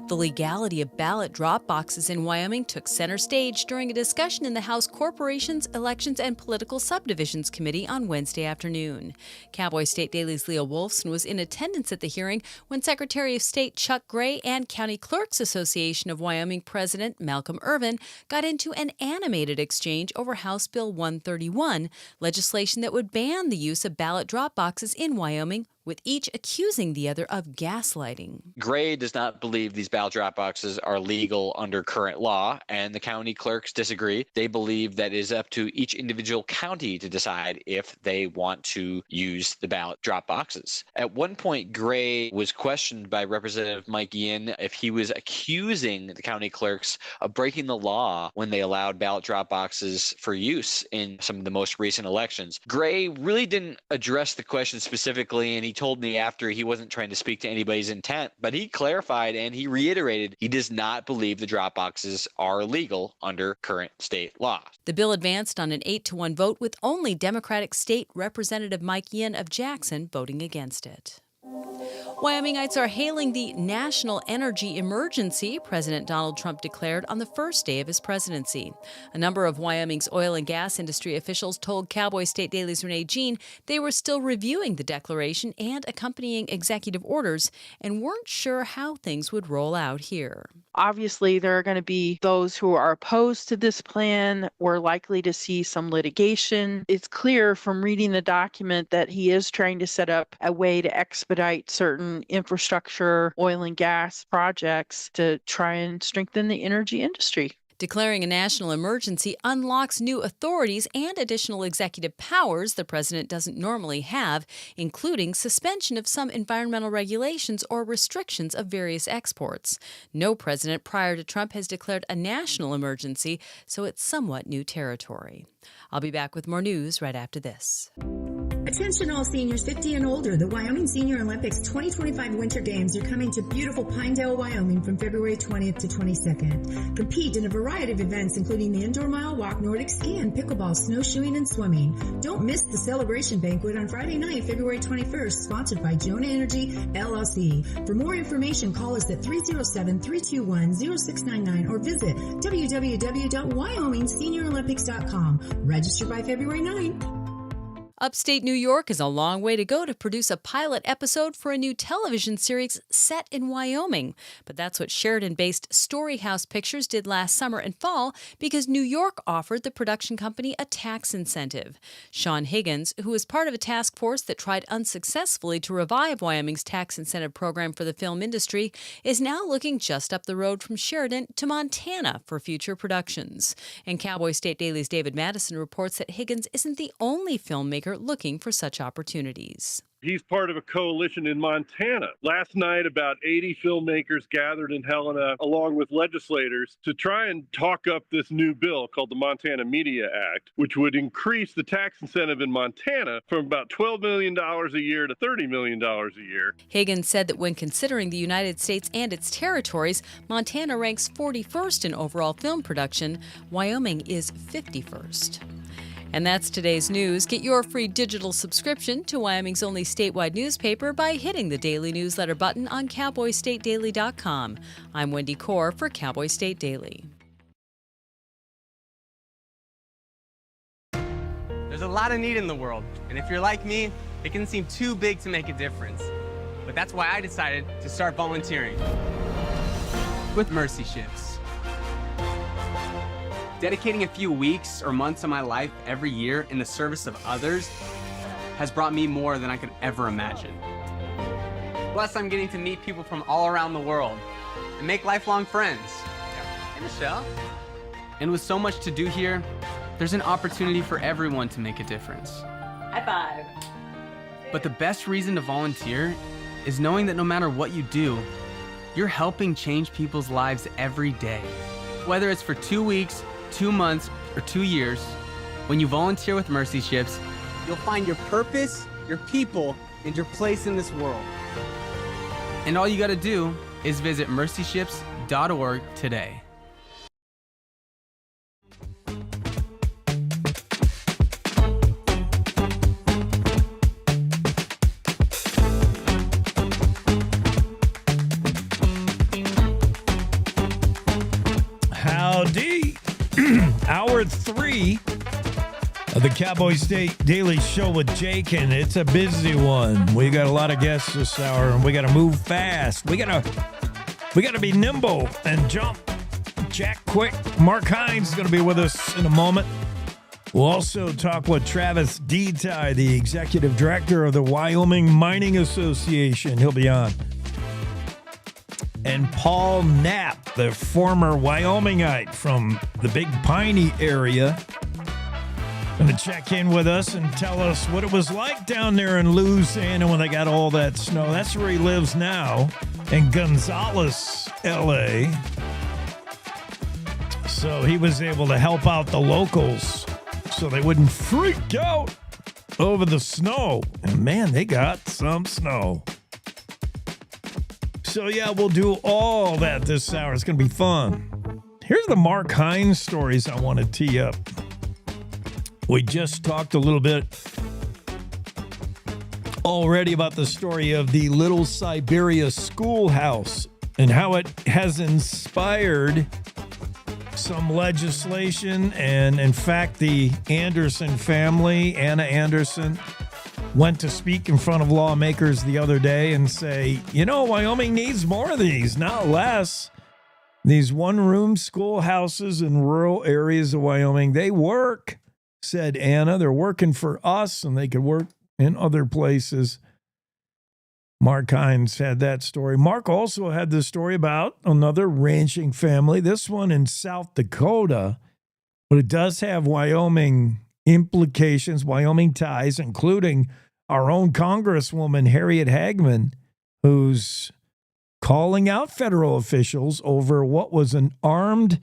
The legality of ballot drop boxes in Wyoming took center stage during a discussion in the House Corporations, Elections, and Political Subdivisions Committee on Wednesday afternoon. Cowboy State Daily's Leah Wolfson was in attendance at the hearing when Secretary of State Chuck Gray and County Clerks Association of Wyoming President Malcolm Irvin got into an animated exchange over House Bill 131, legislation that would ban the use of ballot drop boxes in Wyoming, with each accusing the other of gaslighting. Gray does not believe these ballot drop boxes are legal under current law, and the county clerks disagree. They believe that it is up to each individual county to decide if they want to use the ballot drop boxes. At one point, Gray was questioned by Representative Mike Yin if he was accusing the county clerks of breaking the law when they allowed ballot drop boxes for use in some of the most recent elections. Gray really didn't address the question specifically, and he told me after he wasn't trying to speak to anybody's intent, but he clarified and he reiterated he does not believe the drop boxes are illegal under current state law. The bill advanced on an 8-1 vote, with only Democratic State Representative Mike Yin of Jackson voting against it. Wyomingites are hailing the national energy emergency President Donald Trump declared on the first day of his presidency. A number of Wyoming's oil and gas industry officials told Cowboy State Daily's Renee Jean they were still reviewing the declaration and accompanying executive orders and weren't sure how things would roll out here. Obviously, there are going to be those who are opposed to this plan. We're likely to see some litigation. It's clear from reading the document that he is trying to set up a way to expedite certain infrastructure, oil and gas projects to try and strengthen the energy industry. Declaring a national emergency unlocks new authorities and additional executive powers the president doesn't normally have, including suspension of some environmental regulations or restrictions of various exports. No president prior to Trump has declared a national emergency, so it's somewhat new territory. I'll be back with more news right after this. Attention all seniors 50 and older. The Wyoming Senior Olympics 2025 Winter Games are coming to beautiful Pinedale, Wyoming from February 20th to 22nd. Compete in a variety of events including the indoor mile walk, Nordic skiing, pickleball, snowshoeing, and swimming. Don't miss the celebration banquet on Friday night, February 21st, sponsored by Jonah Energy, LLC. For more information, call us at 307-321-0699 or visit www.wyomingseniorolympics.com. Register by February 9th. Upstate New York is a long way to go to produce a pilot episode for a new television series set in Wyoming. But that's what Sheridan-based Storyhouse Pictures did last summer and fall because New York offered the production company a tax incentive. Sean Higgins, who is part of a task force that tried unsuccessfully to revive Wyoming's tax incentive program for the film industry, is now looking just up the road from Sheridan to Montana for future productions. And Cowboy State Daily's David Madison reports that Higgins isn't the only filmmaker looking for such opportunities. He's part of a coalition in Montana. Last night, about 80 filmmakers gathered in Helena, along with legislators, to try and talk up this new bill called the Montana Media Act, which would increase the tax incentive in Montana from about $12 million a year to $30 million a year. Higgins said that when considering the United States and its territories, Montana ranks 41st in overall film production. Wyoming is 51st. And that's today's news. Get your free digital subscription to Wyoming's only statewide newspaper by hitting the daily newsletter button on cowboystatedaily.com. I'm Wendy Core for Cowboy State Daily. There's a lot of need in the world, and if you're like me, it can seem too big to make a difference. But that's why I decided to start volunteering with Mercy Ships. Dedicating a few weeks or months of my life every year in the service of others has brought me more than I could ever imagine. Plus, I'm getting to meet people from all around the world and make lifelong friends. Hey, Michelle. And with so much to do here, there's an opportunity for everyone to make a difference. High five. But the best reason to volunteer is knowing that no matter what you do, you're helping change people's lives every day. Whether it's for 2 weeks, 2 months, or 2 years, when you volunteer with Mercy Ships, You'll find your purpose, your people, and your place in this world. and all you gotta do is visit mercyships.org today. Howdy. Hour 3 of the Cowboy State Daily Show with Jake, and it's a busy one. We got a lot of guests this hour, and we got to move fast. We got to be nimble and jump. Jack quick. Mark Hines is going to be with us in a moment. We'll also talk with Travis Deti, the executive director of the Wyoming Mining Association. He'll be on. And Paul Knapp, the former Wyomingite from the Big Piney area, going to check in with us and tell us what it was like down there in Louisiana when they got all that snow. That's where he lives now, in Gonzales, L.A. So he was able to help out the locals so they wouldn't freak out over the snow. And man, they got some snow. So yeah, we'll do all that this hour. It's going to be fun. Here's the Mark Hines stories I want to tee up. We just talked a little bit already about the story of the Little Siberia schoolhouse and how it has inspired some legislation. And in fact, the Anderson family, Anna Anderson, went to speak in front of lawmakers the other day and say, you know, Wyoming needs more of these, not less. These one-room schoolhouses in rural areas of Wyoming, they work, said Anna. They're working for us, and they could work in other places. Mark Hines had that story. Mark also had the story about another ranching family, this one in South Dakota, but it does have Wyoming implications, Wyoming ties, including our own Congresswoman, Harriet Hagman, who's calling out federal officials over what was an armed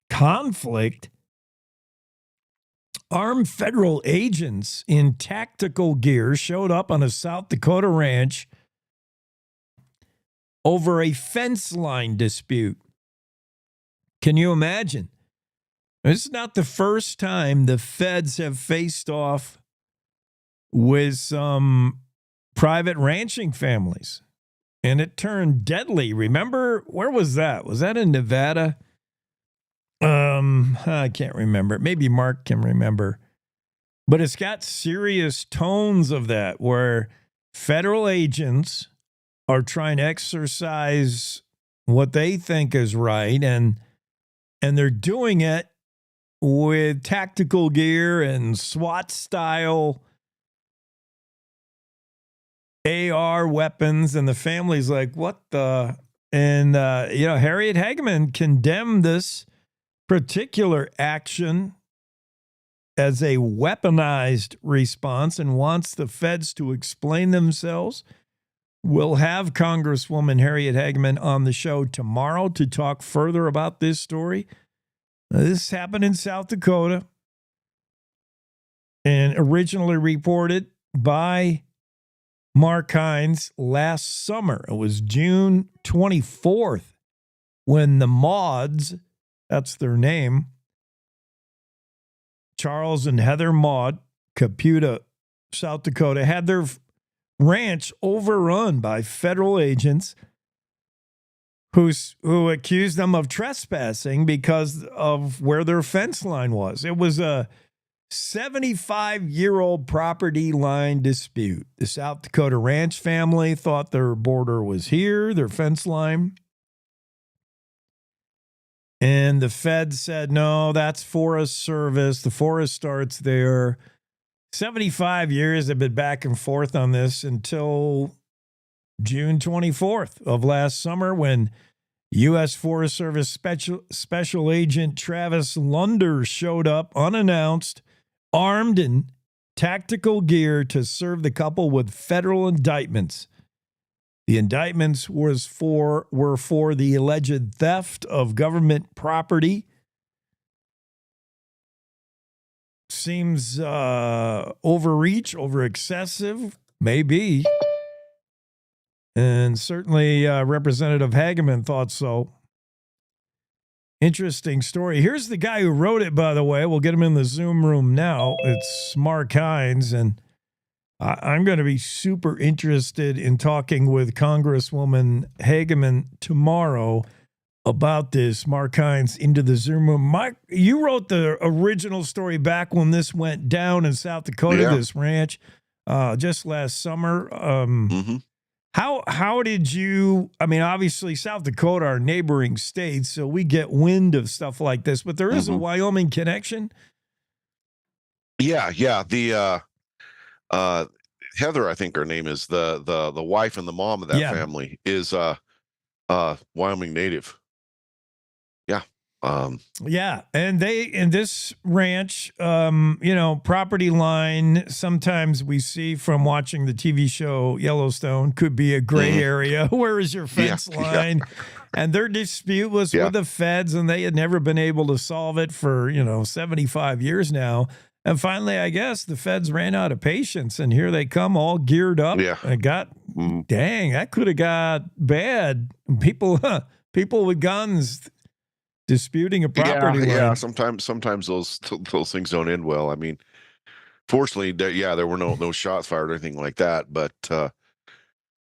conflict. Armed federal agents in tactical gear showed up on a South Dakota ranch over a fence line dispute. Can you imagine? It's not the first time the feds have faced off with some private ranching families, and it turned deadly. Remember, where was that? Was that in Nevada? I can't remember. Maybe Mark can remember. But it's got serious tones of that, where federal agents are trying to exercise what they think is right, and they're doing it with tactical gear and SWAT style AR weapons, and the family's like, what the? And, Harriet Hageman condemned this particular action as a weaponized response and wants the feds to explain themselves. We'll have Congresswoman Harriet Hageman on the show tomorrow to talk further about this story. This happened in South Dakota and originally reported by Mark Hines last summer. It was June 24th when the Mauds, that's their name, Charles and Heather Maud, Caputa, South Dakota, had their ranch overrun by federal agents who accused them of trespassing because of where their fence line was. It was a 75-year-old property line dispute. The South Dakota ranch family thought their border was here, their fence line. And the feds said, no, that's Forest Service. The forest starts there. 75 years have been back and forth on this until June 24th of last summer, when U.S. Forest Service Special Agent Travis Lunder showed up unannounced, armed in tactical gear, to serve the couple with federal indictments. The indictments were for the alleged theft of government property. Seems overreach, over excessive, maybe. And certainly Representative Hageman thought so. Interesting story. Here's the guy who wrote it, by the way. We'll get him in the Zoom room now. It's Mark Hines, and I'm going to be super interested in talking with Congresswoman Hageman tomorrow about this. Mark Hines into the Zoom room. Mark, you wrote the original story back when this went down in South Dakota, this ranch, just last summer. How did you, I mean, obviously South Dakota are neighboring states, so we get wind of stuff like this, but there is a Wyoming connection? Yeah. The Heather, I think her name is, the wife and the mom of that family is Wyoming native. Yeah. And they, in this ranch, property line, sometimes we see from watching the TV show Yellowstone, could be a gray area. Where is your fence line? And their dispute was with the feds, and they had never been able to solve it for, 75 years now. And finally, I guess the feds ran out of patience, and here they come all geared up. And dang, that could have got bad. People with guns disputing a property line. Yeah. Sometimes those things don't end well. I mean, fortunately, there were no shots fired or anything like that. But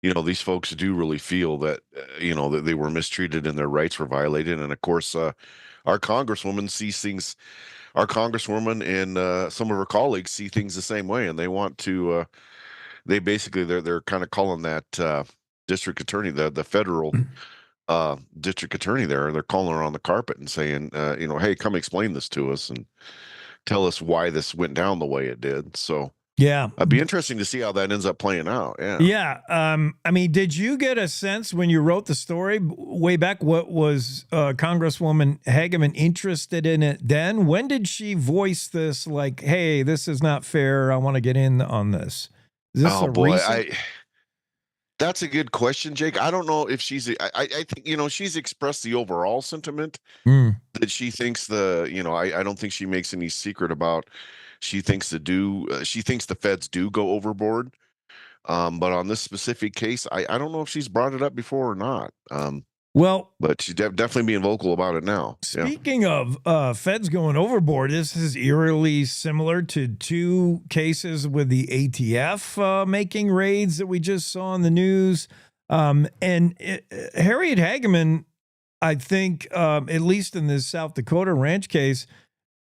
these folks do really feel that that they were mistreated and their rights were violated. And of course, our congresswoman sees things. Our congresswoman and some of her colleagues see things the same way, and they want to. They're kind of calling that district attorney, the federal district attorney there. They're calling her on the carpet and saying, hey, come explain this to us and tell us why this went down the way it did. So it'd be interesting to see how that ends up playing out. I mean, did you get a sense when you wrote the story way back, what was Congresswoman Hageman interested in it then? When did she voice this, like, hey, this is not fair, I want to get in on this? Is this recent? That's a good question, Jake. I don't know if she's. I think she's expressed the overall sentiment that she thinks I don't think she makes any secret about. She thinks the feds do go overboard. But on this specific case, I don't know if she's brought it up before or not. But she's definitely being vocal about it now. Speaking of feds going overboard, this is eerily similar to two cases with the ATF making raids that we just saw in the news. Harriet Hageman, I think, at least in this South Dakota ranch case,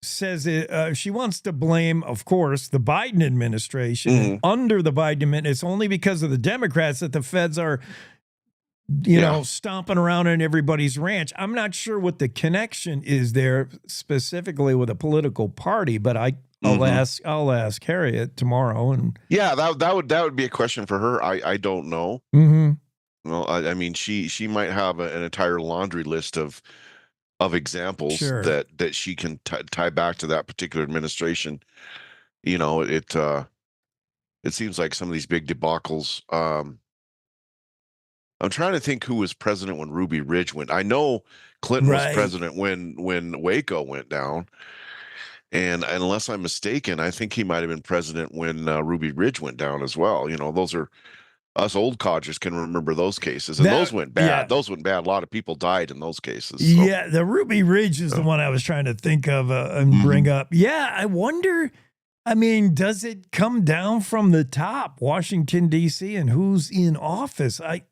says she wants to blame, of course, the Biden administration. Mm-hmm. And under the Biden administration, it's only because of the Democrats that the feds are, you know, stomping around on everybody's ranch. I'm not sure what the connection is there specifically with a political party, but I'll ask Harriet tomorrow. And yeah, that would be a question for her. I don't know. Mm-hmm. Well, I mean, she might have an entire laundry list of examples Sure. that she can tie back to that particular administration. You know, it seems like some of these big debacles. I'm trying to think who was president when Ruby Ridge went. I know Clinton was president when Waco went down, and unless I'm mistaken, I think he might have been president when Ruby Ridge went down as well. You know, those are us old codgers can remember those cases, and those went bad. Yeah. Those went bad. A lot of people died in those cases. So. Yeah, the Ruby Ridge is the one I was trying to think of and bring up. Yeah, I wonder. I mean, does it come down from the top, Washington D.C., and who's in office? I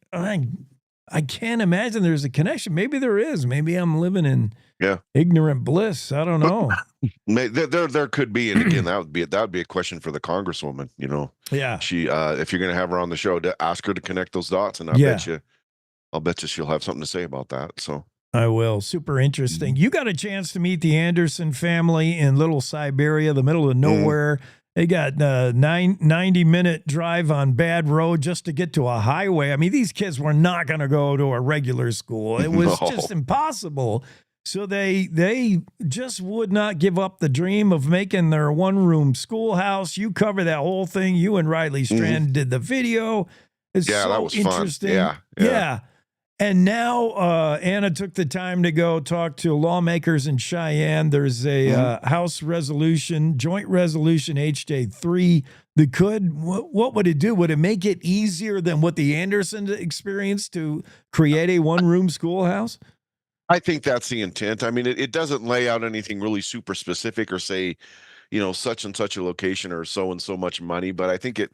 can't imagine there's a connection. Maybe there is. Maybe I'm living in ignorant bliss. I don't know. There could be, and again, that would be a question for the Congresswoman. You know, yeah. She, if you're going to have her on the show, to ask her to connect those dots, and I'll bet you she'll have something to say about that. So I will. Super interesting. You got a chance to meet the Anderson family in Little Siberia, the middle of nowhere. They got 90-minute drive on bad road just to get to a highway. I mean, these kids were not going to go to a regular school. It was just impossible. So they just would not give up the dream of making their one-room schoolhouse. You cover that whole thing. You and Riley Strand did the video. It's so that was interesting. Fun. Yeah. And now Anna took the time to go talk to lawmakers in Cheyenne. There's a House resolution, joint resolution HJ3 that could, what would it do? Would it make it easier than what the Anderson experienced to create a one-room schoolhouse? I think that's the intent. I mean, it doesn't lay out anything really super specific or say, you know, such and such a location or so and so much money, but I think it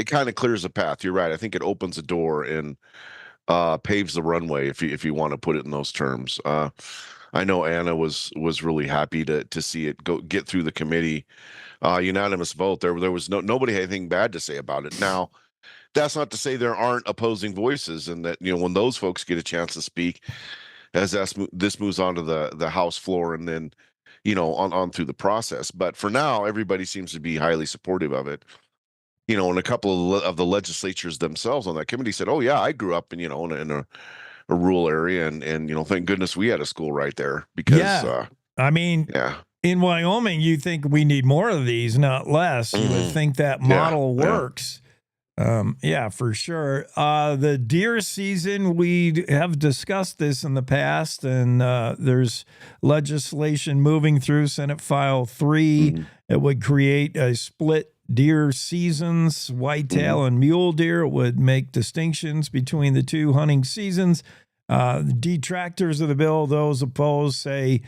kind of clears the path. You're right. I think it opens a door and paves the runway, if you want to put it in those terms. I know Anna was really happy to see it get through the committee, unanimous vote. There was nobody had anything bad to say about it. Now, that's not to say there aren't opposing voices, and that, you know, when those folks get a chance to speak, as this moves on to the House floor and then, you know, on through the process. But for now, everybody seems to be highly supportive of it. You know, and a couple of the legislatures themselves on that committee said, "Oh yeah, I grew up in, you know, in a rural area, and you know, thank goodness we had a school right there because I mean, in Wyoming, you think we need more of these, not less. You would think that model works." Yeah, for sure. The deer season, we have discussed this in the past, and there's legislation moving through Senate File 3. It would create a split deer seasons, whitetail and mule deer. It would make distinctions between the two hunting seasons. The detractors of the bill, those opposed, say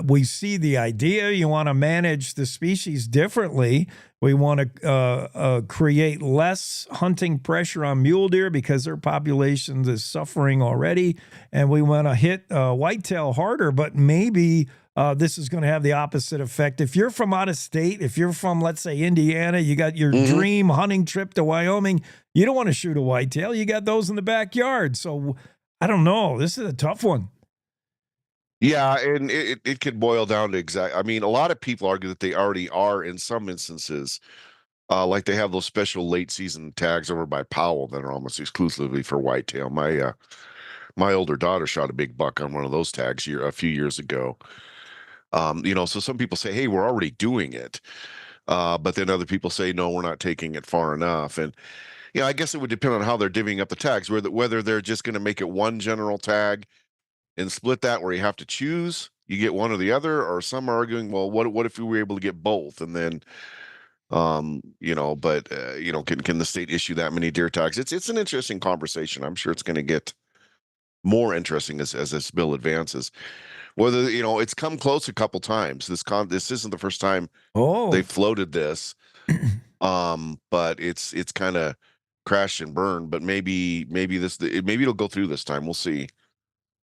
we see the idea. You want to manage the species differently. We want to create less hunting pressure on mule deer because their population is suffering already. And we want to hit whitetail harder, but maybe this is going to have the opposite effect. If you're from out of state, if you're from, let's say, Indiana, you got your dream hunting trip to Wyoming, you don't want to shoot a whitetail. You got those in the backyard. So I don't know. This is a tough one. Yeah, and it could boil down to I mean, a lot of people argue that they already are in some instances. Like they have those special late season tags over by Powell that are almost exclusively for whitetail. My older daughter shot a big buck on one of those tags a few years ago. You know, so some people say, "Hey, we're already doing it," but then other people say, "No, we're not taking it far enough." And you know, I guess it would depend on how they're divvying up the tags, whether they're just going to make it one general tag and split that where you have to choose, you get one or the other, or some are arguing, well, what if we were able to get both? And then, you know, but you know, can the state issue that many deer tags? It's an interesting conversation. I'm sure it's going to get more interesting as this bill advances. Whether, you know, it's come close a couple times. This isn't the first time they floated this, but it's kind of crashed and burned. But maybe it'll go through this time. We'll see.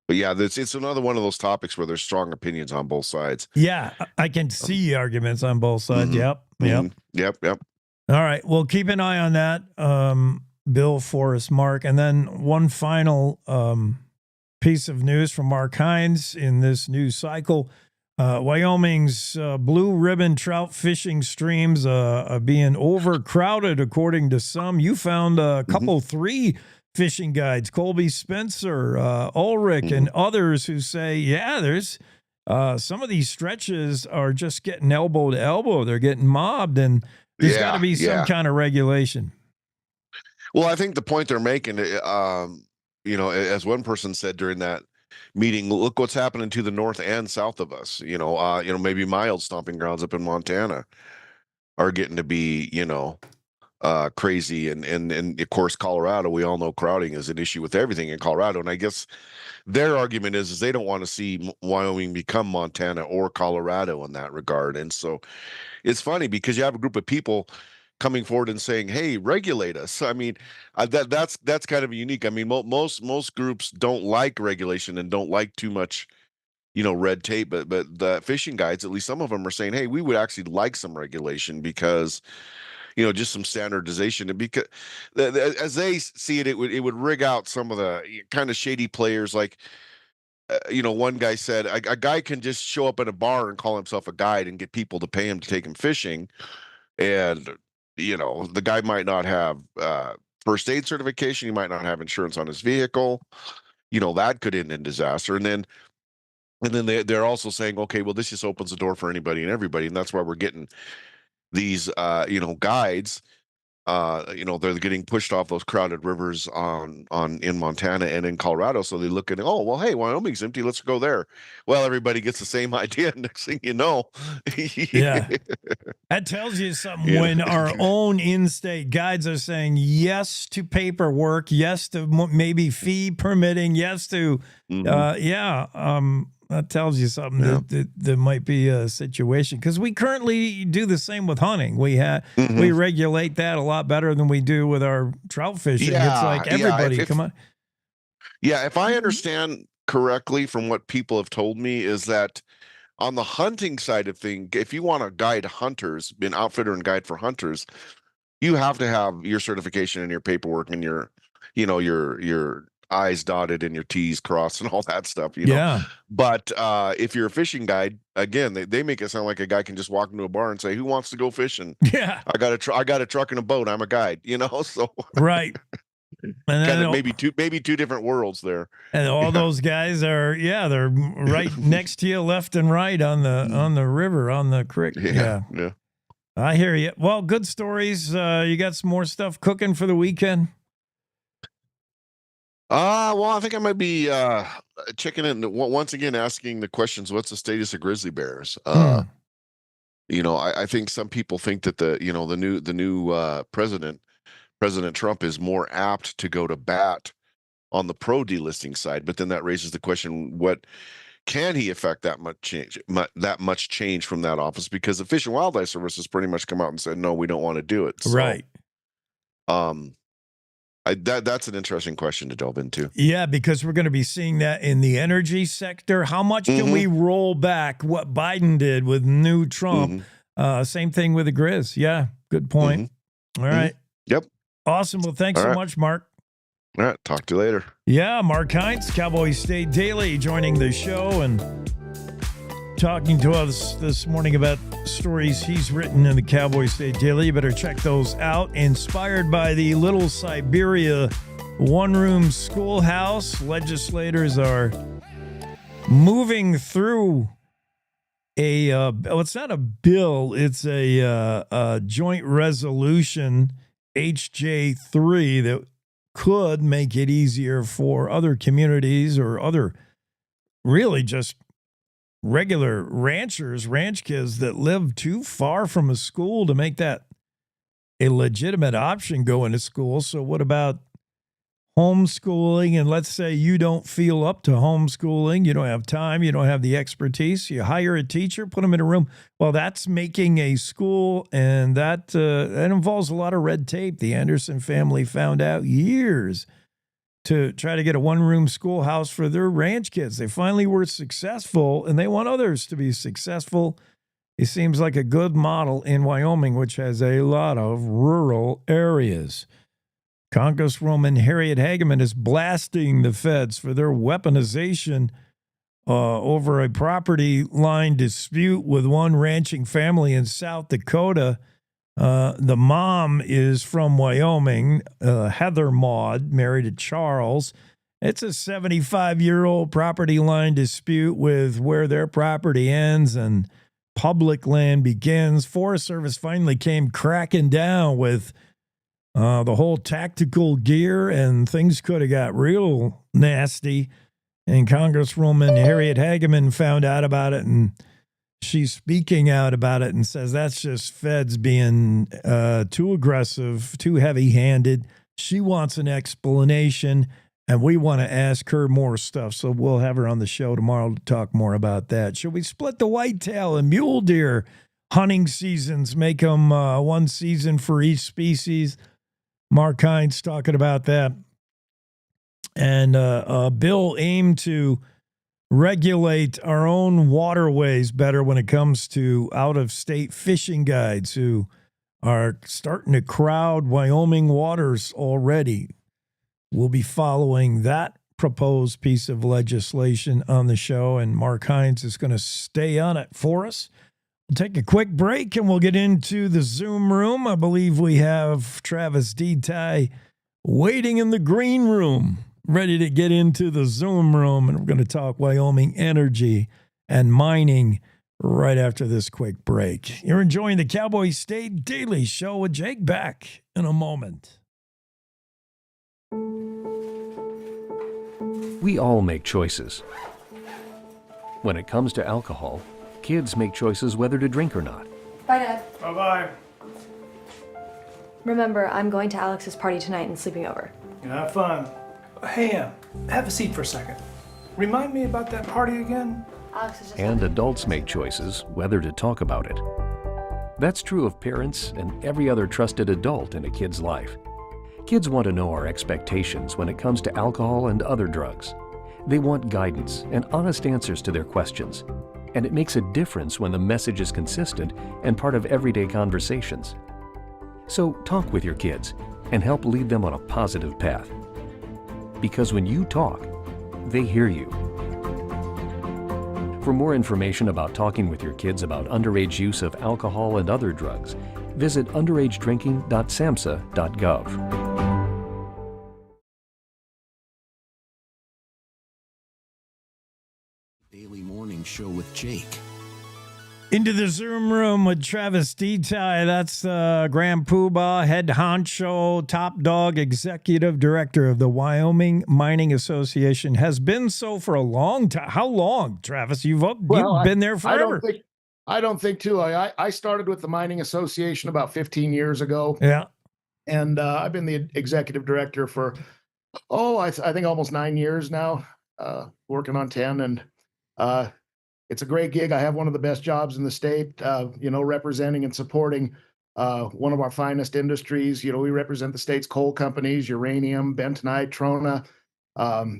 But yeah, it's another one of those topics where there's strong opinions on both sides. Yeah, I can see arguments on both sides. Mhm. Yep. Yep. All right. Well, keep an eye on that, Bill, Forrest, Mark. And then one final piece of news from Mark Hines in this news cycle. Wyoming's blue ribbon trout fishing streams are being overcrowded, according to some. You found a couple, 3 fishing guides, Colby Spencer, Ulrich, and others who say, yeah, there's some of these stretches are just getting elbow to elbow. They're getting mobbed, and there's got to be some kind of regulation. Well, I think the point they're making, as one person said during that meeting, look what's happening to the north and south of us. Maybe my old stomping grounds up in Montana are getting to be, crazy, and of course Colorado. We all know crowding is an issue with everything in Colorado, and I guess their argument is they don't want to see Wyoming become Montana or Colorado in that regard. And so it's funny because you have a group of people coming forward and saying, "Hey, regulate us." I mean, that's kind of unique. I mean, most groups don't like regulation and don't like too much, red tape. But the fishing guides, at least some of them, are saying, "Hey, we would actually like some regulation because, just some standardization." And because as they see it, it would rig out some of the kind of shady players. Like, one guy said a guy can just show up in a bar and call himself a guide and get people to pay him to take him fishing, and the guy might not have first aid certification. He might not have insurance on his vehicle. That could end in disaster. And then they're also saying, okay, well, this just opens the door for anybody and everybody, and that's why we're getting these guides. They're getting pushed off those crowded rivers in Montana and in Colorado. So they look at, oh, well, hey, Wyoming's empty, let's go there. Well, everybody gets the same idea. Next thing you know, yeah, that tells you something. When our own in-state guides are saying yes to paperwork, yes to maybe fee permitting, yes to that tells you something that there might be a situation, because we currently do the same with hunting. We regulate that a lot better than we do with our trout fishing. It's like everybody, come on. Yeah, if I understand correctly from what people have told me, is that on the hunting side of things, if you want to guide hunters, be an outfitter and guide for hunters, you have to have your certification and your paperwork and your I's dotted and your T's crossed and all that stuff, Yeah. But if you're a fishing guide, again, they make it sound like a guy can just walk into a bar and say, "Who wants to go fishing?" Yeah. I got a truck and a boat. I'm a guide, So right. And kind of maybe two different worlds there. And all those guys are, they're right next to you, left and right on the river, on the creek. Yeah. I hear you. Well, good stories. You got some more stuff cooking for the weekend? Well, I think I might be checking in once again, asking the questions. What's the status of grizzly bears? I think some people think that the new President Trump is more apt to go to bat on the pro delisting side, but then that raises the question: what can he affect that much change from that office? Because the Fish and Wildlife Service has pretty much come out and said, no, we don't want to do it. So, right. That's an interesting question to delve into. Yeah, because we're going to be seeing that in the energy sector. How much can we roll back what Biden did with new Trump? Same thing with the Grizz. Yeah, good point. All right. Yep. Awesome. Well, thanks so much, Mark. All right. Talk to you later. Yeah, Mark Hines, Cowboy State Daily, joining the show and talking to us this morning about stories he's written in the Cowboy State Daily. You better check those out. Inspired by the Little Siberia one-room schoolhouse, legislators are moving through it's not a bill, it's a joint resolution, HJ3, that could make it easier for other communities or other really just regular ranch kids that live too far from a school to make that a legitimate option going to school. So what about homeschooling? And let's say you don't feel up to homeschooling, you don't have time, you don't have the expertise, you hire a teacher, put them in a room. Well, that's making a school, and that involves a lot of red tape. The Anderson family found out years to try to get a one-room schoolhouse for their ranch kids. They finally were successful, and they want others to be successful. It seems like a good model in Wyoming, which has a lot of rural areas. Congresswoman Harriet Hageman is blasting the feds for their weaponization over a property line dispute with one ranching family in South Dakota. The mom is from Wyoming, Heather Maud, married to Charles. It's a 75-year-old property line dispute with where their property ends and public land begins. Forest Service finally came cracking down with the whole tactical gear, and things could have got real nasty. And Congresswoman Harriet Hageman found out about it, and she's speaking out about it and says that's just feds being too aggressive, too heavy-handed. She wants an explanation, and we want to ask her more stuff. So we'll have her on the show tomorrow to talk more about that. Should we split the whitetail and mule deer hunting seasons, make them one season for each species? Mark Hines talking about that. And a bill aimed to regulate our own waterways better when it comes to out-of-state fishing guides who are starting to crowd Wyoming waters already. We'll be following that proposed piece of legislation on the show, and Mark Hines is going to stay on it for us. We'll take a quick break, and we'll get into the Zoom room. I believe we have Travis D-Ty waiting in the green room, ready to get into the Zoom room, and we're going to talk Wyoming energy and mining right after this quick break. You're enjoying the Cowboy State Daily Show with Jake back in a moment. We all make choices. When it comes to alcohol, kids make choices whether to drink or not. Bye, Dad. Bye-bye. Remember, I'm going to Alex's party tonight and sleeping over. Have fun. Hey, have a seat for a second. Remind me about that party again? Alex is just And adults make choices whether to talk about it. That's true of parents and every other trusted adult in a kid's life. Kids want to know our expectations when it comes to alcohol and other drugs. They want guidance and honest answers to their questions. And it makes a difference when the message is consistent and part of everyday conversations. So talk with your kids and help lead them on a positive path. Because when you talk, they hear you. For more information about talking with your kids about underage use of alcohol and other drugs, visit underagedrinking.samhsa.gov. Daily Morning Show with Jake. Into the Zoom room with Travis D-Ty. That's Grand Poobah, head honcho, top dog, executive director of the Wyoming Mining Association. Has been so for a long time. How long, Travis? You've been there forever. I don't think too. I started with the Mining Association about 15 years ago. Yeah. And I've been the executive director for, I think almost 9 years now, working on 10. And it's a great gig. I have one of the best jobs in the state, representing and supporting one of our finest industries. We represent the state's coal companies, uranium, bentonite, trona.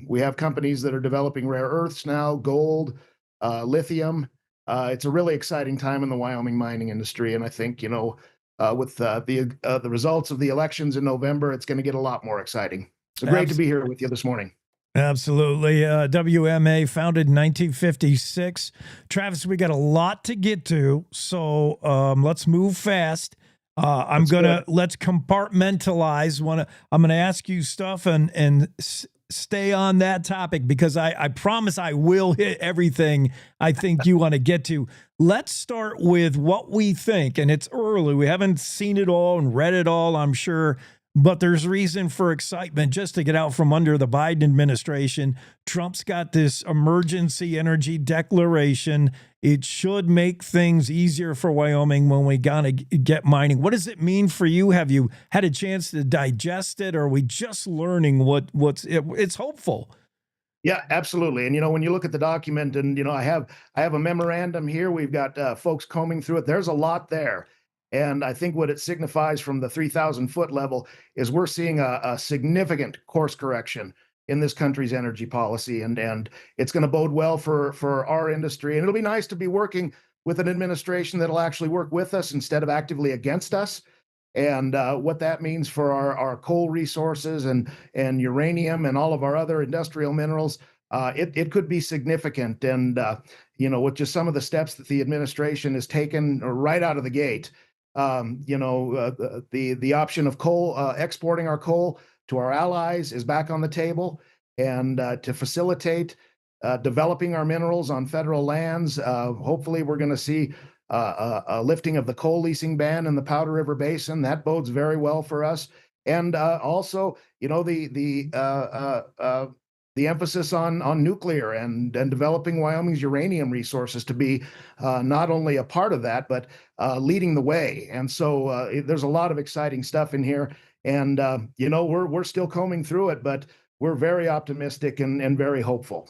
We have companies that are developing rare earths now, gold, lithium. It's a really exciting time in the Wyoming mining industry. And I think, with the results of the elections in November, it's going to get a lot more exciting. So great to be here with you this morning. Absolutely. WMA founded in 1956. Travis, we got a lot to get to, so let's move fast. Let's compartmentalize. I'm gonna ask you stuff and stay on that topic because I promise I will hit everything I think you want to get to. Let's start with what we think, and it's early. We haven't seen it all and read it all, I'm sure. But there's reason for excitement just to get out from under the Biden administration. Trump's got this emergency energy declaration. It should make things easier for Wyoming when we gotta get mining. What does it mean for you? Have you had a chance to digest it, or are we just learning it's hopeful? Yeah, absolutely. And, when you look at the document and, I have a memorandum here. We've got folks combing through it. There's a lot there. And I think what it signifies from the 3,000-foot level is we're seeing a significant course correction in this country's energy policy, and it's going to bode well for our industry. And it'll be nice to be working with an administration that'll actually work with us instead of actively against us. And what that means for our coal resources and uranium and all of our other industrial minerals, it could be significant. And with just some of the steps that the administration has taken right out of the gate, the option of coal, exporting our coal to our allies is back on the table, and to facilitate developing our minerals on federal lands. Hopefully, we're going to see a lifting of the coal leasing ban in the Powder River Basin. That bodes very well for us. And also, the emphasis on nuclear and developing Wyoming's uranium resources to be not only a part of that, but leading the way. And so there's a lot of exciting stuff in here. And we're still combing through it, but we're very optimistic and very hopeful.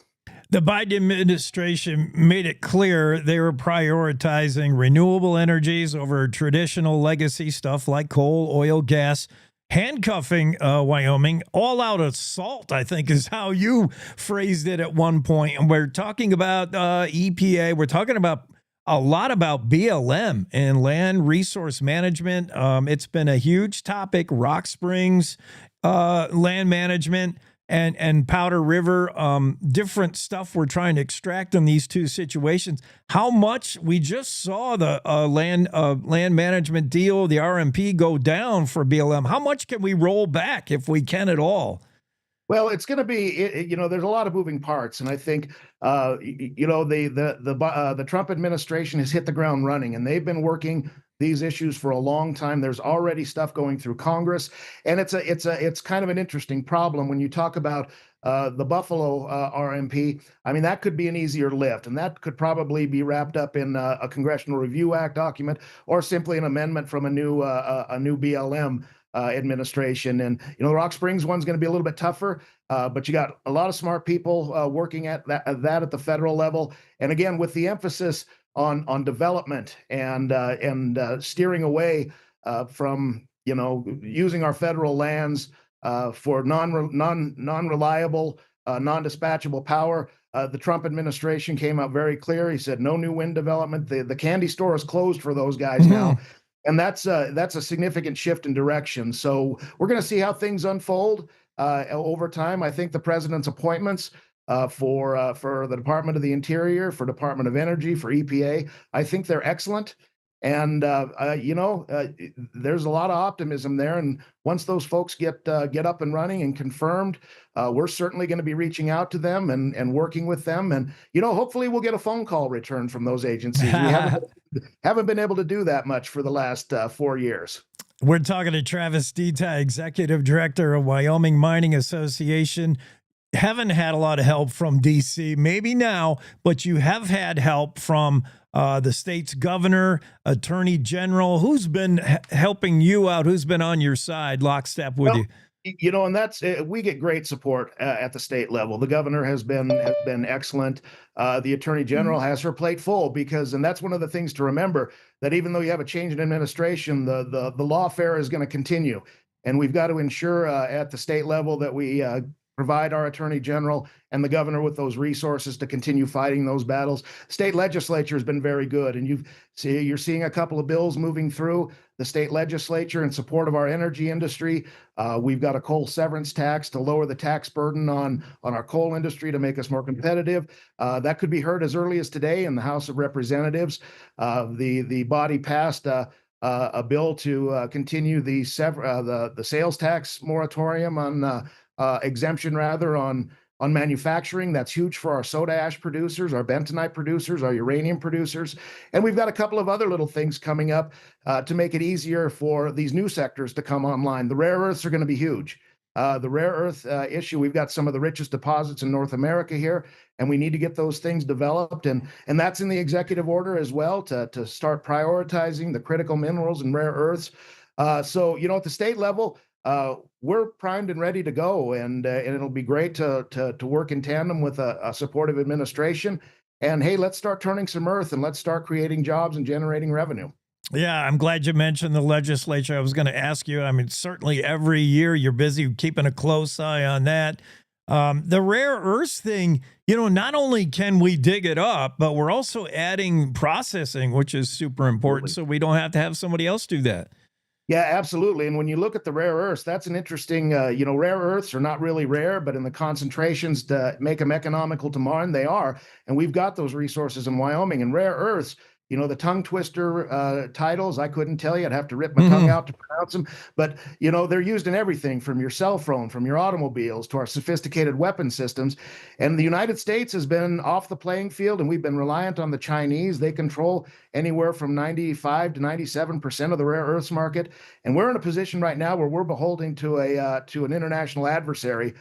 The Biden administration made it clear they were prioritizing renewable energies over traditional legacy stuff like coal, oil, gas, handcuffing Wyoming. All-out assault, I think, is how you phrased it at one point. And we're talking about EPA. We're talking about a lot about BLM and land resource management. It's been a huge topic. Rock Springs, land management, and Powder River, different stuff we're trying to extract in these two situations. How much we just saw the land management deal, the RMP, go down for BLM. How much can we roll back, if we can at all? Well, it's going to be, there's a lot of moving parts, and I think, the Trump administration has hit the ground running, and they've been working these issues for a long time. There's already stuff going through Congress, and it's kind of an interesting problem when you talk about the Buffalo RMP. I mean, that could be an easier lift, and that could probably be wrapped up in a Congressional Review Act document, or simply an amendment from a new BLM administration. And the Rock Springs one's going to be a little bit tougher, but you got a lot of smart people working at that at the federal level, and again with the emphasis on development and steering away from using our federal lands for non-reliable, non-dispatchable power. The Trump administration came out very clear. He said no new wind development. The candy store is closed for those guys now. And that's a significant shift in direction. So we're going to see how things unfold over time. I think the president's appointments for the Department of the Interior, for Department of Energy, for EPA, I think they're excellent. And there's a lot of optimism there. And once those folks get up and running and confirmed, we're certainly going to be reaching out to them and working with them. And hopefully we'll get a phone call return from those agencies. We haven't been able to do that much for the last 4 years. We're talking to Travis Deta, Executive Director of Wyoming Mining Association. Haven't had a lot of help from D.C., maybe now, but you have had help from the state's governor, attorney general. Who's been helping you out? Who's been on your side, lockstep with you? And that's we get great support at the state level. The governor has been excellent. The attorney general has her plate full and that's one of the things to remember, that even though you have a change in administration, the lawfare is going to continue, and we've got to ensure at the state level that we provide our attorney general and the governor with those resources to continue fighting those battles. State legislature has been very good, and you're seeing a couple of bills moving through the state legislature in support of our energy industry. We've got a coal severance tax to lower the tax burden on our coal industry to make us more competitive. That could be heard as early as today in the House of Representatives. The body passed a bill to continue the sales tax moratorium on exemption rather on manufacturing. That's huge for our soda ash producers, our bentonite producers, our uranium producers. And we've got a couple of other little things coming up to make it easier for these new sectors to come online. The rare earths are going to be huge. The rare earth issue, we've got some of the richest deposits in North America here, and we need to get those things developed. And that's in the executive order as well, to start prioritizing the critical minerals and rare earths. So at the state level, we're primed and ready to go, and it'll be great to work in tandem with a supportive administration. And hey, let's start turning some earth, and let's start creating jobs and generating revenue. Yeah, I'm glad you mentioned the legislature. I was going to ask you. I mean, certainly every year you're busy keeping a close eye on that. The rare earths thing, not only can we dig it up, but we're also adding processing, which is super important. So we don't have to have somebody else do that. Yeah, absolutely. And when you look at the rare earths, that's an interesting, rare earths are not really rare, but in the concentrations to make them economical to mine, they are. And we've got those resources in Wyoming. And rare earths, the tongue twister titles, I couldn't tell you. I'd have to rip my tongue out to pronounce them. But, they're used in everything from your cell phone, from your automobiles to our sophisticated weapon systems. And the United States has been off the playing field, and we've been reliant on the Chinese. They control anywhere from 95 to 97% of the rare earths market. And we're in a position right now where we're beholden to an international adversary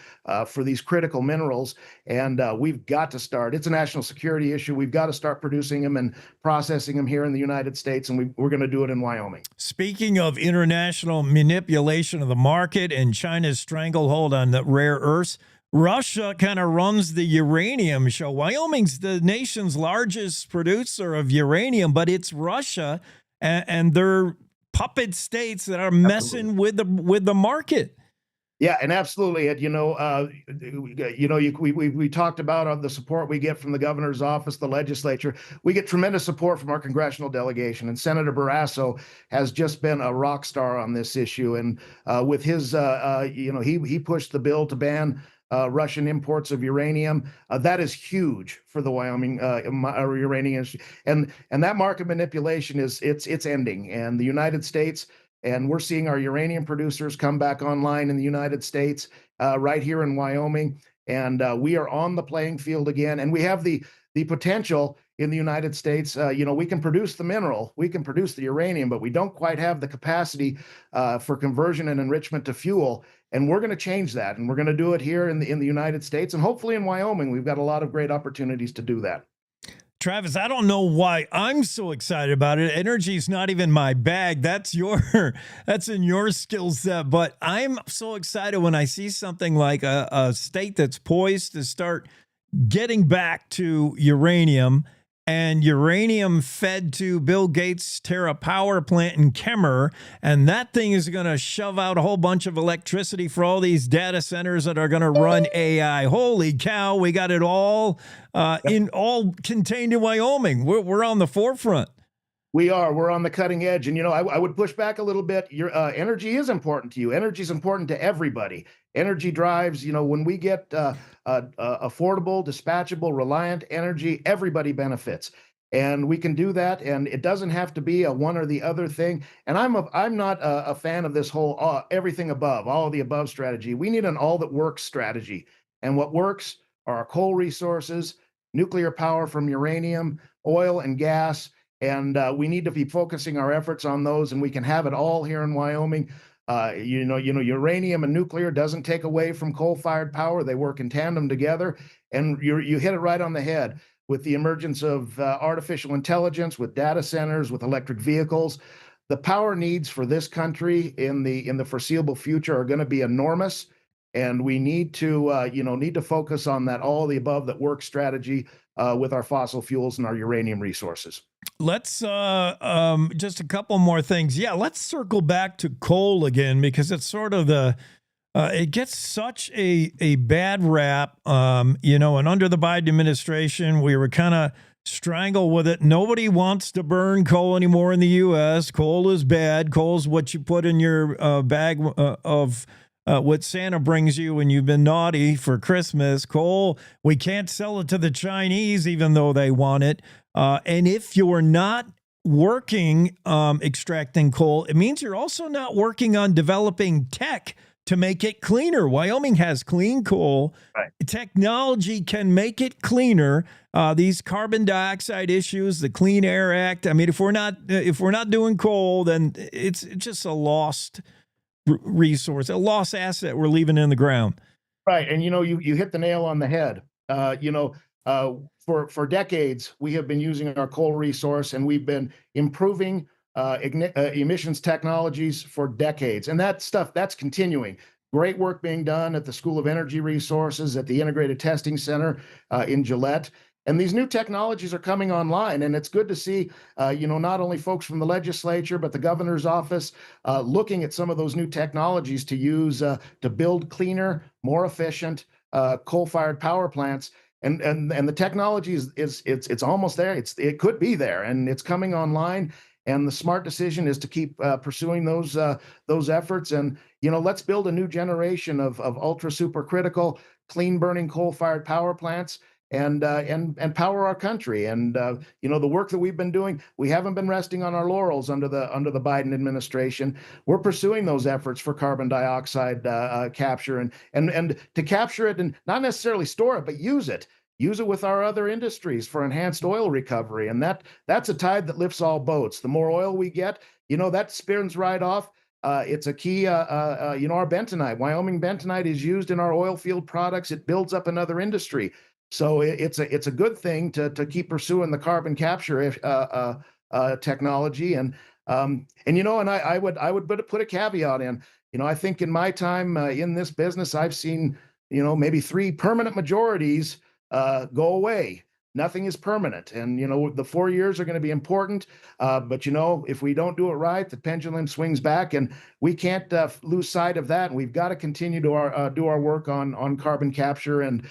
for these critical minerals, and we've got to start. It's a national security issue. We've got to start producing them and processing them here in the United States, and we're going to do it in Wyoming. Speaking of international manipulation of the market and China's stranglehold on the rare earths, Russia kind of runs the uranium show. Wyoming's the nation's largest producer of uranium, but it's Russia and they're puppet states that are messing with the market. Yeah, and absolutely. And we talked about the support we get from the governor's office, the legislature. We get tremendous support from our congressional delegation, and Senator Barrasso has just been a rock star on this issue. And with his, he pushed the bill to ban Russian imports of uranium. That is huge for the Wyoming uranium industry, and that market manipulation it's ending. And the United States. And we're seeing our uranium producers come back online in the United States, right here in Wyoming. And we are on the playing field again. And we have the potential in the United States. We can produce the mineral, we can produce the uranium, but we don't quite have the capacity for conversion and enrichment to fuel. And we're going to change that. And we're going to do it here in the United States. And hopefully in Wyoming, we've got a lot of great opportunities to do that. Travis, I don't know why I'm so excited about it. Energy is not even my bag. That's in your skill set. But I'm so excited when I see something like a state that's poised to start getting back to uranium, and uranium fed to Bill Gates' Terra power plant in Kemmer. And that thing is going to shove out a whole bunch of electricity for all these data centers that are going to run AI. Holy cow, we got it all all contained in Wyoming. We're on the forefront. We're on the cutting edge. And, I would push back a little bit. Your energy is important to you. Energy is important to everybody. Energy drives, when we get affordable, dispatchable, reliant energy, everybody benefits. And we can do that. And it doesn't have to be a one or the other thing. And I'm not a fan of this whole everything above, all of the above strategy. We need an all that works strategy. And what works are our coal resources, nuclear power from uranium, oil and gas. And we need to be focusing our efforts on those, and we can have it all here in Wyoming. Uranium and nuclear doesn't take away from coal-fired power. They work in tandem together. And you hit it right on the head with the emergence of artificial intelligence, with data centers, with electric vehicles. The power needs for this country in the foreseeable future are going to be enormous. And we need to focus on that all the above that work strategy with our fossil fuels and our uranium resources. Let's just a couple more things. Yeah, let's circle back to coal again, because it's sort of it gets such a bad rap. And under the Biden administration, we were kind of strangled with it. Nobody wants to burn coal anymore in the U.S. Coal is bad. Coal's what you put in your bag of what Santa brings you when you've been naughty for Christmas. Coal, we can't sell it to the Chinese, even though they want it. And if you're not working extracting coal, it means you're also not working on developing tech to make it cleaner. Wyoming has clean coal. Right. Technology can make it cleaner. These carbon dioxide issues, the Clean Air Act. I mean, if we're not doing coal, then it's just a lost resource, a lost asset we're leaving in the ground. Right. And, you hit the nail on the head. For decades, we have been using our coal resource, and we've been improving emissions technologies for decades. And that's continuing. Great work being done at the School of Energy Resources, at the Integrated Testing Center in Gillette. And these new technologies are coming online, and it's good to see, not only folks from the legislature, but the governor's office looking at some of those new technologies to use to build cleaner, more efficient, coal-fired power plants. And the technology it's almost there. It could be there, and it's coming online. And the smart decision is to keep pursuing those efforts. And let's build a new generation of ultra supercritical, clean burning coal-fired power plants and power our country. And the work that we've been doing, we haven't been resting on our laurels under the Biden administration. We're pursuing those efforts for carbon dioxide capture and to capture it and not necessarily store it, but use it. Use it with our other industries for enhanced oil recovery. And that's a tide that lifts all boats. The more oil we get, that spins right off. It's a key, our bentonite, Wyoming bentonite is used in our oil field products. It builds up another industry. So it's a good thing to keep pursuing the carbon capture technology. And I would put a caveat in. I think in my time in this business, I've seen, maybe 3 permanent majorities go away. Nothing is permanent. And, the 4 years are going to be important. But, if we don't do it right, the pendulum swings back, and we can't lose sight of that. And we've got to continue to do our work on carbon capture and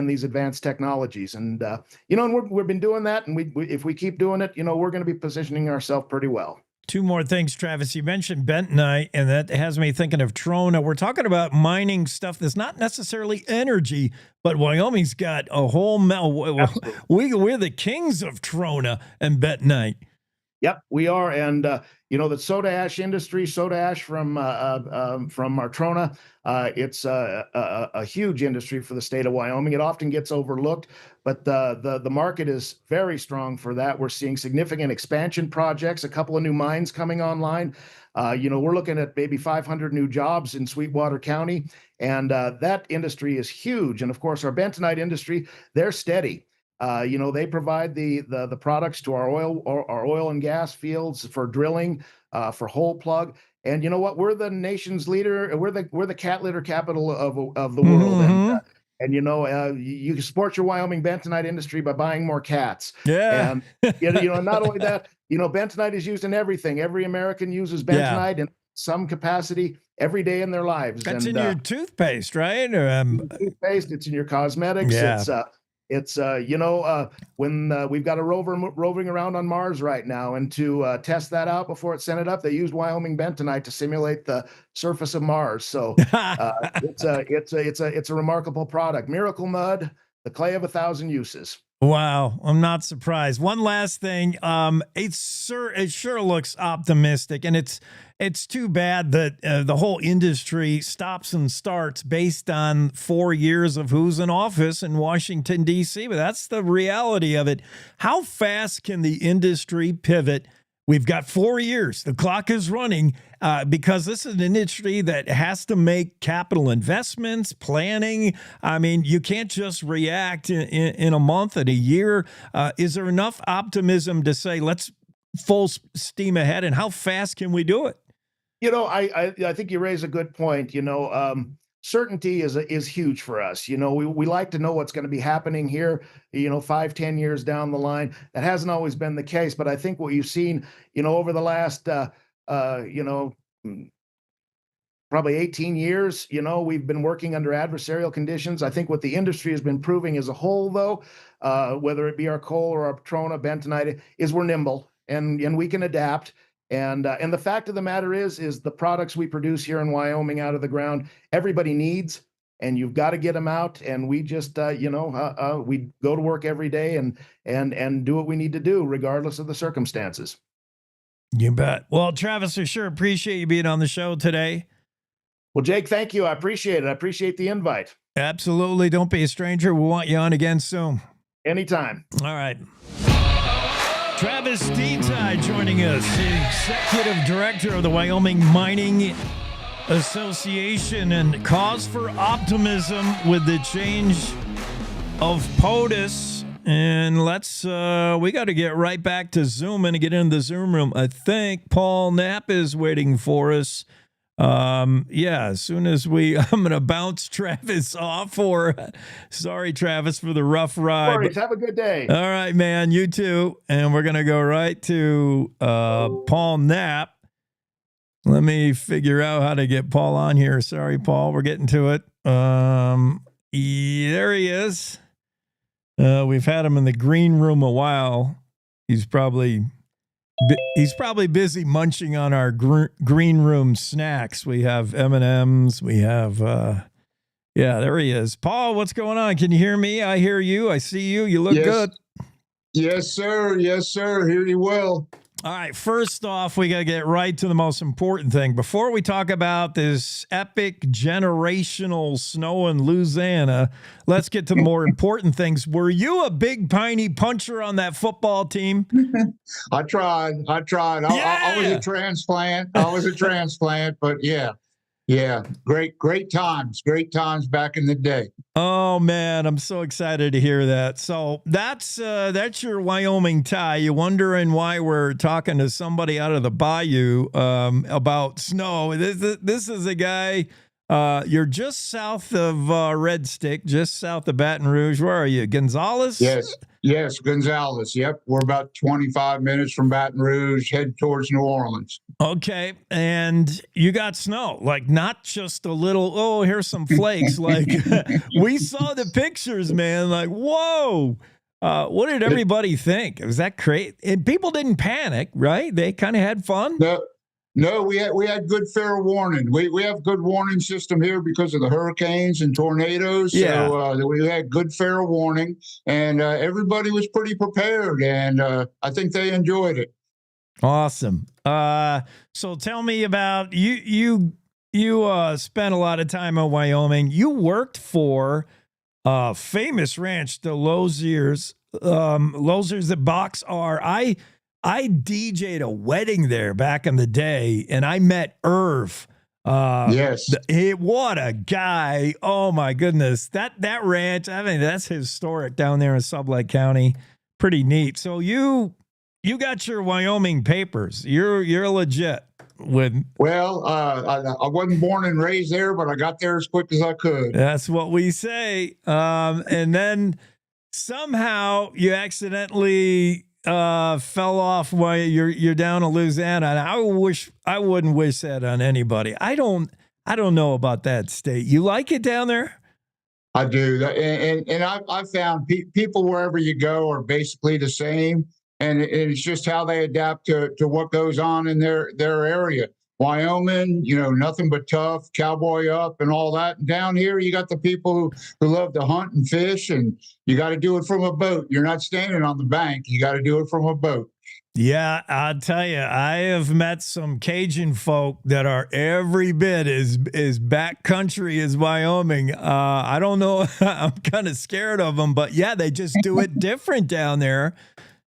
these advanced technologies. And, and we've been doing that. And if we keep doing it, we're going to be positioning ourselves pretty well. 2 more things, Travis. You mentioned bentonite, and that has me thinking of Trona. We're talking about mining stuff that's not necessarily energy, but Wyoming's got a whole we're the kings of Trona and bentonite. Yep, we are. And, the soda ash industry, soda ash from our Trona, it's a huge industry for the state of Wyoming. It often gets overlooked, but the market is very strong for that. We're seeing significant expansion projects, a couple of new mines coming online. We're looking at maybe 500 new jobs in Sweetwater County, and that industry is huge. And of course, our bentonite industry, they're steady. They provide the products to our oil and gas fields for drilling, for hole plug. And you know what? We're the nation's leader. We're the cat litter capital of the world. And you can support your Wyoming bentonite industry by buying more cats. Yeah. And not only that, bentonite is used in everything. Every American uses bentonite in some capacity every day in their lives. That's in your toothpaste, right? Toothpaste. It's in your cosmetics. Yeah. It's when we've got a rover roving around on Mars right now, and to test that out before it sent it up, they used Wyoming bentonite to simulate the surface of Mars. So it's a remarkable product. Miracle Mud, the clay of 1,000 uses. Wow, I'm not surprised. One last thing, it sure looks optimistic, and it's too bad that the whole industry stops and starts based on 4 years of who's in office in Washington, D.C., but that's the reality of it. How fast can the industry pivot? We've got 4 years. The clock is running because this is an industry that has to make capital investments, planning. I mean, you can't just react in a month and a year. Is there enough optimism to say, let's full steam ahead? And how fast can we do it? I think you raise a good point. Certainty is huge for us. We like to know what's going to be happening here, 5-10 years down the line. That hasn't always been the case, but I think what you've seen, over the last, probably 18 years, we've been working under adversarial conditions. I think what the industry has been proving as a whole, though, whether it be our coal or our Trona bentonite, is we're nimble and we can adapt. And the fact of the matter is the products we produce here in Wyoming out of the ground, everybody needs, and you've got to get them out. And we just, we go to work every day and do what we need to do, regardless of the circumstances. You bet. Well, Travis, I sure appreciate you being on the show today. Well, Jake, thank you. I appreciate it. I appreciate the invite. Absolutely. Don't be a stranger. We want you on again soon. Anytime. All right. Travis Detai joining us, the Executive Director of the Wyoming Mining Association, and cause for optimism with the change of POTUS. And we got to get right back to Zoom and get into the Zoom room. I think Paul Knapp is waiting for us. As soon as I'm going to bounce Travis off, sorry, Travis, for the rough ride. No worries. Have a good day. All right, man. You too. And we're going to go right to Paul Knapp. Let me figure out how to get Paul on here. Sorry, Paul. We're getting to it. There he is. We've had him in the green room a while. He's probably busy munching on our green room snacks. We have M&Ms. We have, yeah, there he is. Paul, what's going on? Can you hear me? I hear you. I see you. You look good. Yes, sir. Yes, sir. Hear you well. All right. First off, we got to get right to the most important thing. Before we talk about this epic generational snow in Louisiana, let's get to the more important things. Were you a big piney puncher on that football team? I tried. I was a transplant. But yeah. Great times back in the day. Oh man, I'm so excited to hear that. So that's your Wyoming tie. You wondering why we're talking to somebody out of the bayou about snow? This is a guy. You're just south of Red Stick, just south of Baton Rouge. Where are you, Gonzales? Yes, Gonzales. Yep, we're about 25 minutes from Baton Rouge, head towards New Orleans. Okay, and you got snow, like not just a little, oh, here's some flakes. Like we saw the pictures, man, like, whoa. What did everybody think? Was that crazy? And people didn't panic, right? They kind of had fun? No, we had good fair warning. We have good warning system here because of the hurricanes and tornadoes. Yeah. So we had good fair warning, and everybody was pretty prepared, and I think they enjoyed it. Awesome. So tell me about you spent a lot of time in Wyoming. You worked for a famous ranch, the Loziers at Box R. I DJ'd a wedding there back in the day, and I met Irv. Yes. What a guy. Oh, my goodness. That ranch, I mean, that's historic down there in Sublette County. Pretty neat. So you got your Wyoming papers. You're legit. Well, I wasn't born and raised there, but I got there as quick as I could. That's what we say. And then somehow you accidentally fell off while you're down in Louisiana. And I wouldn't wish that on anybody. I don't know about that state. You like it down there? I do. And I found people wherever you go are basically the same. And it's just how they adapt to what goes on in their area. Wyoming, nothing but tough, cowboy up and all that. And down here, you got the people who love to hunt and fish, and you got to do it from a boat. You're not standing on the bank. You got to do it from a boat. Yeah, I'll tell you, I have met some Cajun folk that are every bit as backcountry as Wyoming. I don't know. I'm kind of scared of them, but yeah, they just do it different down there.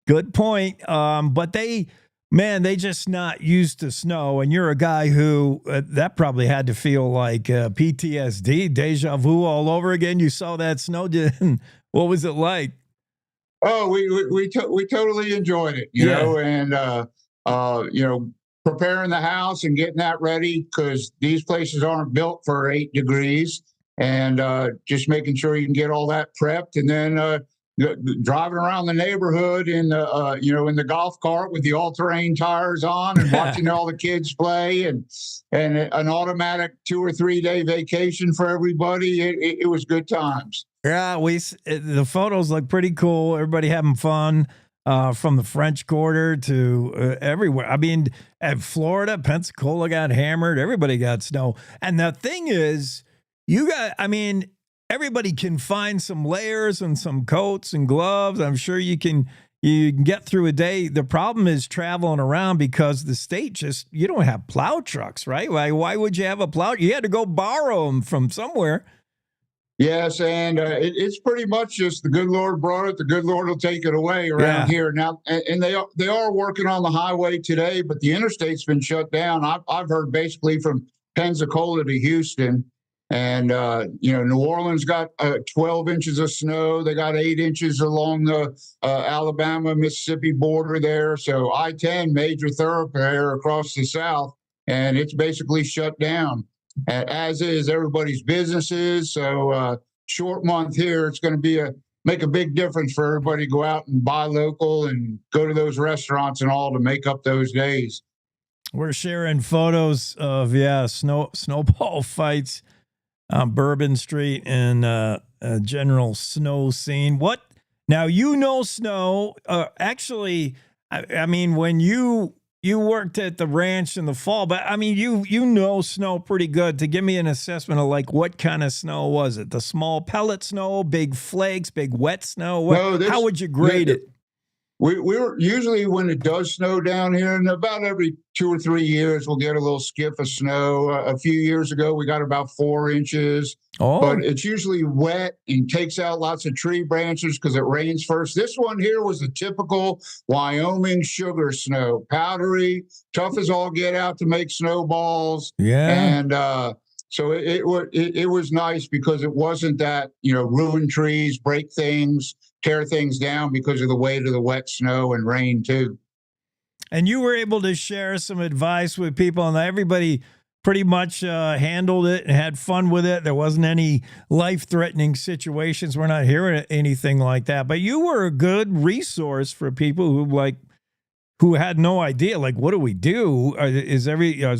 Good point. But they just not used to snow. And you're a guy who that probably had to feel like PTSD, deja vu all over again. You saw that snow. What was it like? Oh, we totally enjoyed it, you know, and preparing the house and getting that ready because these places aren't built for 8 degrees, and just making sure you can get all that prepped, and then driving around the neighborhood in the golf cart with the all-terrain tires on and watching all the kids play, and an automatic 2 or 3 day vacation for everybody. It was good times. Yeah, the photos look pretty cool. Everybody having fun from the French Quarter to everywhere. I mean, at Florida, Pensacola got hammered. Everybody got snow. And the thing is, everybody can find some layers and some coats and gloves. I'm sure you can get through a day. The problem is traveling around because the state you don't have plow trucks, right? Why would you have a plow? You had to go borrow them from somewhere. Yes, and it's pretty much just the good Lord brought it. The good Lord will take it away around here now. And they are working on the highway today, but the interstate's been shut down. I've heard basically from Pensacola to Houston, and New Orleans got 12 inches of snow. They got 8 inches along the Alabama-Mississippi border there. So I-10, major thoroughfare across the south, and it's basically shut down. As is everybody's businesses. So short month here, it's going to make a big difference for everybody to go out and buy local and go to those restaurants and all to make up those days. We're sharing photos of snowball fights on Bourbon Street in a general snow scene. What now? You know snow. Actually, I mean when you worked at the ranch in the fall, but I mean you know snow pretty good. To give me an assessment of like what kind of snow was it? The small pellet snow, big flakes, big wet snow. How would you grade it? We were usually when it does snow down here, and about every 2 or 3 years, we'll get a little skiff of snow. A few years ago, we got about 4 inches. Oh. But it's usually wet and takes out lots of tree branches because it rains first. This one here was a typical Wyoming sugar snow, powdery, tough as all get out to make snowballs. Yeah. And so it was nice because it wasn't that, ruin trees, break things, tear things down because of the weight of the wet snow and rain too. And you were able to share some advice with people, and everybody pretty much handled it and had fun with it. There wasn't any life-threatening situations. We're not hearing anything like that. But you were a good resource for people who had no idea. Like, what do we do? Is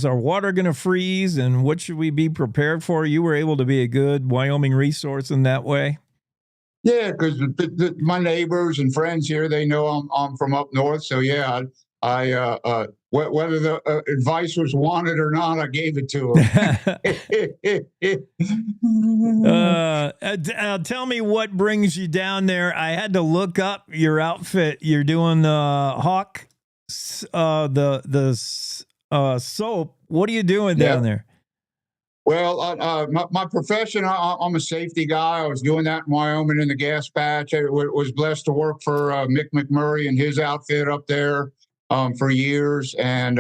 our water going to freeze? And what should we be prepared for? You were able to be a good Wyoming resource in that way. Yeah, because my neighbors and friends here, they know I'm from up north. So yeah, I whether the advice was wanted or not, I gave it to them. Tell me what brings you down there. I had to look up your outfit. You're doing the Hawk, the soap. What are you doing down there? Well, my profession, I'm a safety guy. I was doing that in Wyoming in the gas patch. I was blessed to work for Mick McMurray and his outfit up there for years. And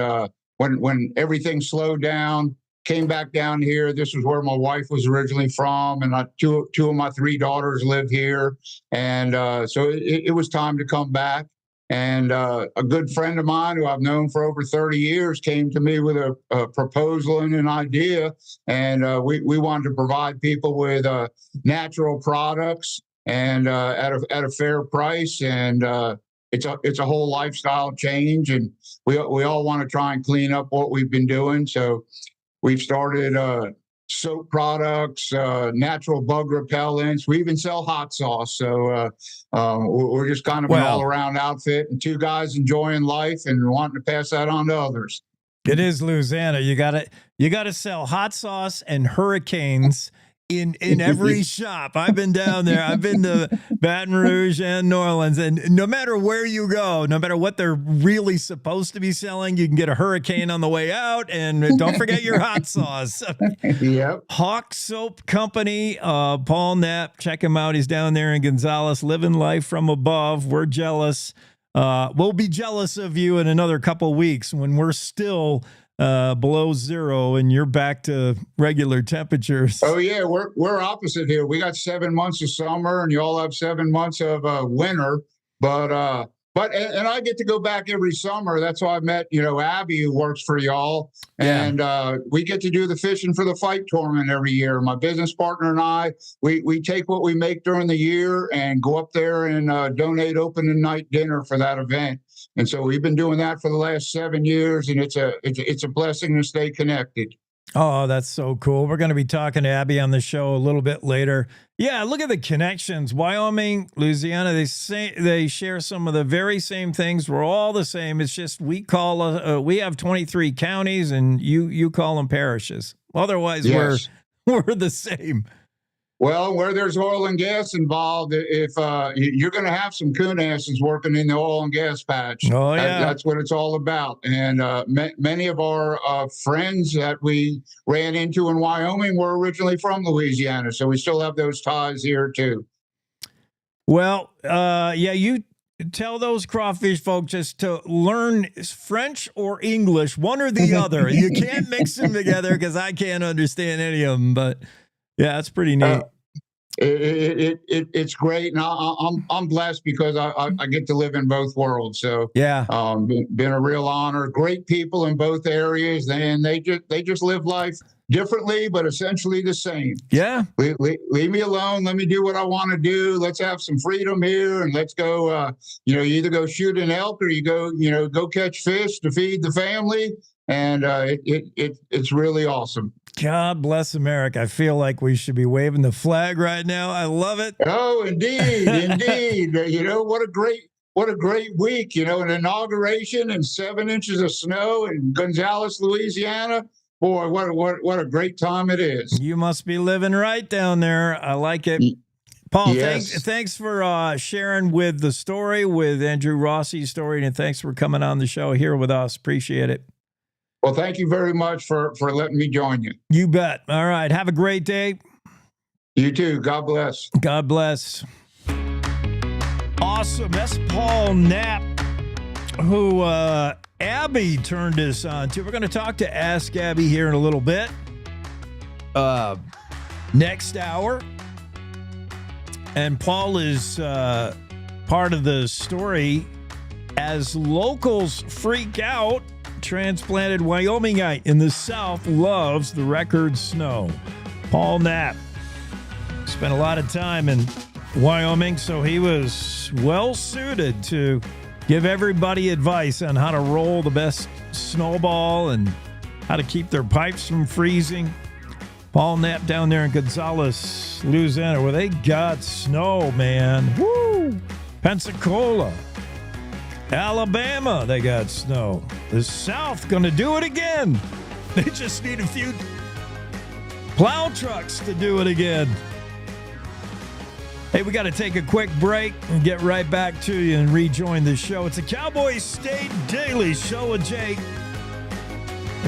when everything slowed down, came back down here. This was where my wife was originally from, and two of my 3 daughters live here. And so it was time to come back. And a good friend of mine who I've known for over 30 years came to me with a proposal and an idea. And we wanted to provide people with natural products and at a fair price. And it's a whole lifestyle change. And we all want to try and clean up what we've been doing. So we've started soap products, natural bug repellents. We even sell hot sauce. So we're just kind of an all-around outfit, and 2 guys enjoying life and wanting to pass that on to others. It is Louisiana. You gotta sell hot sauce and hurricanes in every shop. I've been down there. I've been to Baton Rouge and New Orleans, and no matter where you go, no matter what they're really supposed to be selling, you can get a hurricane on the way out, and don't forget your hot sauce. Yep. Hawk Soap Company, Paul Knapp, check him out. He's down there in Gonzales, living life from above. We're jealous. We'll be jealous of you in another couple weeks when we're still below 0 and you're back to regular temperatures. Oh yeah, we're opposite here. We got 7 months of summer, and you all have 7 months of winter. But I get to go back every summer. That's why I met Abby, who works for y'all, and we get to do the fishing for the fight tournament every year. My business partner and I, we take what we make during the year and go up there and donate opening night dinner for that event. And so we've been doing that for the last 7 years, and it's a blessing to stay connected. Oh, that's so cool. We're going to be talking to Abby on the show a little bit later. Yeah, look at the connections. Wyoming, Louisiana, they share some of the very same things. We're all the same. It's just we have 23 counties, and you call them parishes. Otherwise, yes, we're the same. Well, where there's oil and gas involved, if you're going to have some coon asses working in the oil and gas patch. Oh, yeah. That's what it's all about. And many of our friends that we ran into in Wyoming were originally from Louisiana. So we still have those ties here, too. Well, you tell those crawfish folks just to learn French or English, one or the other. You can't mix them together because I can't understand any of them. But yeah, it's pretty neat. It's great, and I'm blessed because I get to live in both worlds. So yeah, been a real honor. Great people in both areas, and they just live life differently, but essentially the same. Yeah, leave me alone. Let me do what I want to do. Let's have some freedom here, and let's go. You either go shoot an elk or you go catch fish to feed the family. and it's really awesome. God bless America. I feel like we should be waving the flag right now. I love it. Oh, indeed, indeed. What a great week. An inauguration and 7 inches of snow in Gonzales, Louisiana. Boy, what a great time it is. You must be living right down there. I like it. Paul, yes. thanks for sharing with the story, with Andrew Rossi's story, and thanks for coming on the show here with us. Appreciate it. Well, thank you very much for letting me join you. You bet. All right. Have a great day. You too. God bless. God bless. Awesome. That's Paul Knapp, who Abby turned us on to. We're going to talk to Ask Abby here in a little bit. Next hour. And Paul is part of the story as locals freak out. Transplanted Wyomingite in the South loves the record snow. Paul Knapp spent a lot of time in Wyoming, so he was well suited to give everybody advice on how to roll the best snowball and how to keep their pipes from freezing. Paul Knapp down there in Gonzales, Louisiana, where they got snow, man. Woo! Pensacola. Alabama, they got snow. The South gonna do it again. They just need a few plow trucks to do it again. Hey, we got to take a quick break and get right back to you and rejoin the show. It's a Cowboy State Daily Show with Jake.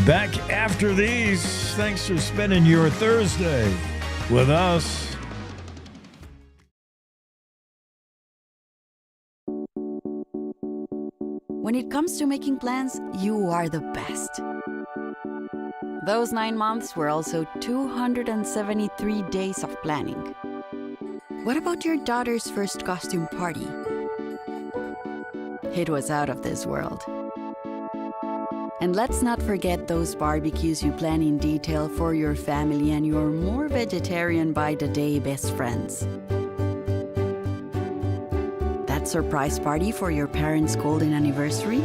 Back after these. Thanks for spending your Thursday with us. When it comes to making plans, you are the best. Those 9 months were also 273 days of planning. What about your daughter's first costume party? It was out of this world. And let's not forget those barbecues you plan in detail for your family and your more vegetarian by the day best friends. That surprise party for your parents' golden anniversary?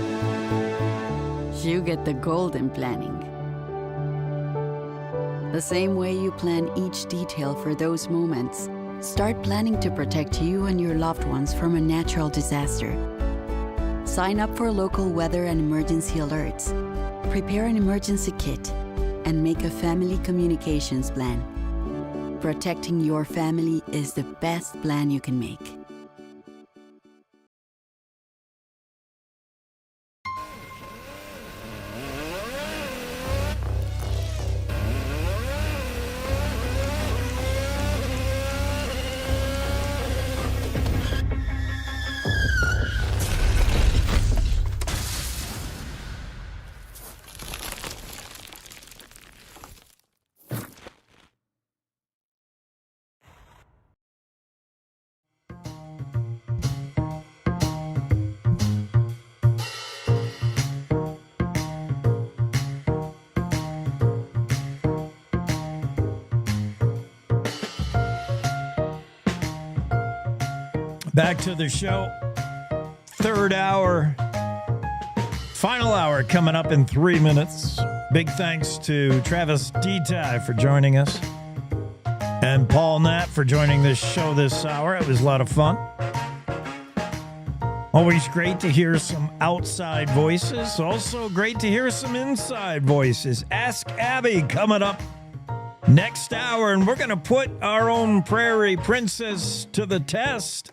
You get the golden planning. The same way you plan each detail for those moments, start planning to protect you and your loved ones from a natural disaster. Sign up for local weather and emergency alerts. Prepare an emergency kit and make a family communications plan. Protecting your family is the best plan you can make. Back to the show. Third hour. Final hour coming up in 3 minutes. Big thanks to Travis Deti for joining us. And Paul Knapp for joining this show this hour. It was a lot of fun. Always great to hear some outside voices. Also great to hear some inside voices. Ask Abby coming up next hour. And we're going to put our own Prairie Princess to the test.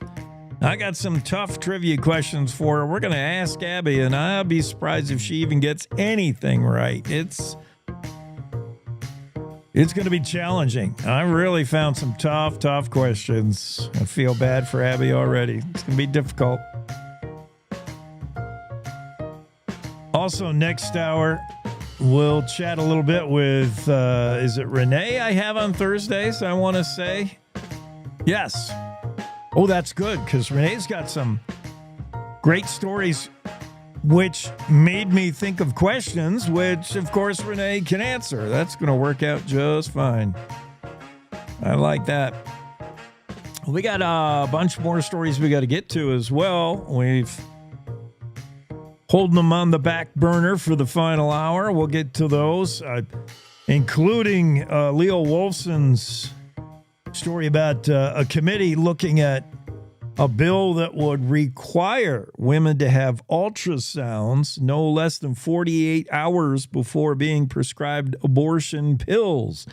I got some tough trivia questions for her. We're going to ask Abby, and I'll be surprised if she even gets anything right. It's going to be challenging. I really found some tough questions. I feel bad for Abby already. It's going to be difficult. Also, next hour, we'll chat a little bit with, is it Renee I have on Thursdays, I want to say? Yes. Oh, that's good, because Renee's got some great stories, which made me think of questions, which, of course, Renee can answer. That's going to work out just fine. I like that. We got a bunch more stories we got to get to as well. holding them on the back burner for the final hour. We'll get to those, including Leo Wolfson's story about a committee looking at a bill that would require women to have ultrasounds no less than 48 hours before being prescribed abortion pills.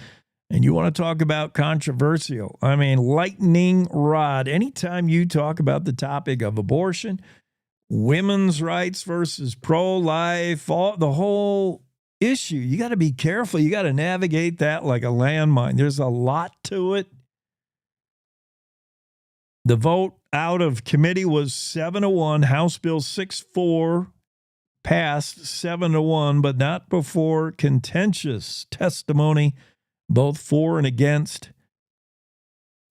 And you want to talk about controversial? I mean, lightning rod. Anytime you talk about the topic of abortion, women's rights versus pro-life, the whole issue, you got to be careful. You got to navigate that like a landmine. There's a lot to it. The vote out of committee was 7-1. House Bill 6-4 passed 7-1, but not before contentious testimony, both for and against.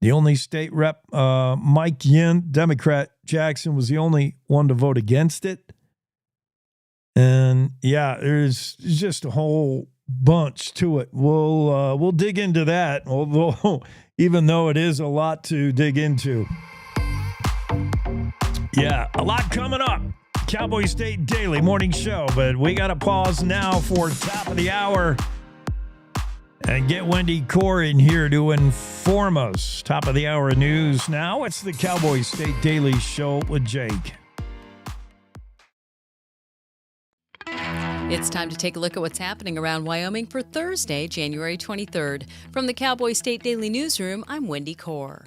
The only state rep, Mike Yin, Democrat Jackson, was the only one to vote against it. And yeah, there's just a whole bunch to it. We'll dig into that, although even though it is a lot to dig into. Yeah, a lot coming up. Cowboy State Daily Morning Show, but we got to pause now for top of the hour and get Wendy Core in here to inform us. Top of the hour news now. It's the Cowboy State Daily Show with Jake. It's time to take a look at what's happening around Wyoming for Thursday, January 23rd. From the Cowboy State Daily Newsroom, I'm Wendy Core.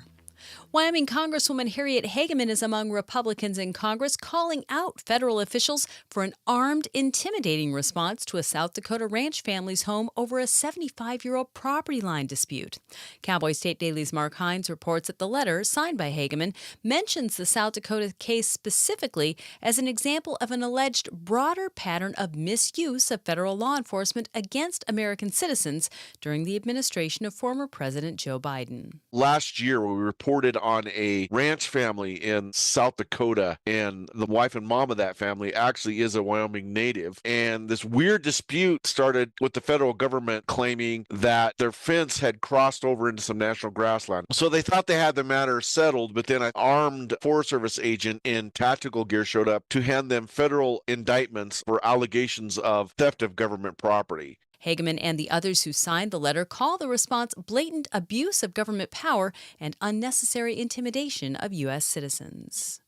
Wyoming Congresswoman Harriet Hageman is among Republicans in Congress calling out federal officials for an armed, intimidating response to a South Dakota ranch family's home over a 75-year-old property line dispute. Cowboy State Daily's Mark Hines reports that the letter, signed by Hageman, mentions the South Dakota case specifically as an example of an alleged broader pattern of misuse of federal law enforcement against American citizens during the administration of former President Joe Biden. Last year, we reported on a ranch family in South Dakota, and the wife and mom of that family actually is a Wyoming native. And this weird dispute started with the federal government claiming that their fence had crossed over into some national grassland. So they thought they had the matter settled, but then an armed Forest Service agent in tactical gear showed up to hand them federal indictments for allegations of theft of government property. Hageman and the others who signed the letter call the response blatant abuse of government power and unnecessary intimidation of U.S. citizens.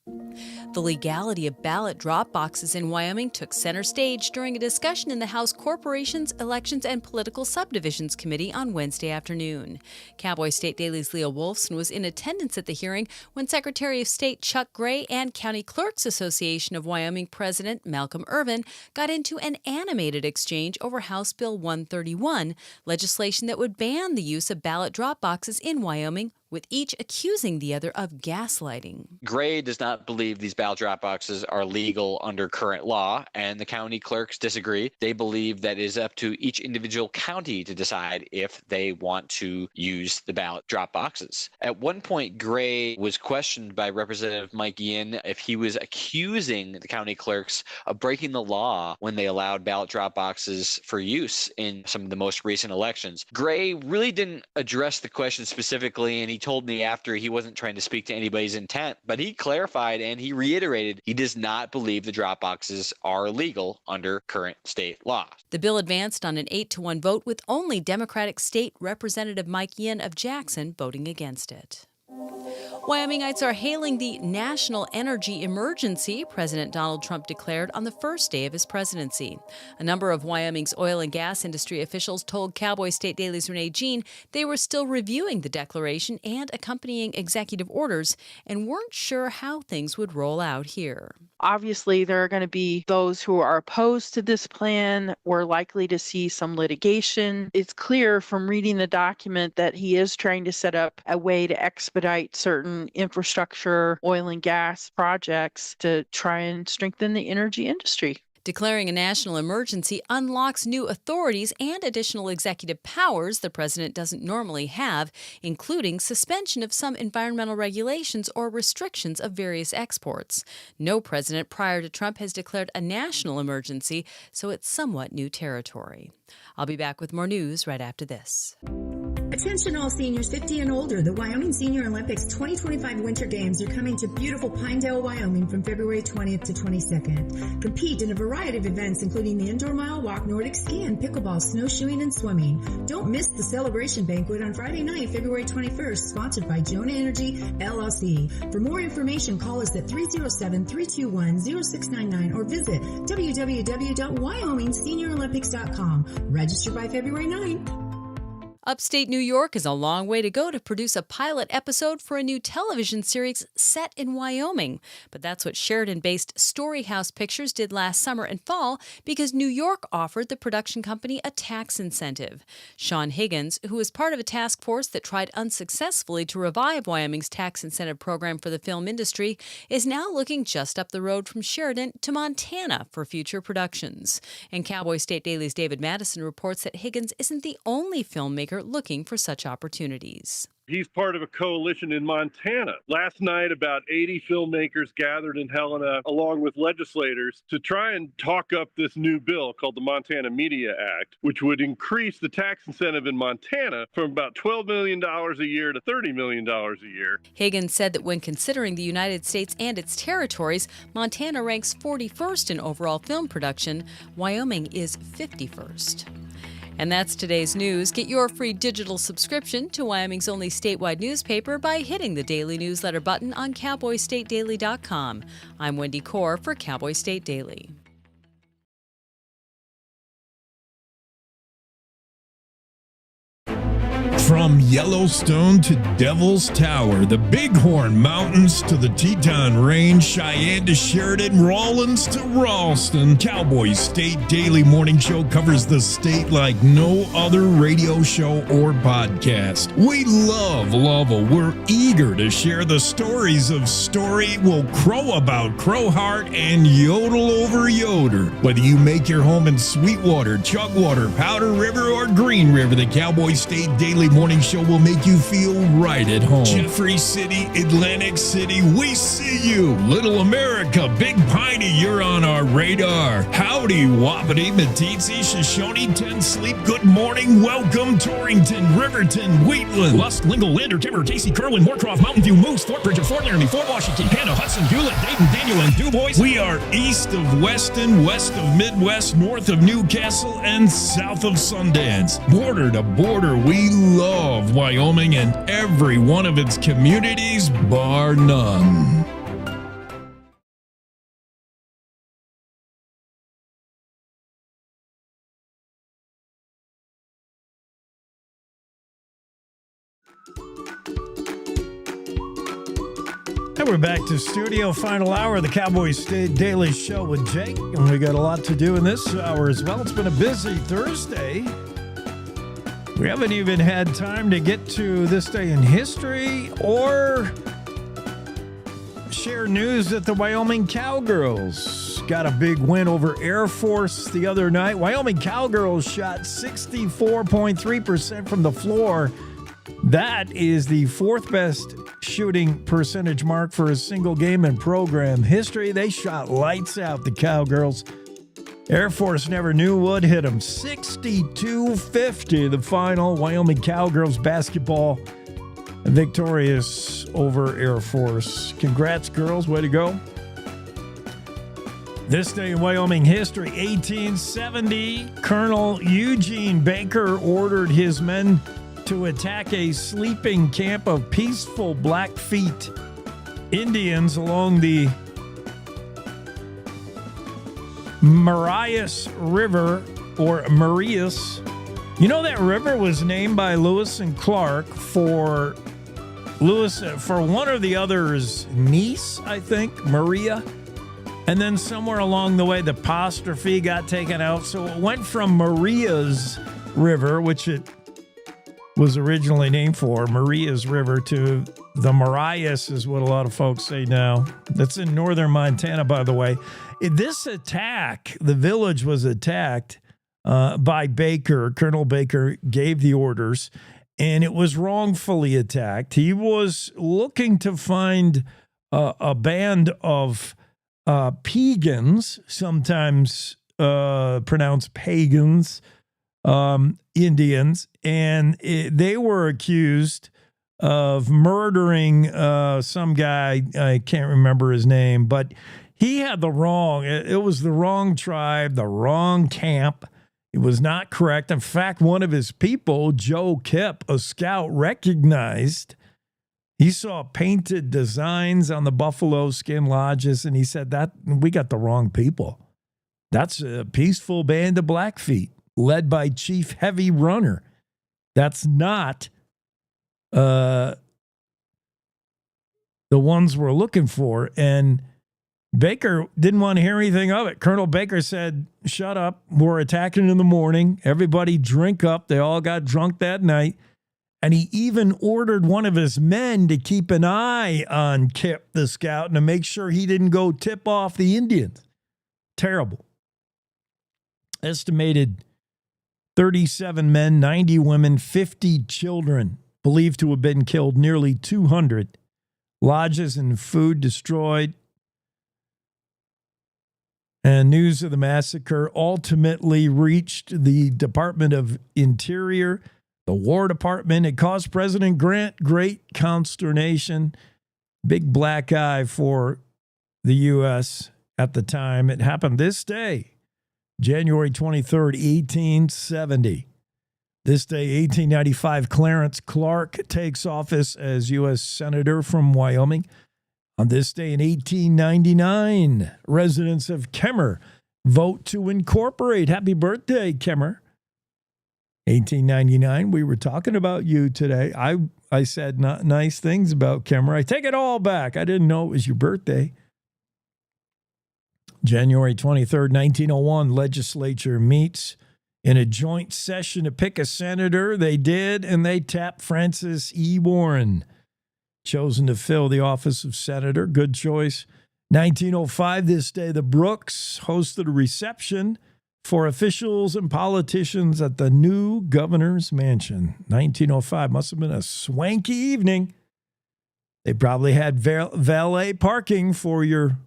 The legality of ballot drop boxes in Wyoming took center stage during a discussion in the House Corporations, Elections, and Political Subdivisions Committee on Wednesday afternoon. Cowboy State Daily's Leo Wolfson was in attendance at the hearing when Secretary of State Chuck Gray and County Clerks Association of Wyoming President Malcolm Irvin got into an animated exchange over House Bill 131, legislation that would ban the use of ballot drop boxes in Wyoming, with each accusing the other of gaslighting. Gray does not believe these ballot drop boxes are legal under current law, and the county clerks disagree. They believe that it is up to each individual county to decide if they want to use the ballot drop boxes. At one point, Gray was questioned by Representative Mike Yin if he was accusing the county clerks of breaking the law when they allowed ballot drop boxes for use in some of the most recent elections. Gray really didn't address the question specifically, and he told me after he wasn't trying to speak to anybody's intent, but he clarified and he reiterated he does not believe the drop boxes are legal under current state law. The bill advanced on an 8-1 vote with only Democratic State Representative Mike Yin of Jackson voting against it. Wyomingites are hailing the national energy emergency President Donald Trump declared on the first day of his presidency. A number of Wyoming's oil and gas industry officials told Cowboy State Daily's Renee Jean they were still reviewing the declaration and accompanying executive orders and weren't sure how things would roll out here. Obviously, there are going to be those who are opposed to this plan. We're likely to see some litigation. It's clear from reading the document that he is trying to set up a way to expedite certain infrastructure, oil and gas projects to try and strengthen the energy industry. Declaring a national emergency unlocks new authorities and additional executive powers the president doesn't normally have, including suspension of some environmental regulations or restrictions of various exports. No president prior to Trump has declared a national emergency, so it's somewhat new territory. I'll be back with more news right after this. Attention all seniors 50 and older. The Wyoming Senior Olympics 2025 Winter Games are coming to beautiful Pinedale, Wyoming from February 20th to 22nd. Compete in a variety of events including the indoor mile walk, Nordic skiing, pickleball, snowshoeing, and swimming. Don't miss the celebration banquet on Friday night, February 21st, sponsored by Jonah Energy, LLC. For more information, call us at 307-321-0699 or visit www.wyomingseniorolympics.com. Register by February 9th. Upstate New York is a long way to go to produce a pilot episode for a new television series set in Wyoming. But that's what Sheridan-based Storyhouse Pictures did last summer and fall because New York offered the production company a tax incentive. Sean Higgins, who is part of a task force that tried unsuccessfully to revive Wyoming's tax incentive program for the film industry, is now looking just up the road from Sheridan to Montana for future productions. And Cowboy State Daily's David Madison reports that Higgins isn't the only filmmaker looking for such opportunities. He's part of a coalition in Montana. Last night, about 80 filmmakers gathered in Helena, along with legislators, to try and talk up this new bill called the Montana Media Act, which would increase the tax incentive in Montana from about $12 million a year to $30 million a year. Higgins said that when considering the United States and its territories, Montana ranks 41st in overall film production. Wyoming is 51st. And that's today's news. Get your free digital subscription to Wyoming's only statewide newspaper by hitting the daily newsletter button on cowboystatedaily.com. I'm Wendy Core for Cowboy State Daily. From Yellowstone to Devil's Tower, the Bighorn Mountains to the Teton Range, Cheyenne to Sheridan, Rawlins to Ralston, Cowboy State Daily Morning Show covers the state like no other radio show or podcast. We love Lovell. We're eager to share the stories of Story, Will Crow About Crowheart, and Yodel Over Yoder. Whether you make your home in Sweetwater, Chugwater, Powder River, or Green River, the Cowboy State Daily Morning Show will make you feel right at home. Jeffrey City, Atlantic City, we see you. Little America, Big Piney, you're on our radar. Howdy, Wapiti, Meeteetse, Shoshone, Ten Sleep, good morning, welcome, Torrington, Riverton, Wheatland, Lusk, Lingle, Lander, Timber, Casey, Kerwin, Moorcroft, Mountain View, Moose, Fort Bridger, Fort Laramie, Fort Washington, Hannah, Hudson, Hewlett, Dayton, Daniel, and DuBois. We are east of Weston, west of Midwest, north of Newcastle, and south of Sundance. Border to border, we love Wyoming and every one of its communities, bar none. And we're back to studio, final hour of the Cowboy State Daily Show with Jake. And we got a lot to do in this hour as well. It's been a busy Thursday. We haven't even had time to get to this day in history or share news that the Wyoming Cowgirls got a big win over Air Force the other night. Wyoming Cowgirls shot 64.3% from the floor. That is the fourth best shooting percentage mark for a single game in program history. They shot lights out, the Cowgirls. Air Force never knew what hit them. 62-50, the final. Wyoming Cowgirls basketball victorious over Air Force. Congrats, girls. Way to go. This day in Wyoming history, 1870, Colonel Eugene Baker ordered his men to attack a sleeping camp of peaceful Blackfeet Indians along the Marias River, or Marias. You know that river was named by Lewis and Clark for one or the other's niece, I think, Maria. And then somewhere along the way, the apostrophe got taken out. So it went from Maria's River, which it was originally named for, Maria's River, to the Marias is what a lot of folks say now. That's in northern Montana, by the way. This attack, the village was attacked by Baker. Colonel Baker gave the orders, and it was wrongfully attacked. He was looking to find a band of pagans, sometimes pronounced pagans, Indians, and they were accused of murdering some guy. I can't remember his name, but he had the wrong. It was the wrong tribe, the wrong camp. It was not correct. In fact, one of his people, Joe Kipp, a scout, recognized. He saw painted designs on the buffalo skin lodges, and he said that we got the wrong people. That's a peaceful band of Blackfeet led by Chief Heavy Runner. That's not the ones we're looking for. And Baker didn't want to hear anything of it. Colonel Baker said, shut up. We're attacking in the morning. Everybody drink up. They all got drunk that night. And he even ordered one of his men to keep an eye on Kip, the scout, and to make sure he didn't go tip off the Indians. Terrible. Estimated 37 men, 90 women, 50 children believed to have been killed, nearly 200. Lodges and food destroyed. And news of the massacre ultimately reached the Department of Interior, the War Department. It caused President Grant great consternation, big black eye for the U.S. at the time. It happened this day, January 23rd, 1870. This day, 1895, Clarence Clark takes office as U.S. Senator from Wyoming. On this day in 1899, residents of Kemmer vote to incorporate. Happy birthday, Kemmer. 1899, we were talking about you today. I said not nice things about Kemmer. I take it all back. I didn't know it was your birthday. January 23rd, 1901, legislature meets in a joint session to pick a senator. They did, and they tapped Francis E. Warren, chosen to fill the office of senator. Good choice. 1905, this day, the Brooks hosted a reception for officials and politicians at the new governor's mansion. 1905 must have been a swanky evening. They probably had valet parking for your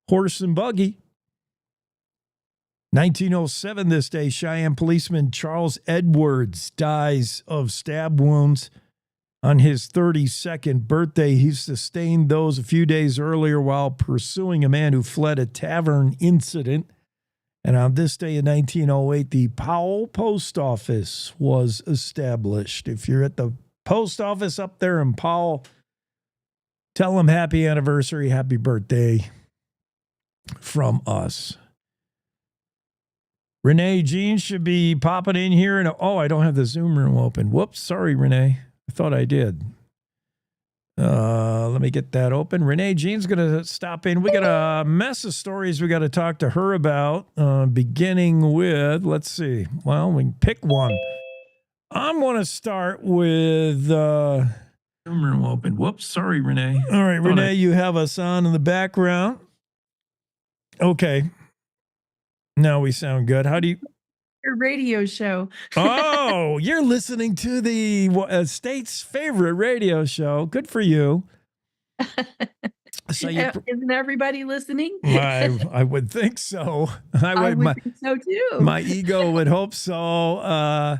horse and buggy. 1907, this day, Cheyenne policeman Charles Edwards dies of stab wounds on his 32nd birthday. He sustained those a few days earlier while pursuing a man who fled a tavern incident. And on this day in 1908, the Powell Post Office was established. If you're at the post office up there in Powell, tell them happy anniversary, happy birthday from us. Renee Jean should be popping in here. And I don't have the Zoom room open. Whoops, sorry, Renee. I thought I did. Let me get that open. Renee Jean's going to stop in. We got a mess of stories we got to talk to her about, beginning with, let's see. Well, we can pick one. I'm going to start with Zoom room open. Whoops, sorry, Renee. All right, Renee, you have us on in the background. Okay. Now we sound good. How do you... Your radio show. Oh, you're listening to the state's favorite radio show. Good for you. So isn't everybody listening? I would think so. I would think so too. My ego would hope so.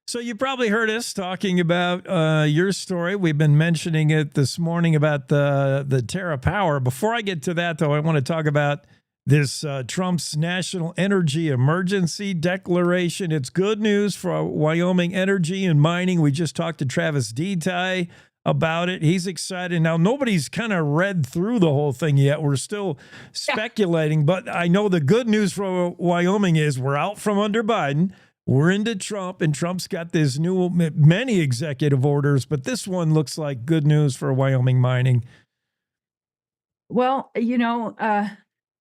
So you probably heard us talking about your story. We've been mentioning it this morning about the Terra Power. Before I get to that, though, I want to talk about this Trump's national energy emergency declaration. It's good news for Wyoming energy and mining. We just talked to Travis Detaille about it. He's excited. Now, nobody's kind of read through the whole thing yet. We're still speculating, but I know the good news for Wyoming is we're out from under Biden. We're into Trump, and Trump's got this many executive orders, but this one looks like good news for Wyoming mining. Well,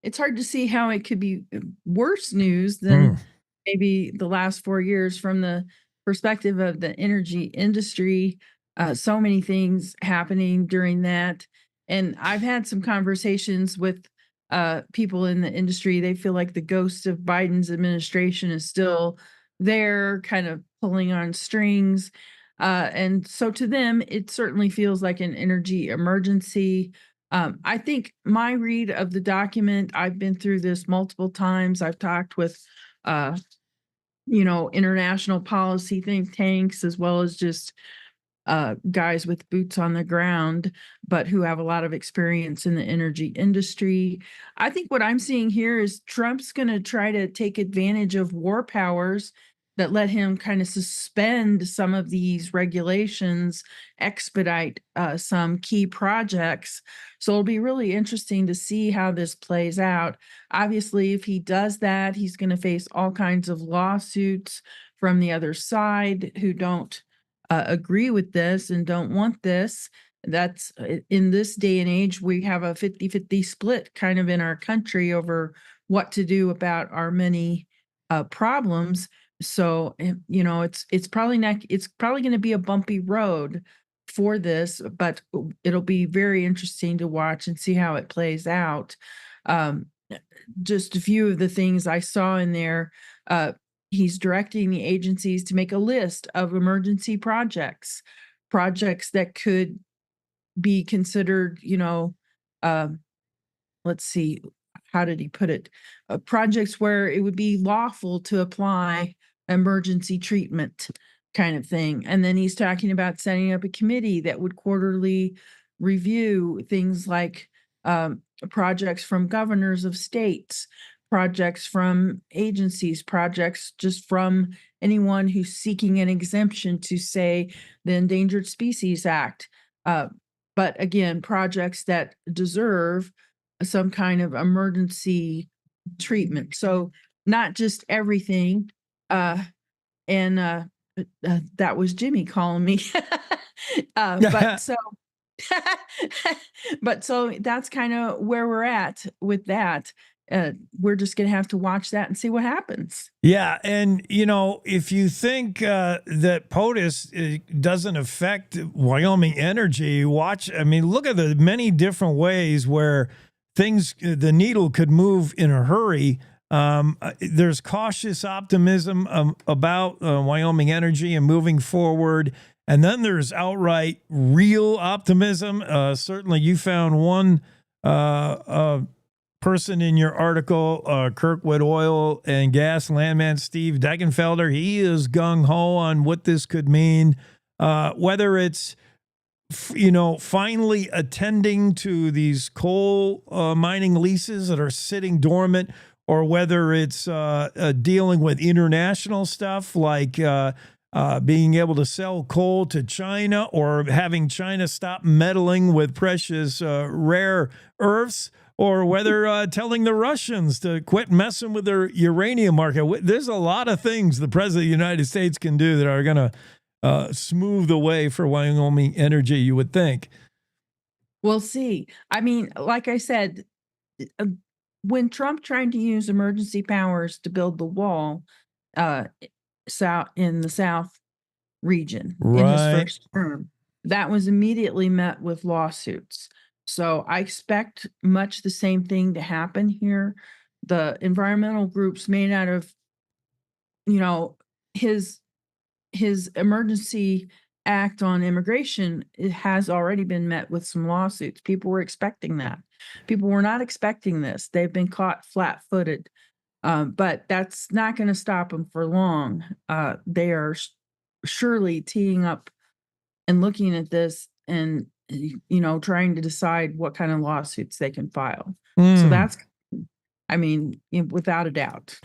it's hard to see how it could be worse news than maybe the last 4 years from the perspective of the energy industry. So many things happening during that. And I've had some conversations with people in the industry. They feel like the ghost of Biden's administration is still there, kind of pulling on strings. And so to them, it certainly feels like an energy emergency. I think my read of the document, I've been through this multiple times. I've talked with international policy think tanks, as well as just guys with boots on the ground, but who have a lot of experience in the energy industry. I think what I'm seeing here is Trump's going to try to take advantage of war powers that let him kind of suspend some of these regulations, expedite some key projects. So it'll be really interesting to see how this plays out. Obviously, if he does that, he's going to face all kinds of lawsuits from the other side who don't agree with this and don't want this. That's in this day and age, we have a 50-50 split kind of in our country over what to do about our many problems. So, it's probably not, it's probably going to be a bumpy road for this, but it'll be very interesting to watch and see how it plays out. Um, just a few of the things I saw in there. He's directing the agencies to make a list of emergency projects that could be considered, let's see, how did he put it? Projects where it would be lawful to apply emergency treatment kind of thing. And then he's talking about setting up a committee that would quarterly review things like projects from governors of states, projects from agencies, projects just from anyone who's seeking an exemption to, say, the Endangered Species Act. But again, projects that deserve some kind of emergency treatment. So not just everything. And that was Jimmy calling me. But so but so that's kind of where we're at with that. We're just going to have to watch that and see what happens. Yeah. And, if you think that POTUS doesn't affect Wyoming energy, look at the many different ways where the needle could move in a hurry. There's cautious optimism about Wyoming energy and moving forward. And then there's outright real optimism. Certainly you found one person in your article, Kirkwood Oil and Gas landman Steve Degenfelder. He is gung-ho on what this could mean, whether it's finally attending to these coal mining leases that are sitting dormant, or whether it's dealing with international stuff like being able to sell coal to China, or having China stop meddling with precious rare earths, or whether telling the Russians to quit messing with their uranium market. There's a lot of things the president of the United States can do that are going to smooth the way for Wyoming energy, you would think. We'll see. I mean, like I said, when Trump tried to use emergency powers to build the wall in the South region in his first term, that was immediately met with lawsuits. So I expect much the same thing to happen here. The environmental groups may not have, his emergency act on immigration, it has already been met with some lawsuits. People were expecting that. People were not expecting this. They've been caught flat-footed. But that's not going to stop them for long. They are surely teeing up and looking at this and, trying to decide what kind of lawsuits they can file. So that's, without a doubt.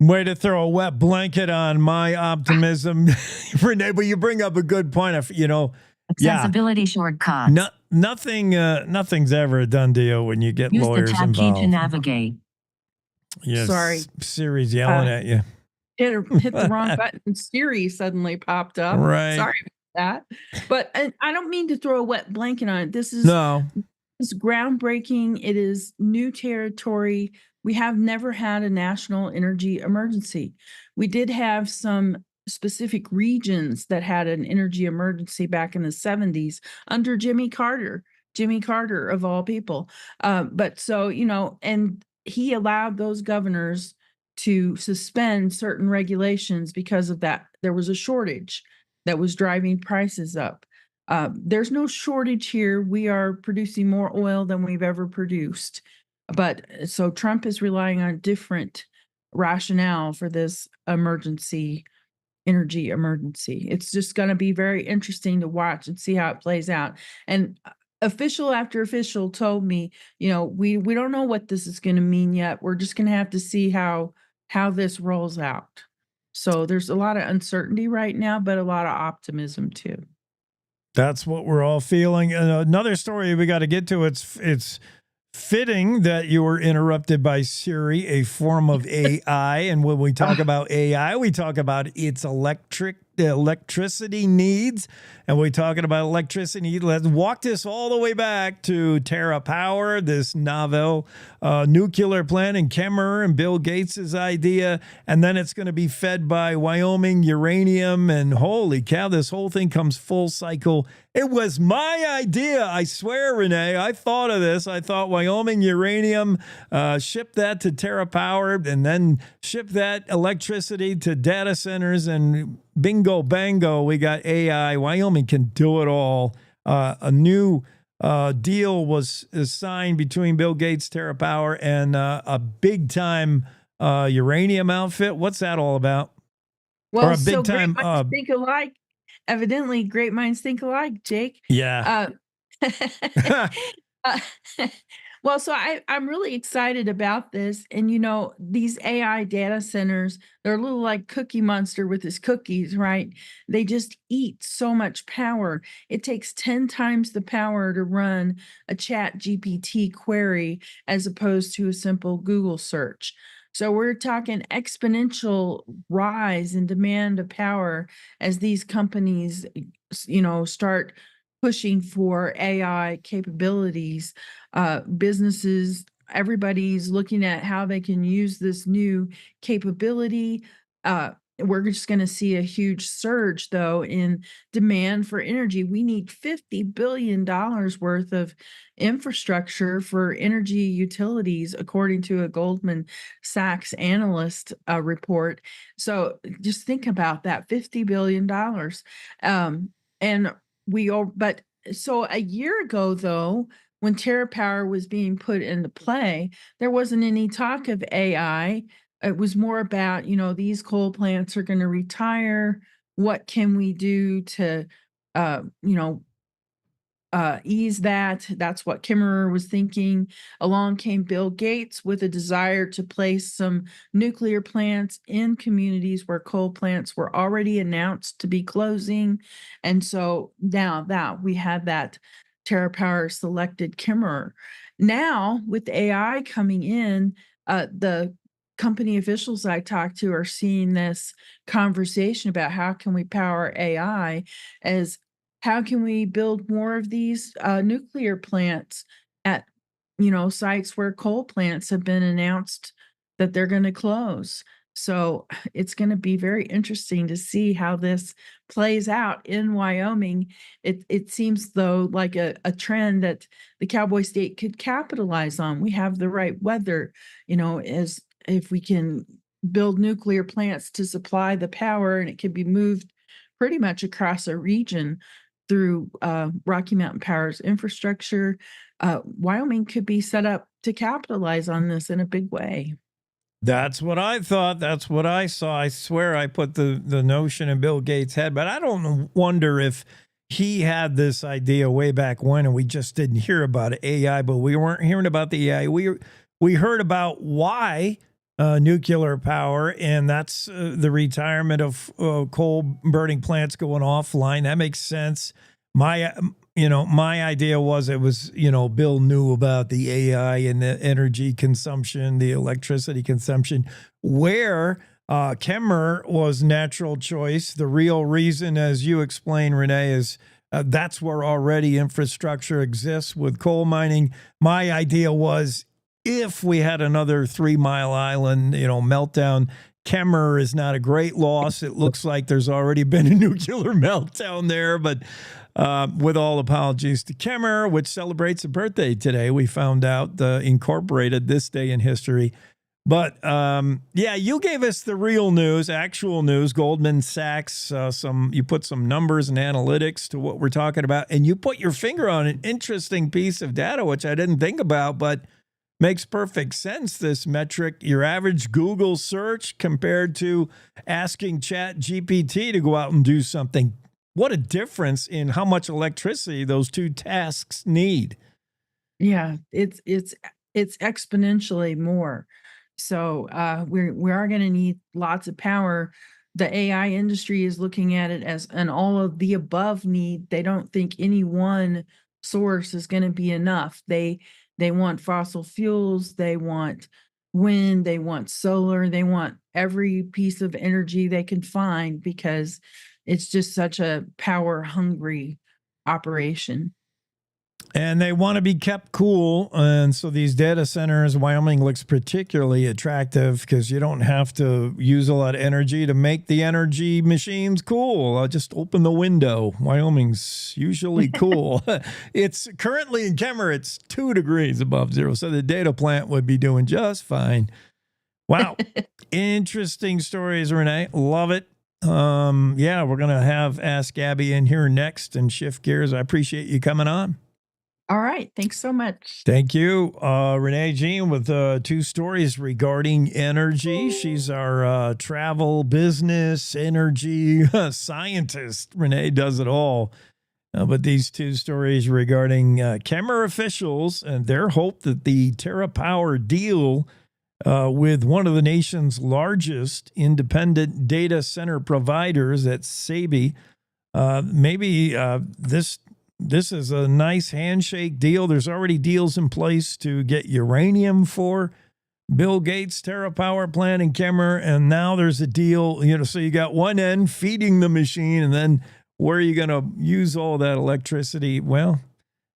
Way to throw a wet blanket on my optimism, Renee. But you bring up a good point. Accessibility shortcuts. Nothing's ever a done deal when you get Use lawyers the tab involved. key to navigate. Yes, sorry. Siri's yelling at you. Hit the wrong button. Siri suddenly popped up. Right. Sorry about that. But I don't mean to throw a wet blanket on it. This is groundbreaking. It is new territory. We have never had a national energy emergency. We did have some specific regions that had an energy emergency back in the 70s under Jimmy Carter of all people. But so, and he allowed those governors to suspend certain regulations because of that. There was a shortage that was driving prices up. There's no shortage here. We are producing more oil than we've ever produced. But so Trump is relying on different rationale for this energy emergency. It's just going to be very interesting to watch and see how it plays out. And official after official told me, we don't know what this is going to mean yet. We're just going to have to see how this rolls out. So there's a lot of uncertainty right now, but a lot of optimism too. That's what we're all feeling. Another story we got to get to. It's fitting that you were interrupted by Siri, a form of AI. And when we talk about AI, we talk about its electricity needs. And we're talking about electricity needs. Let's walk this all the way back to TerraPower, this novel nuclear plant in Kemmerer and Bill Gates' idea. And then it's going to be fed by Wyoming uranium. And holy cow, this whole thing comes full cycle. It was my idea. I swear, Renee, I thought of this. I thought Wyoming uranium, ship that to TerraPower and then ship that electricity to data centers, and bingo, bango, we got AI. Wyoming can do it all. A new deal was signed between Bill Gates, TerraPower, and a big-time uranium outfit. What's that all about? Well, great minds think alike. Evidently, great minds think alike, Jake. Yeah. Well, so I'm really excited about this. And, these AI data centers, they're a little like Cookie Monster with his cookies, right? They just eat so much power. It takes 10 times the power to run a Chat GPT query as opposed to a simple Google search. So we're talking exponential rise in demand of power as these companies, start pushing for AI capabilities. Businesses, everybody's looking at how they can use this new capability. We're just going to see a huge surge, though, in demand for energy. We need $50 billion worth of infrastructure for energy utilities, according to a Goldman Sachs analyst report. So just think about that, $50 billion. So a year ago, though, when TerraPower was being put into play, there wasn't any talk of AI. It was more about, these coal plants are going to retire. What can we do to, ease that? That's what Kemmerer was thinking. Along came Bill Gates with a desire to place some nuclear plants in communities where coal plants were already announced to be closing. And so now that we had that TerraPower selected Kemmerer. Now with AI coming in, the company officials I talked to are seeing this conversation about how can we power AI as how can we build more of these nuclear plants at sites where coal plants have been announced that they're going to close. So it's going to be very interesting to see how this plays out in Wyoming. It seems, though, like a trend that the Cowboy State could capitalize on. We have the right weather, as if we can build nuclear plants to supply the power, and it can be moved pretty much across a region through Rocky Mountain Power's infrastructure. Wyoming could be set up to capitalize on this in a big way. That's what I thought. That's what I saw. I swear I put the notion in Bill Gates' head, but I don't wonder if he had this idea way back when and we just didn't hear about it, AI, but we weren't hearing about the AI. We heard about why nuclear power, and that's the retirement of coal burning plants going offline. That makes sense. My idea was it was, Bill knew about the AI and the energy consumption, the electricity consumption, where Kemmerer was natural choice. The real reason, as you explained, Renee, is that's where already infrastructure exists with coal mining. My idea was, if we had another 3 Mile Island, meltdown, Kemmerer is not a great loss. It looks like there's already been a nuclear meltdown there, but with all apologies to Kemmerer, which celebrates a birthday today, we found out, incorporated this day in history. But you gave us the real news, actual news. Goldman Sachs, you put some numbers and analytics to what we're talking about, and you put your finger on an interesting piece of data, which I didn't think about, but Makes perfect sense, this metric. Your average Google search compared to asking Chat GPT to go out and do something. What a difference in how much electricity those two tasks need. Yeah, it's exponentially more. So we are going to need lots of power. The AI industry is looking at it as an all of the above need. They don't think any one source is going to be enough. They want fossil fuels, they want wind, they want solar, they want every piece of energy they can find because it's just such a power hungry operation. And they want to be kept cool. And so these data centers, Wyoming looks particularly attractive because you don't have to use a lot of energy to make the energy machines cool. I'll just open the window. Wyoming's usually cool. It's currently in Kemmer, it's 2 degrees above zero. So the data plant would be doing just fine. Wow. Interesting stories, Renee. Love it. Yeah, we're going to have Ask Abby in here next and shift gears. I appreciate you coming on. All right. Thanks so much. Thank you. Renee Jean with 2 stories regarding energy. She's our travel, business, energy scientist. Renee does it all. But these 2 stories regarding Kemmer officials and their hope that the TerraPower deal with one of the nation's largest independent data center providers, that's Saby, maybe this is a nice handshake deal. There's already deals in place to get uranium for Bill Gates' TerraPower plant in Kemmer, and now there's a deal, so you got one end feeding the machine, and then where are you going to use all that electricity? Well,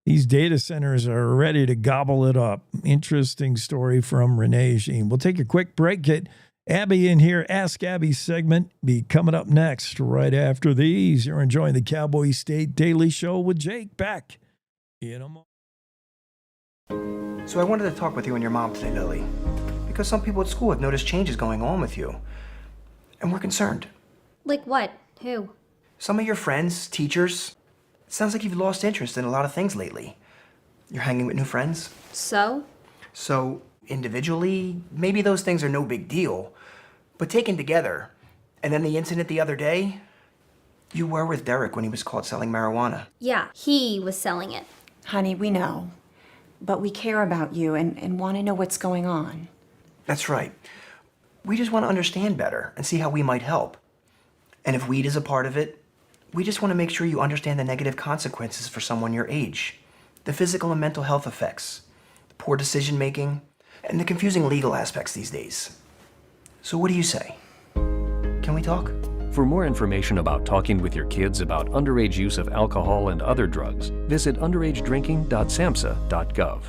these data centers are ready to gobble it up. Interesting story from Renee Jean. We'll take a quick break. Get Abby in here. Ask Abby segment be coming up next right after these. You're enjoying the Cowboy State Daily Show with Jake back in a moment. So I wanted to talk with you and your mom today, Lily, because some people at school have noticed changes going on with you, and we're concerned. Like what? Who? Some of your friends, teachers. It sounds like you've lost interest in a lot of things lately. You're hanging with new friends. So? So, individually, maybe those things are no big deal. But taken together, and then the incident the other day, you were with Derek when he was caught selling marijuana. Yeah, he was selling it. Honey, we know. But we care about you and want to know what's going on. That's right. We just want to understand better and see how we might help. And if weed is a part of it, we just want to make sure you understand the negative consequences for someone your age. The physical and mental health effects, the poor decision making, and the confusing legal aspects these days. So what do you say? Can we talk? For more information about talking with your kids about underage use of alcohol and other drugs, visit underagedrinking.samhsa.gov.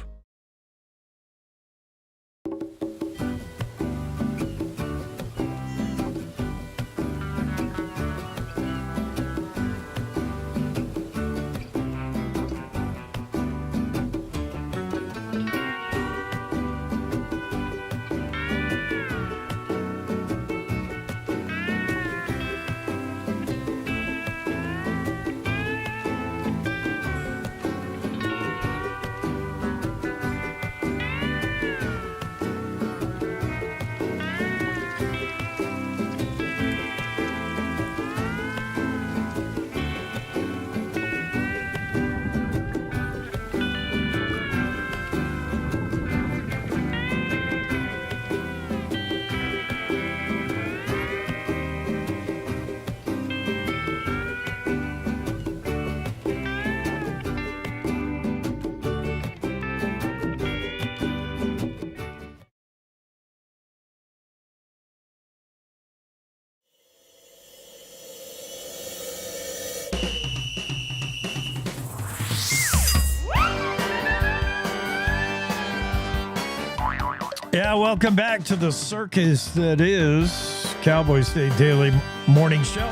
Yeah, welcome back to the circus that is Cowboy State Daily Morning Show.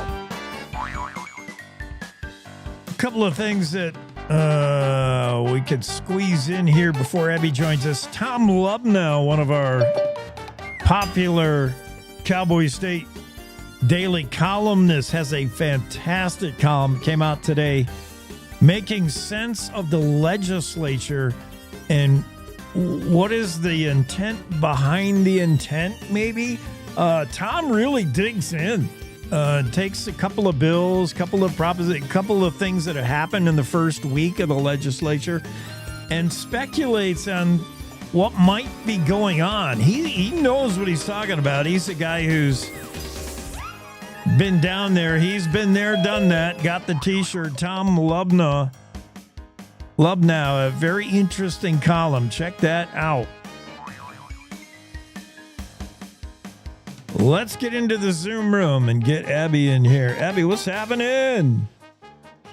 A couple of things that we could squeeze in here before Abby joins us. Tom Lubnow, one of our popular Cowboy State Daily columnists, has a fantastic column. Came out today, making sense of the legislature and what is the intent behind the intent, maybe? Tom really digs in. Takes a couple of bills, couple of things that have happened in the first week of the legislature and speculates on what might be going on. He knows what he's talking about. He's a guy who's been down there. He's been there, done that, got the t-shirt. Tom Lubnow, a very interesting column. Check that out. Let's get into the Zoom room and get Abby in here. Abby, what's happening?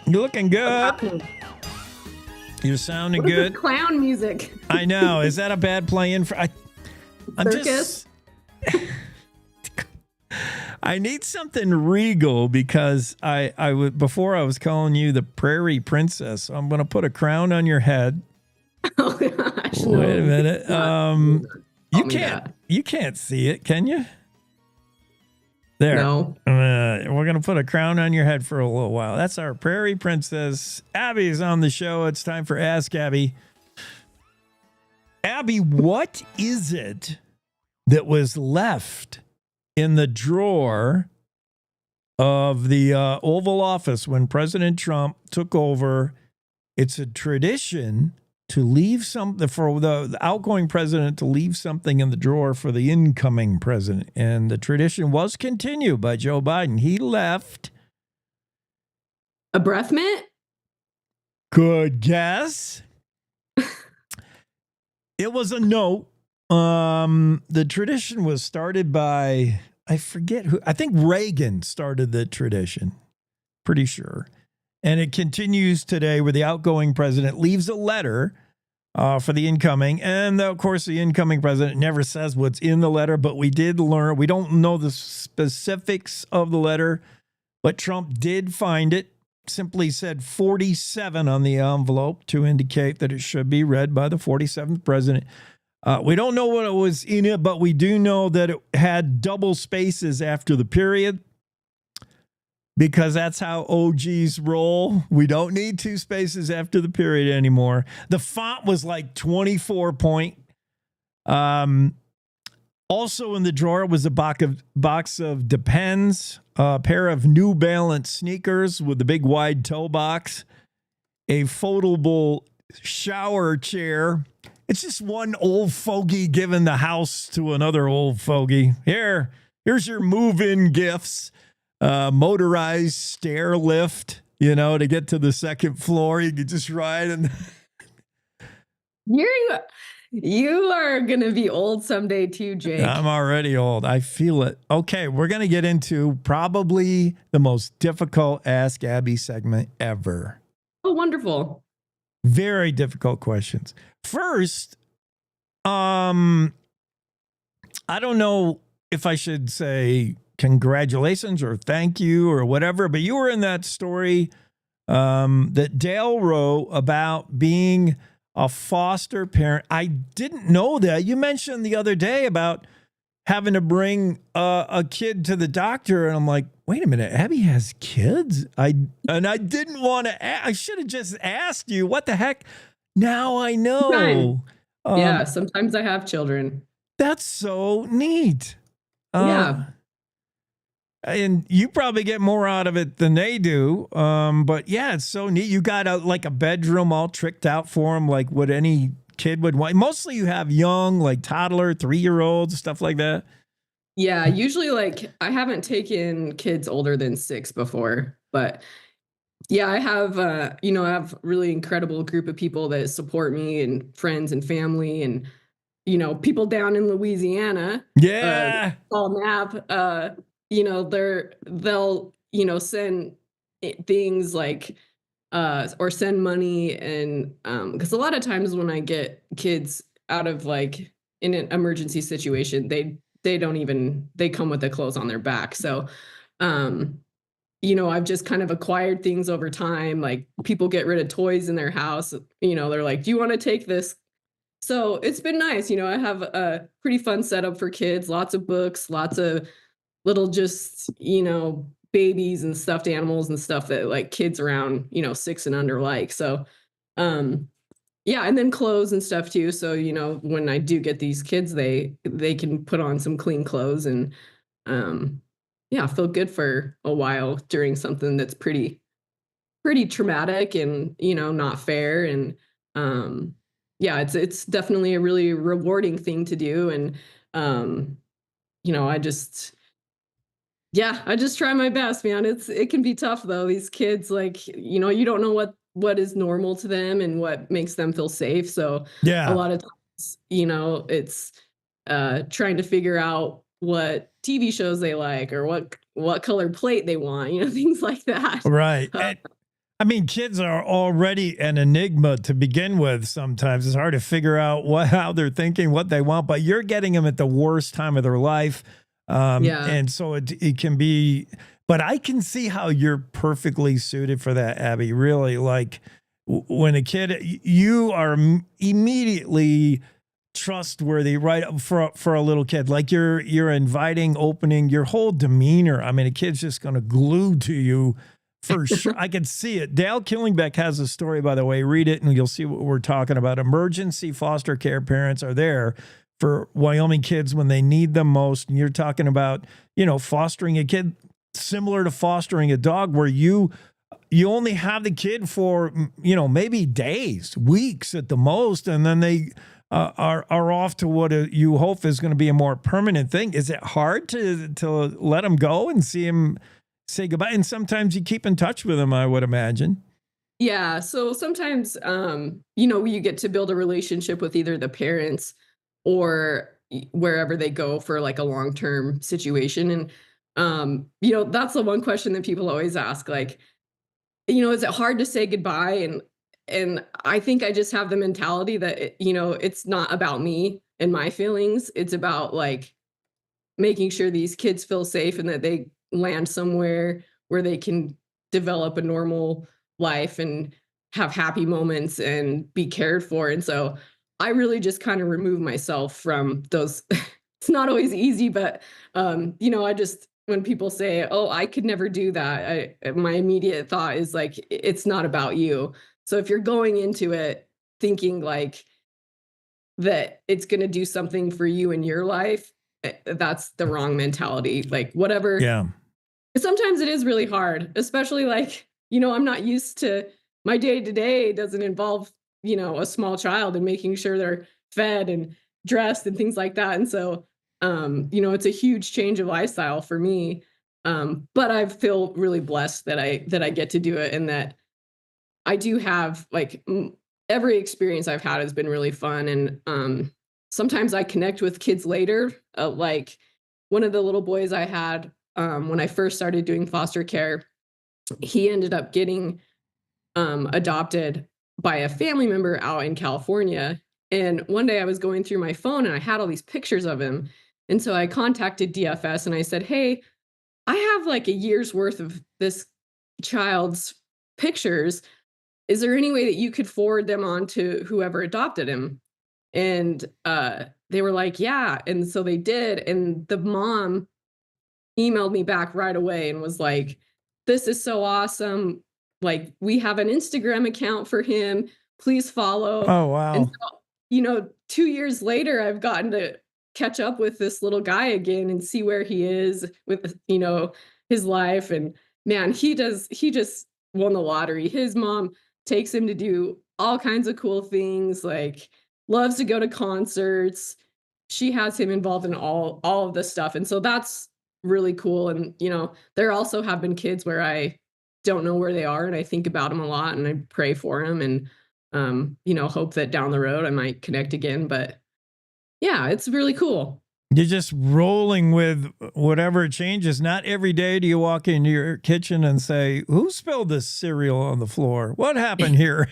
You're looking good. You're sounding what is good. This clown music. I know. Is that a bad play-in for? I'm Circus? I need something regal because before I was calling you the Prairie Princess. So I'm going to put a crown on your head. Oh gosh! Wait a minute. You can't see it, can you? There. No. We're going to put a crown on your head for a little while. That's our Prairie Princess. Abby's on the show. It's time for Ask Abby. Abby, what is it that was left in the drawer of the Oval Office when President Trump took over? It's a tradition to leave something for the outgoing president to leave something in the drawer for the incoming president. And the tradition was continued by Joe Biden. He left a breath mint. Good guess. It was a note. The tradition was started by, I forget who, I think Reagan started the tradition. Pretty sure. And it continues today where the outgoing president leaves a letter for the incoming. And of course, the incoming president never says what's in the letter, but we did learn, we don't know the specifics of the letter, but Trump did find it. Simply said 47 on the envelope to indicate that it should be read by the 47th president. We don't know what it was in it, but we do know that it had double spaces after the period because that's how OGs roll. We don't need two spaces after the period anymore. The font was like 24 point. Also in the drawer was a box of Depends, a pair of New Balance sneakers with the big wide toe box, a foldable shower chair. It's just one old fogey giving the house to another old fogey. Here's your move-in gifts. Motorized stair lift, to get to the second floor. You could just ride and You are going to be old someday too, Jake. I'm already old. I feel it. Okay, we're going to get into probably the most difficult Ask Abby segment ever. Oh, wonderful. Very difficult questions. First, I don't know if I should say congratulations or thank you or whatever, but you were in that story that Dale wrote about being a foster parent. I didn't know that. You mentioned the other day about having to bring a kid to the doctor, and I'm like, wait a minute, Abby has kids? I didn't want to. I should have just asked you. What the heck? Now I know. Yeah, sometimes I have children. That's so neat. Yeah. And you probably get more out of it than they do. But yeah, it's so neat. You got a bedroom all tricked out for them, like what any kid would want. Mostly you have young, like toddler, 3-year-olds, stuff like that. Yeah, usually I haven't taken kids older than 6 before, but yeah, I have, I have a really incredible group of people that support me and friends and family and, people down in Louisiana. Yeah. Call NAP, they'll send things like or send money and because a lot of times when I get kids out of in an emergency situation, they come with the clothes on their back. So I've just kind of acquired things over time. Like people get rid of toys in their house, they're like, do you want to take this? So it's been nice. I have a pretty fun setup for kids, lots of books, lots of little just, babies and stuffed animals and stuff that kids around, 6 and under like. So, yeah, and then clothes and stuff too. So, when I do get these kids, they can put on some clean clothes and yeah, feel good for a while during something that's pretty traumatic and, not fair. And yeah, it's definitely a really rewarding thing to do. And I just yeah, I just try my best, man. It can be tough though. These kids, like, you don't know what is normal to them and what makes them feel safe. So a Yeah. lot of times, it's trying to figure out what TV shows they like or what color plate they want, things like that. Right. Uh, I mean, kids are already an enigma to begin with. Sometimes it's hard to figure out how they're thinking, what they want, but you're getting them at the worst time of their life. Yeah. And so it can be, but I can see how you're perfectly suited for that, Abby. Really, like when a kid, you are immediately trustworthy, right? For a little kid, like you're inviting, opening, your whole demeanor. I mean, a kid's just going to glue to you. For sure. I can see it. Dale Killingbeck has a story, by the way. Read it and you'll see what we're talking about. Emergency foster care parents are there for Wyoming kids when they need them most. And you're talking about, fostering a kid similar to fostering a dog where you only have the kid for, maybe days, weeks at the most. And then they are off to what you hope is going to be a more permanent thing. Is it hard to let them go and see him say goodbye? And sometimes you keep in touch with them, I would imagine. Yeah. So sometimes, you get to build a relationship with either the parents or wherever they go for like a long-term situation. And, that's the one question that people always ask, like, is it hard to say goodbye? And I think I just have the mentality that, it's not about me and my feelings. It's about like making sure these kids feel safe and that they land somewhere where they can develop a normal life and have happy moments and be cared for. And so I really just kind of remove myself from those. It's not always easy, but I just when people say, "Oh, I could never do that," my immediate thought is like, it's not about you. So if you're going into it thinking like that it's going to do something for you in your life, that's the wrong mentality. Like whatever. Yeah. Sometimes it is really hard, especially like, I'm not used to my day to day doesn't involve, a small child and making sure they're fed and dressed and things like that. And so, it's a huge change of lifestyle for me. But I feel really blessed that I get to do it and that I do have like every experience I've had has been really fun. And sometimes I connect with kids later. Like one of the little boys I had when I first started doing foster care, he ended up getting adopted by a family member out in California. And one day I was going through my phone and I had all these pictures of him. And so I contacted DFS and I said, "Hey, I have like a year's worth of this child's pictures. Is there any way that you could forward them on to whoever adopted him?" And they were like, "Yeah." And so they did. And the mom emailed me back right away and was like, "This is so awesome. Like, we have an Instagram account for him. Please follow." Oh, And wow. so, 2 years later, I've gotten to catch up with this little guy again and see where he is with, his life. And man, he just won the lottery. His mom takes him to do all kinds of cool things, like loves to go to concerts. She has him involved in all of this stuff. And so that's really cool. And, there also have been kids where I don't know where they are and I think about them a lot and I pray for them and, hope that down the road I might connect again. But yeah, it's really cool. You're just rolling with whatever changes. Not every day do you walk into your kitchen and say, "Who spilled this cereal on the floor? What happened here?"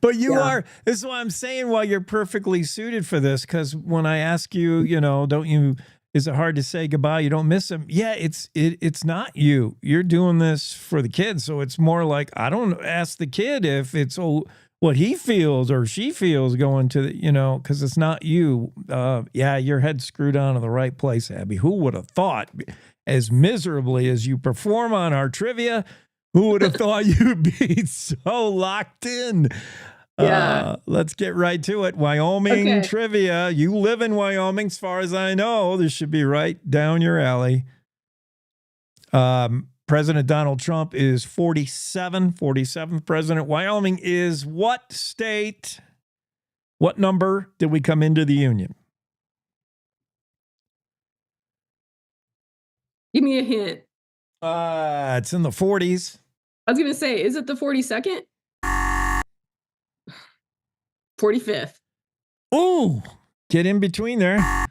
But you are. This is why I'm saying why you're perfectly suited for this. Because when I ask you, don't you? Is it hard to say goodbye? You don't miss them. Yeah, it's not you. You're doing this for the kid. So it's more like I don't ask the kid if it's what he feels or she feels going to the, because it's not you. Yeah, your head's screwed on in the right place, Abby. Who would have thought, as miserably as you perform on our trivia, who would have thought you'd be so locked in? Yeah. Let's get right to it. Wyoming Okay. trivia. You live in Wyoming, as far as I know. This should be right down your alley. President Donald Trump is 47th president. Wyoming is what state? What number did we come into the union? Give me a hint. It's in the 40s. I was going to say, is it the 42nd? 45th. Ooh, get in between there.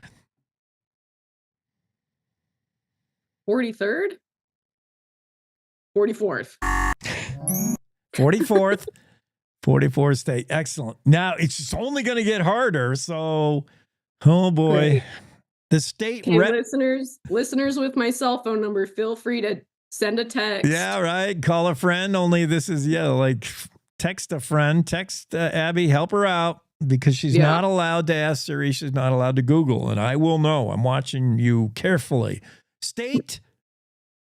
43rd? 44th. 44th state. Excellent. Now, it's just only going to get harder. So, oh boy. Great. The state Okay, listeners with my cell phone number, feel free to send a text. Yeah, right. Call a friend. Only this is, like text a friend. Text Abby, help her out because she's not allowed to ask Siri. She's not allowed to Google. And I will know. I'm watching you carefully. State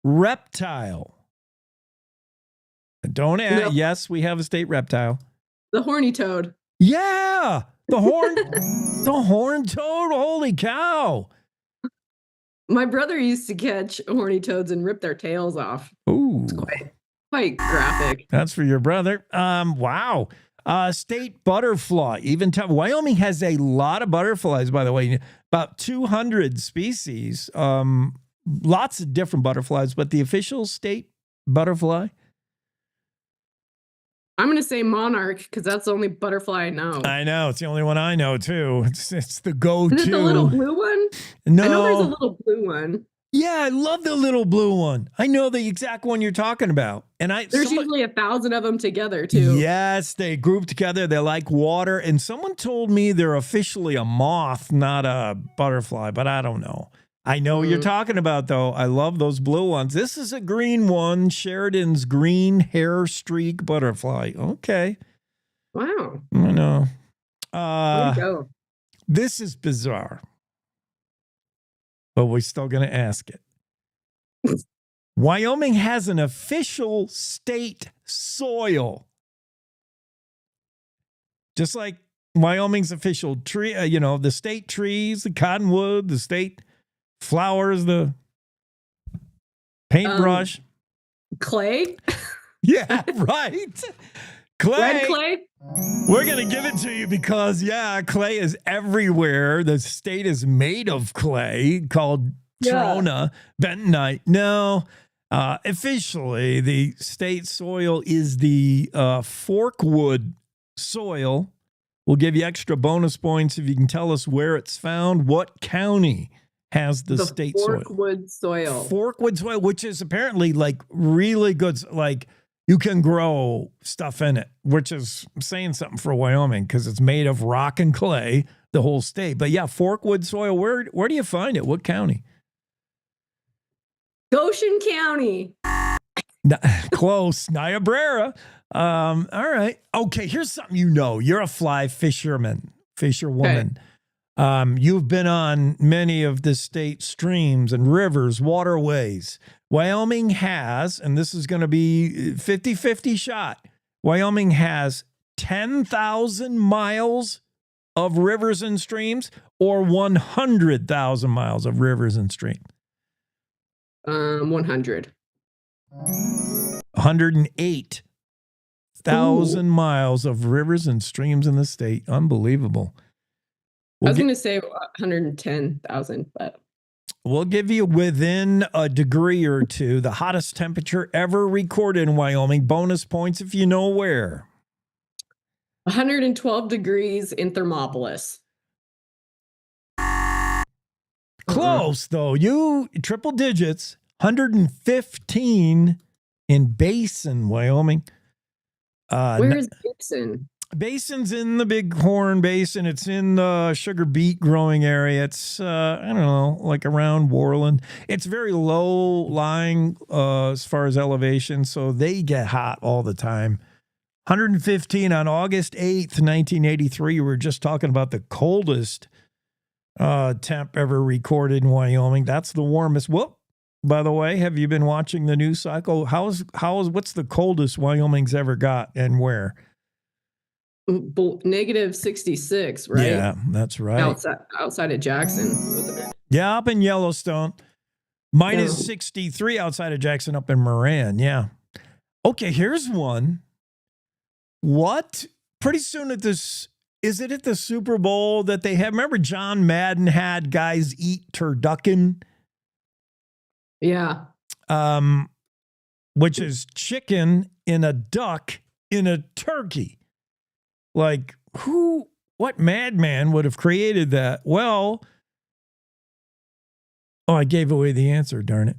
reptile. Don't ask. No. Yes, we have a state reptile. The horny toad. Yeah. The horned toad. Holy cow. My brother used to catch horny toads and rip their tails off. Ooh. It's quite graphic. That's for your brother. Wow. State butterfly. Wyoming has a lot of butterflies, by the way. About 200 species. Lots of different butterflies, but the official state butterfly? I'm going to say monarch because that's the only butterfly I know. I know. It's the only one I know, too. It's the go-to. Is it the little blue one? No. I know there's a little blue one. Yeah, I love the little blue one. I know the exact one you're talking about. And there's usually 1,000 of them together, too. Yes, they group together. They're like water. And someone told me they're officially a moth, not a butterfly, but I don't know. I know what you're talking about, though. I love those blue ones. This is a green one, Sheridan's green hair streak butterfly. Okay. Wow. I know. Where'd it go? This is bizarre, but we're still going to ask it. Wyoming has an official state soil. Just like Wyoming's official tree, the state trees, the cottonwood, the state flowers, the paintbrush. Clay? Yeah, right. Clay. Red clay? We're going to give it to you because, clay is everywhere. The state is made of clay called trona, bentonite. No, officially, the state soil is the Forkwood soil. We'll give you extra bonus points if you can tell us where it's found. What county has the state soil? Forkwood soil. Forkwood soil, which is apparently like really good. Like you can grow stuff in it, which is saying something for Wyoming because it's made of rock and clay, the whole state. But yeah, Forkwood soil, where do you find it? What county? Goshen County. Close. Niobrara. All right. Okay, here's something you know. You're a fly fisherwoman. You've been on many of the state streams and rivers, waterways. Wyoming has, and this is going to be 50-50 shot, Wyoming has 10,000 miles of rivers and streams or 100,000 miles of rivers and streams? 100. 108,000 miles of rivers and streams in the state. Unbelievable. I was going to say 110,000, but we'll give you within a degree or two the hottest temperature ever recorded in Wyoming. Bonus points if you know where. 112 degrees in Thermopolis. Close, though. You triple digits. 115 in Basin, Wyoming. Where is Basin? Basin's in the Bighorn Basin. It's in the sugar beet growing area. It's, I don't know, like around Worland. It's very low lying as far as elevation, so they get hot all the time. 115 on August 8th, 1983. We were just talking about the coldest temp ever recorded in Wyoming. That's the warmest. Whoop. By the way, have you been watching the news cycle? What's the coldest Wyoming's ever got and where? negative 66, right? Yeah, that's right. Outside of Jackson, wasn't it? Yeah, up in Yellowstone. Minus Yeah. 63 outside of Jackson up in Moran. Yeah. Okay, here's one. What? Pretty soon at this, is it at the Super Bowl that they have? Remember John Madden had guys eat turducken? Yeah. Which is chicken in a duck in a turkey. Like, what madman would have created that? Well, I gave away the answer, darn it.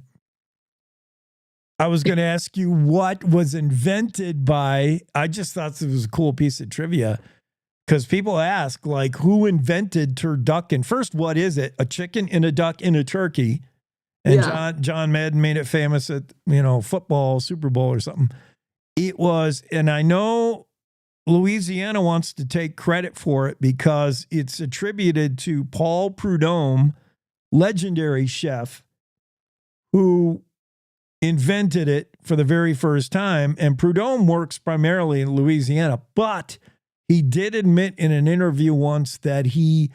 I was going to ask you what was invented by, I just thought this was a cool piece of trivia because people ask, like, who invented turducken? First, what is it? A chicken in a duck in a turkey. And Yeah. John Madden made it famous at, football, Super Bowl or something. It was, and I know Louisiana wants to take credit for it because it's attributed to Paul Prudhomme, legendary chef, who invented it for the very first time. And Prudhomme works primarily in Louisiana, but he did admit in an interview once that he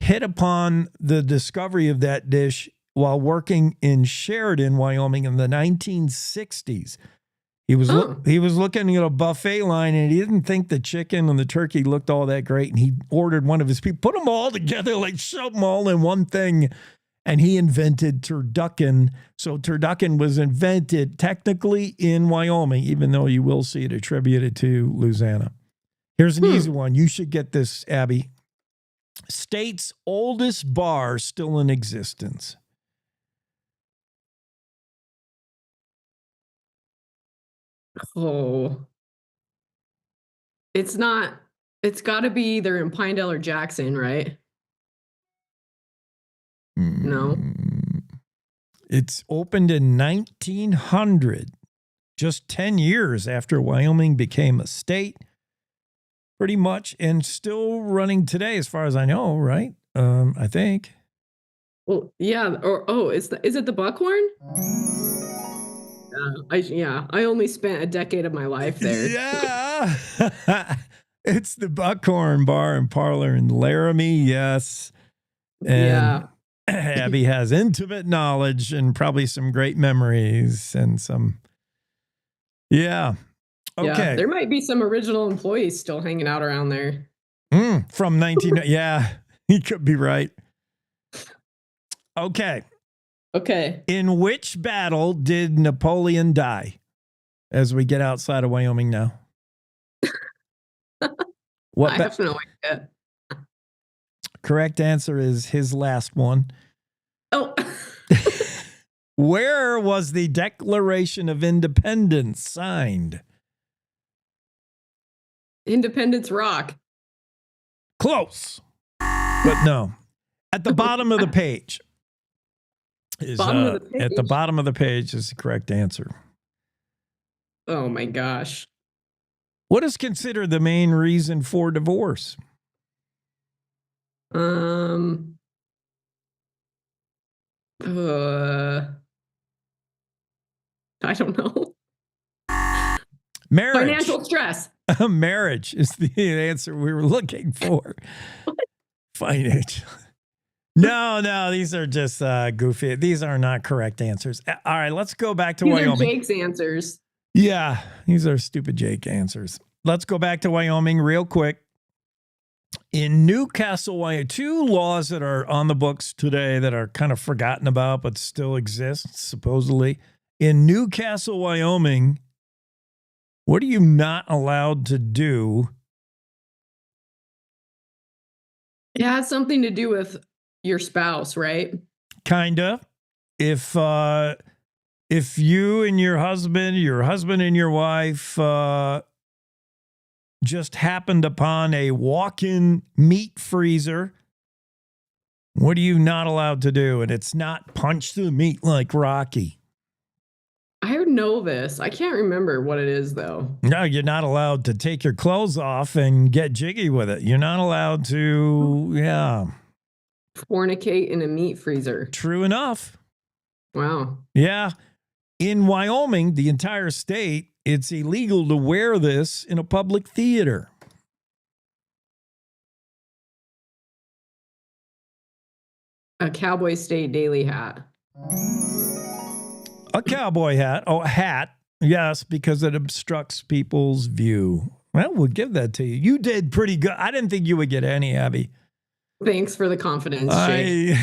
hit upon the discovery of that dish while working in Sheridan, Wyoming in the 1960s. He was looking at a buffet line and he didn't think the chicken and the turkey looked all that great. And he ordered one of his people, put them all together, like shove them all in one thing. And he invented turducken. So turducken was invented technically in Wyoming, even though you will see it attributed to Louisiana. Here's an easy one. You should get this, Abby. State's oldest bar still in existence. Oh. It's got to be either in Pinedale or Jackson, right? No. It's opened in 1900, just 10 years after Wyoming became a state, pretty much, and still running today, as far as I know, right? I think. Well, yeah. Is it the Buckhorn? I only spent a decade of my life there. Yeah. It's the Buckhorn Bar and Parlor in Laramie, yes. And Abby has intimate knowledge and probably some great memories and some, Okay. Yeah, there might be some original employees still hanging out around there. From 19, he could be right. Okay. In which battle did Napoleon die? As we get outside of Wyoming now. I have no idea. Correct answer is his last one. Oh. Where was the Declaration of Independence signed? Independence Rock. Close. But no. At the bottom of the page. At the bottom of the page is the correct answer. Oh my gosh. What is considered the main reason for divorce? I don't know. Marriage. Financial stress. Marriage is the answer we were looking for. Financial. No, these are just goofy. These are not correct answers. All right, let's go back to Wyoming. These are Jake's answers. Yeah, these are stupid Jake answers. Let's go back to Wyoming real quick. In Newcastle, Wyoming, two laws that are on the books today that are kind of forgotten about but still exist, supposedly. In Newcastle, Wyoming, what are you not allowed to do? It has something to do with your spouse, right? Kinda. If you and your husband and your wife just happened upon a walk-in meat freezer, what are you not allowed to do? And it's not punch through the meat like Rocky. I know this. I can't remember what it is, though. No, you're not allowed to take your clothes off and get jiggy with it. You're not allowed to, fornicate in a meat freezer. True enough. Wow. Yeah. In Wyoming, the entire state, it's illegal to wear this in a public theater. A Cowboy State Daily hat. A cowboy hat. Oh, a hat. Yes, because it obstructs people's view. Well, we'll give that to you. You did pretty good. I didn't think you would get any, Abby. Thanks for the confidence, Jake.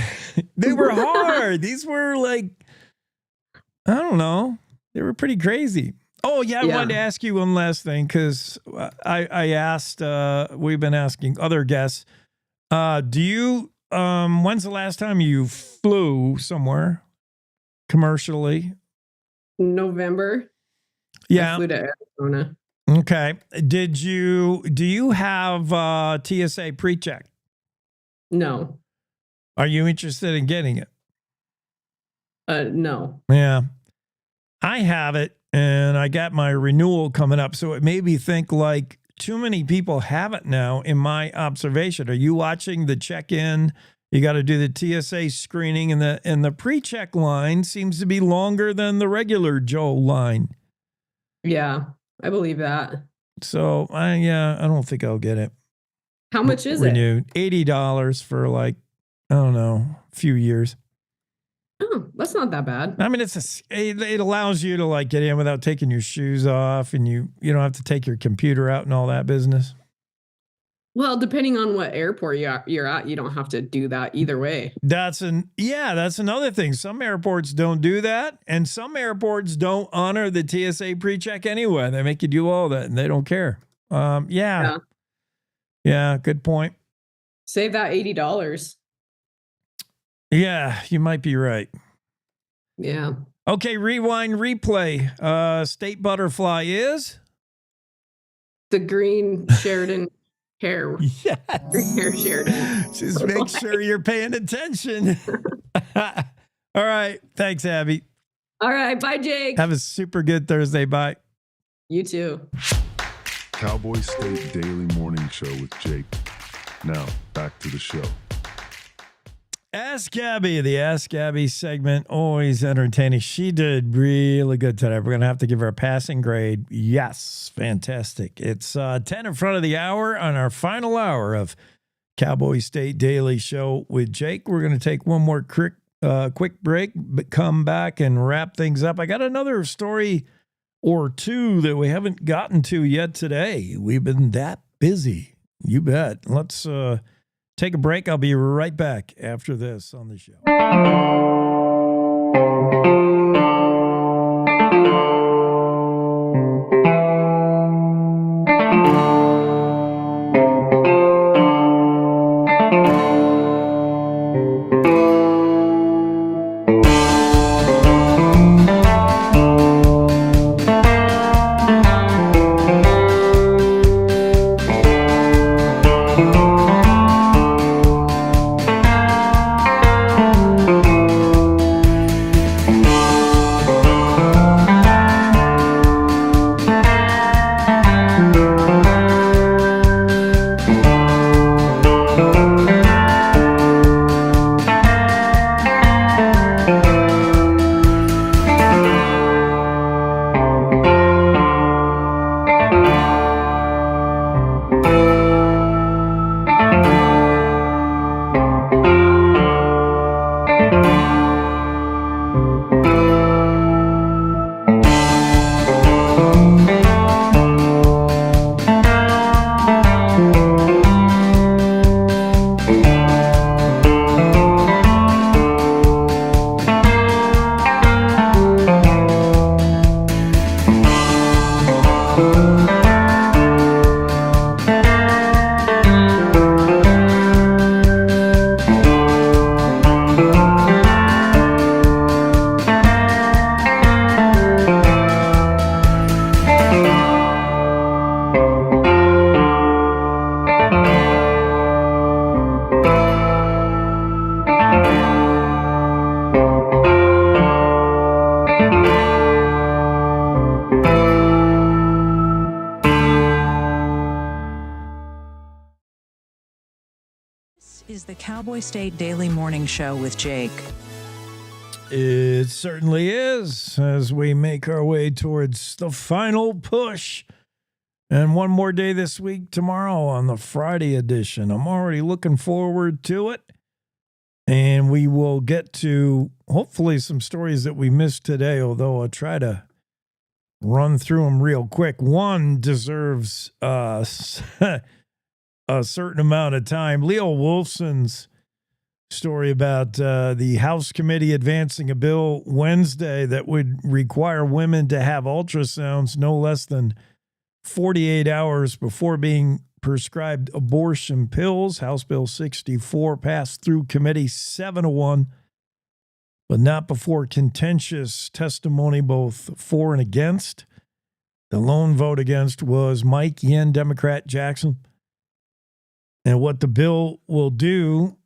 They were hard. These were like, I don't know. They were pretty crazy. Oh, yeah, I wanted to ask you one last thing because I asked, we've been asking other guests, when's the last time you flew somewhere commercially? November. Yeah. I flew to Arizona. Okay. Do you have TSA pre-check? No. Are you interested in getting it? No. Yeah. I have it, and I got my renewal coming up, so it made me think like too many people have it now in my observation. Are you watching the check-in? You got to do the TSA screening, and the pre-check line seems to be longer than the regular Joe line. Yeah, I believe that. So, I don't think I'll get it. How much is renewed? $80 for like, I don't know, a few years. Oh, that's not that bad. I mean, it allows you to like get in without taking your shoes off, and you don't have to take your computer out and all that business. Well, depending on what airport you're at, you don't have to do that either way. That's another thing. Some airports don't do that, and some airports don't honor the TSA pre-check anyway. They make you do all that, and they don't care. Yeah, good point. Save that $80. Yeah, you might be right. Yeah. Okay, rewind, replay. State butterfly is? The green Sheridan hair. Yes. Green hair Sheridan. Just make sure you're paying attention. All right. Thanks, Abby. All right. Bye, Jake. Have a super good Thursday. Bye. You too. Cowboy State Daily Morning Show with Jake. Now, back to the show. Ask Abby, the Ask Abby segment, always entertaining. She did really good today. We're going to have to give her a passing grade. Yes, fantastic. It's 10 in front of the hour on our final hour of Cowboy State Daily Show with Jake. We're going to take one more quick break, but come back and wrap things up. I got another story or two that we haven't gotten to yet today. We've been that busy. You bet. Let's take a break. I'll be right back after this on the show. Is the Cowboy State Daily Morning Show with Jake. It certainly is, as we make our way towards the final push. And one more day this week, tomorrow on the Friday edition. I'm already looking forward to it. And we will get to hopefully some stories that we missed today, although I'll try to run through them real quick. One deserves a certain amount of time. Leo Wolfson's story about the House committee advancing a bill Wednesday that would require women to have ultrasounds no less than 48 hours before being prescribed abortion pills. House Bill 64 passed through committee 7-1, but not before contentious testimony both for and against. The lone vote against was Mike Yen, Democrat, Jackson. And what the bill will do,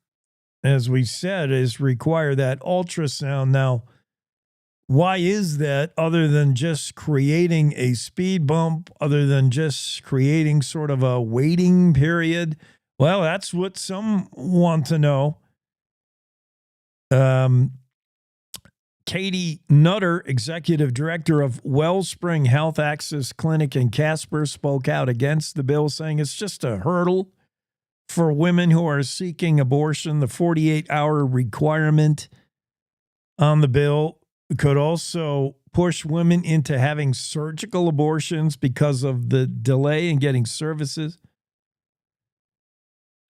as we said, is require that ultrasound. Now, why is that, other than just creating a speed bump, other than just creating sort of a waiting period? Well, that's what some want to know. Katie Nutter, executive director of Wellspring Health Access Clinic in Casper, spoke out against the bill, saying it's just a hurdle for women who are seeking abortion. The 48-hour requirement on the bill could also push women into having surgical abortions because of the delay in getting services.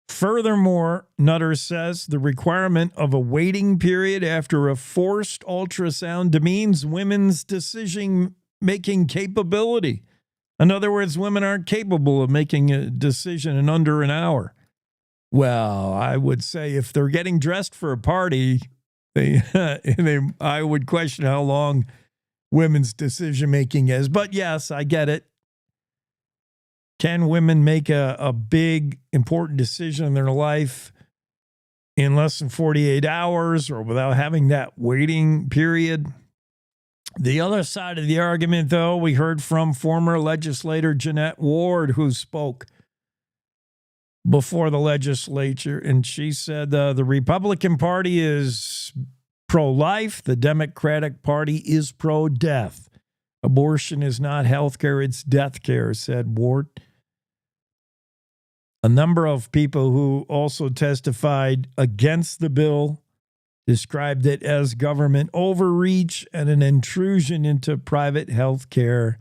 Furthermore, Nutter says the requirement of a waiting period after a forced ultrasound demeans women's decision-making capability. In other words, women aren't capable of making a decision in under an hour. Well, I would say if they're getting dressed for a party, I would question how long women's decision-making is. But yes, I get it. Can women make a big, important decision in their life in less than 48 hours or without having that waiting period? The other side of the argument, though, we heard from former legislator Jeanette Ward, who spoke before the legislature, and she said the Republican Party is pro-life, the Democratic Party is pro-death. Abortion is not health care, it's death care, said Ward. A number of people who also testified against the bill described it as government overreach and an intrusion into private health care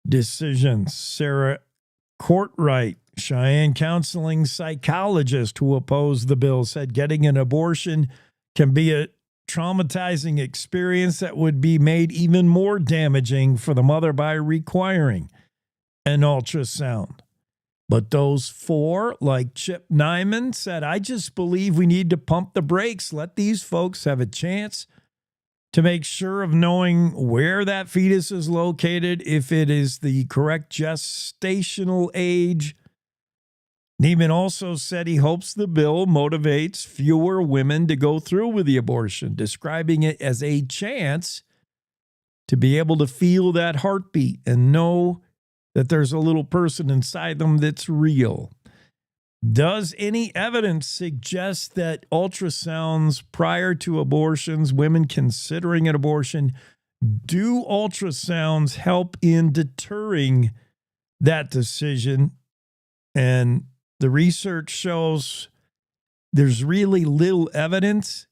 decisions. Sarah Courtwright, Cheyenne counseling psychologist who opposed the bill, said getting an abortion can be a traumatizing experience that would be made even more damaging for the mother by requiring an ultrasound. But those four, like Chip Nyman, said, I just believe we need to pump the brakes. Let these folks have a chance to make sure of knowing where that fetus is located, if it is the correct gestational age. Neiman also said he hopes the bill motivates fewer women to go through with the abortion, describing it as a chance to be able to feel that heartbeat and know that there's a little person inside them that's real. Does any evidence suggest that ultrasounds prior to abortions, women considering an abortion, do ultrasounds help in deterring that decision? And the research shows there's really little evidence.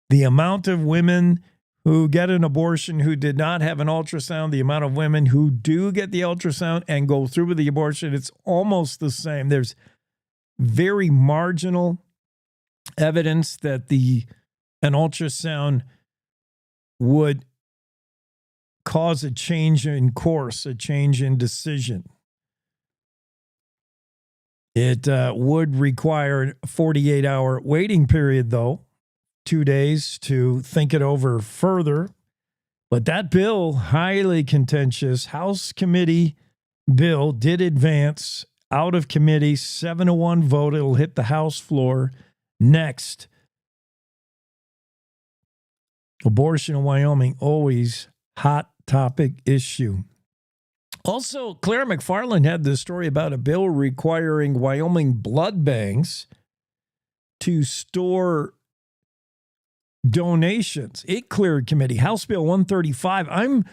The amount of women who get an abortion who did not have an ultrasound, the amount of women who do get the ultrasound and go through with the abortion, it's almost the same. There's very marginal evidence that an ultrasound would cause a change in course, a change in decision. It would require a 48-hour waiting period, though, 2 days to think it over further. But that bill, highly contentious, House committee bill, did advance out of committee, 7-1 vote. It'll hit the House floor next. Abortion in Wyoming, always hot topic issue. Also, Claire McFarland had this story about a bill requiring Wyoming blood banks to store donations. It cleared committee. House Bill 135. I'm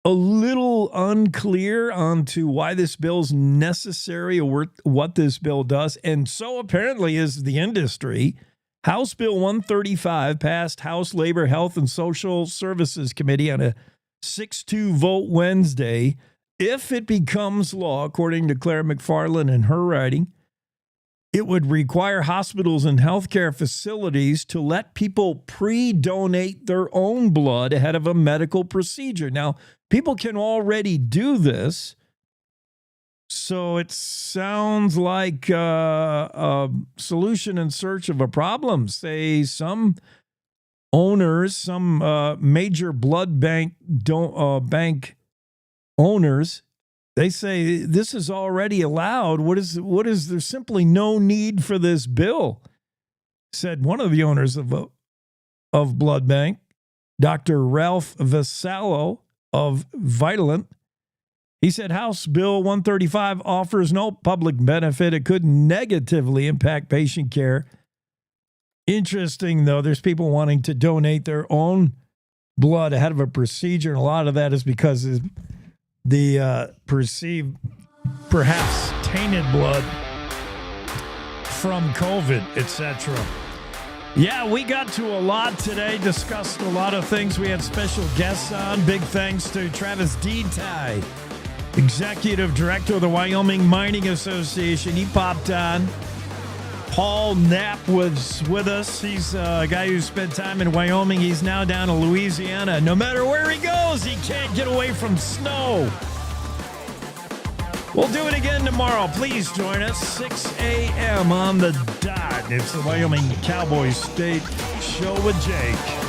a little unclear onto why this bill's necessary or what this bill does. And so apparently is the industry. House Bill 135 passed House Labor, Health, and Social Services Committee on a 6-2 vote Wednesday. If it becomes law, according to Claire McFarland in her writing, it would require hospitals and healthcare facilities to let people pre-donate their own blood ahead of a medical procedure. Now, people can already do this, so it sounds like a solution in search of a problem. Say some owners, some major blood bank owners, they say this is already allowed. What is there's simply no need for this bill, said one of the owners of Blood Bank, Dr. Ralph Vassallo of Vitalant. He said House Bill 135 offers no public benefit. It could negatively impact patient care. Interesting, though, there's people wanting to donate their own blood ahead of a procedure, and a lot of that is because of the perceived, perhaps tainted blood from COVID, etc. Yeah, we got to a lot today, discussed a lot of things. We had special guests on. Big thanks to Travis Detai, Executive Director of the Wyoming Mining Association. He popped on. Paul Knapp was with us. He's a guy who spent time in Wyoming. He's now down in Louisiana. No matter where he goes, he can't get away from snow. We'll do it again tomorrow. Please join us, 6 a.m. on the dot. It's the Wyoming Cowboy State Show with Jake.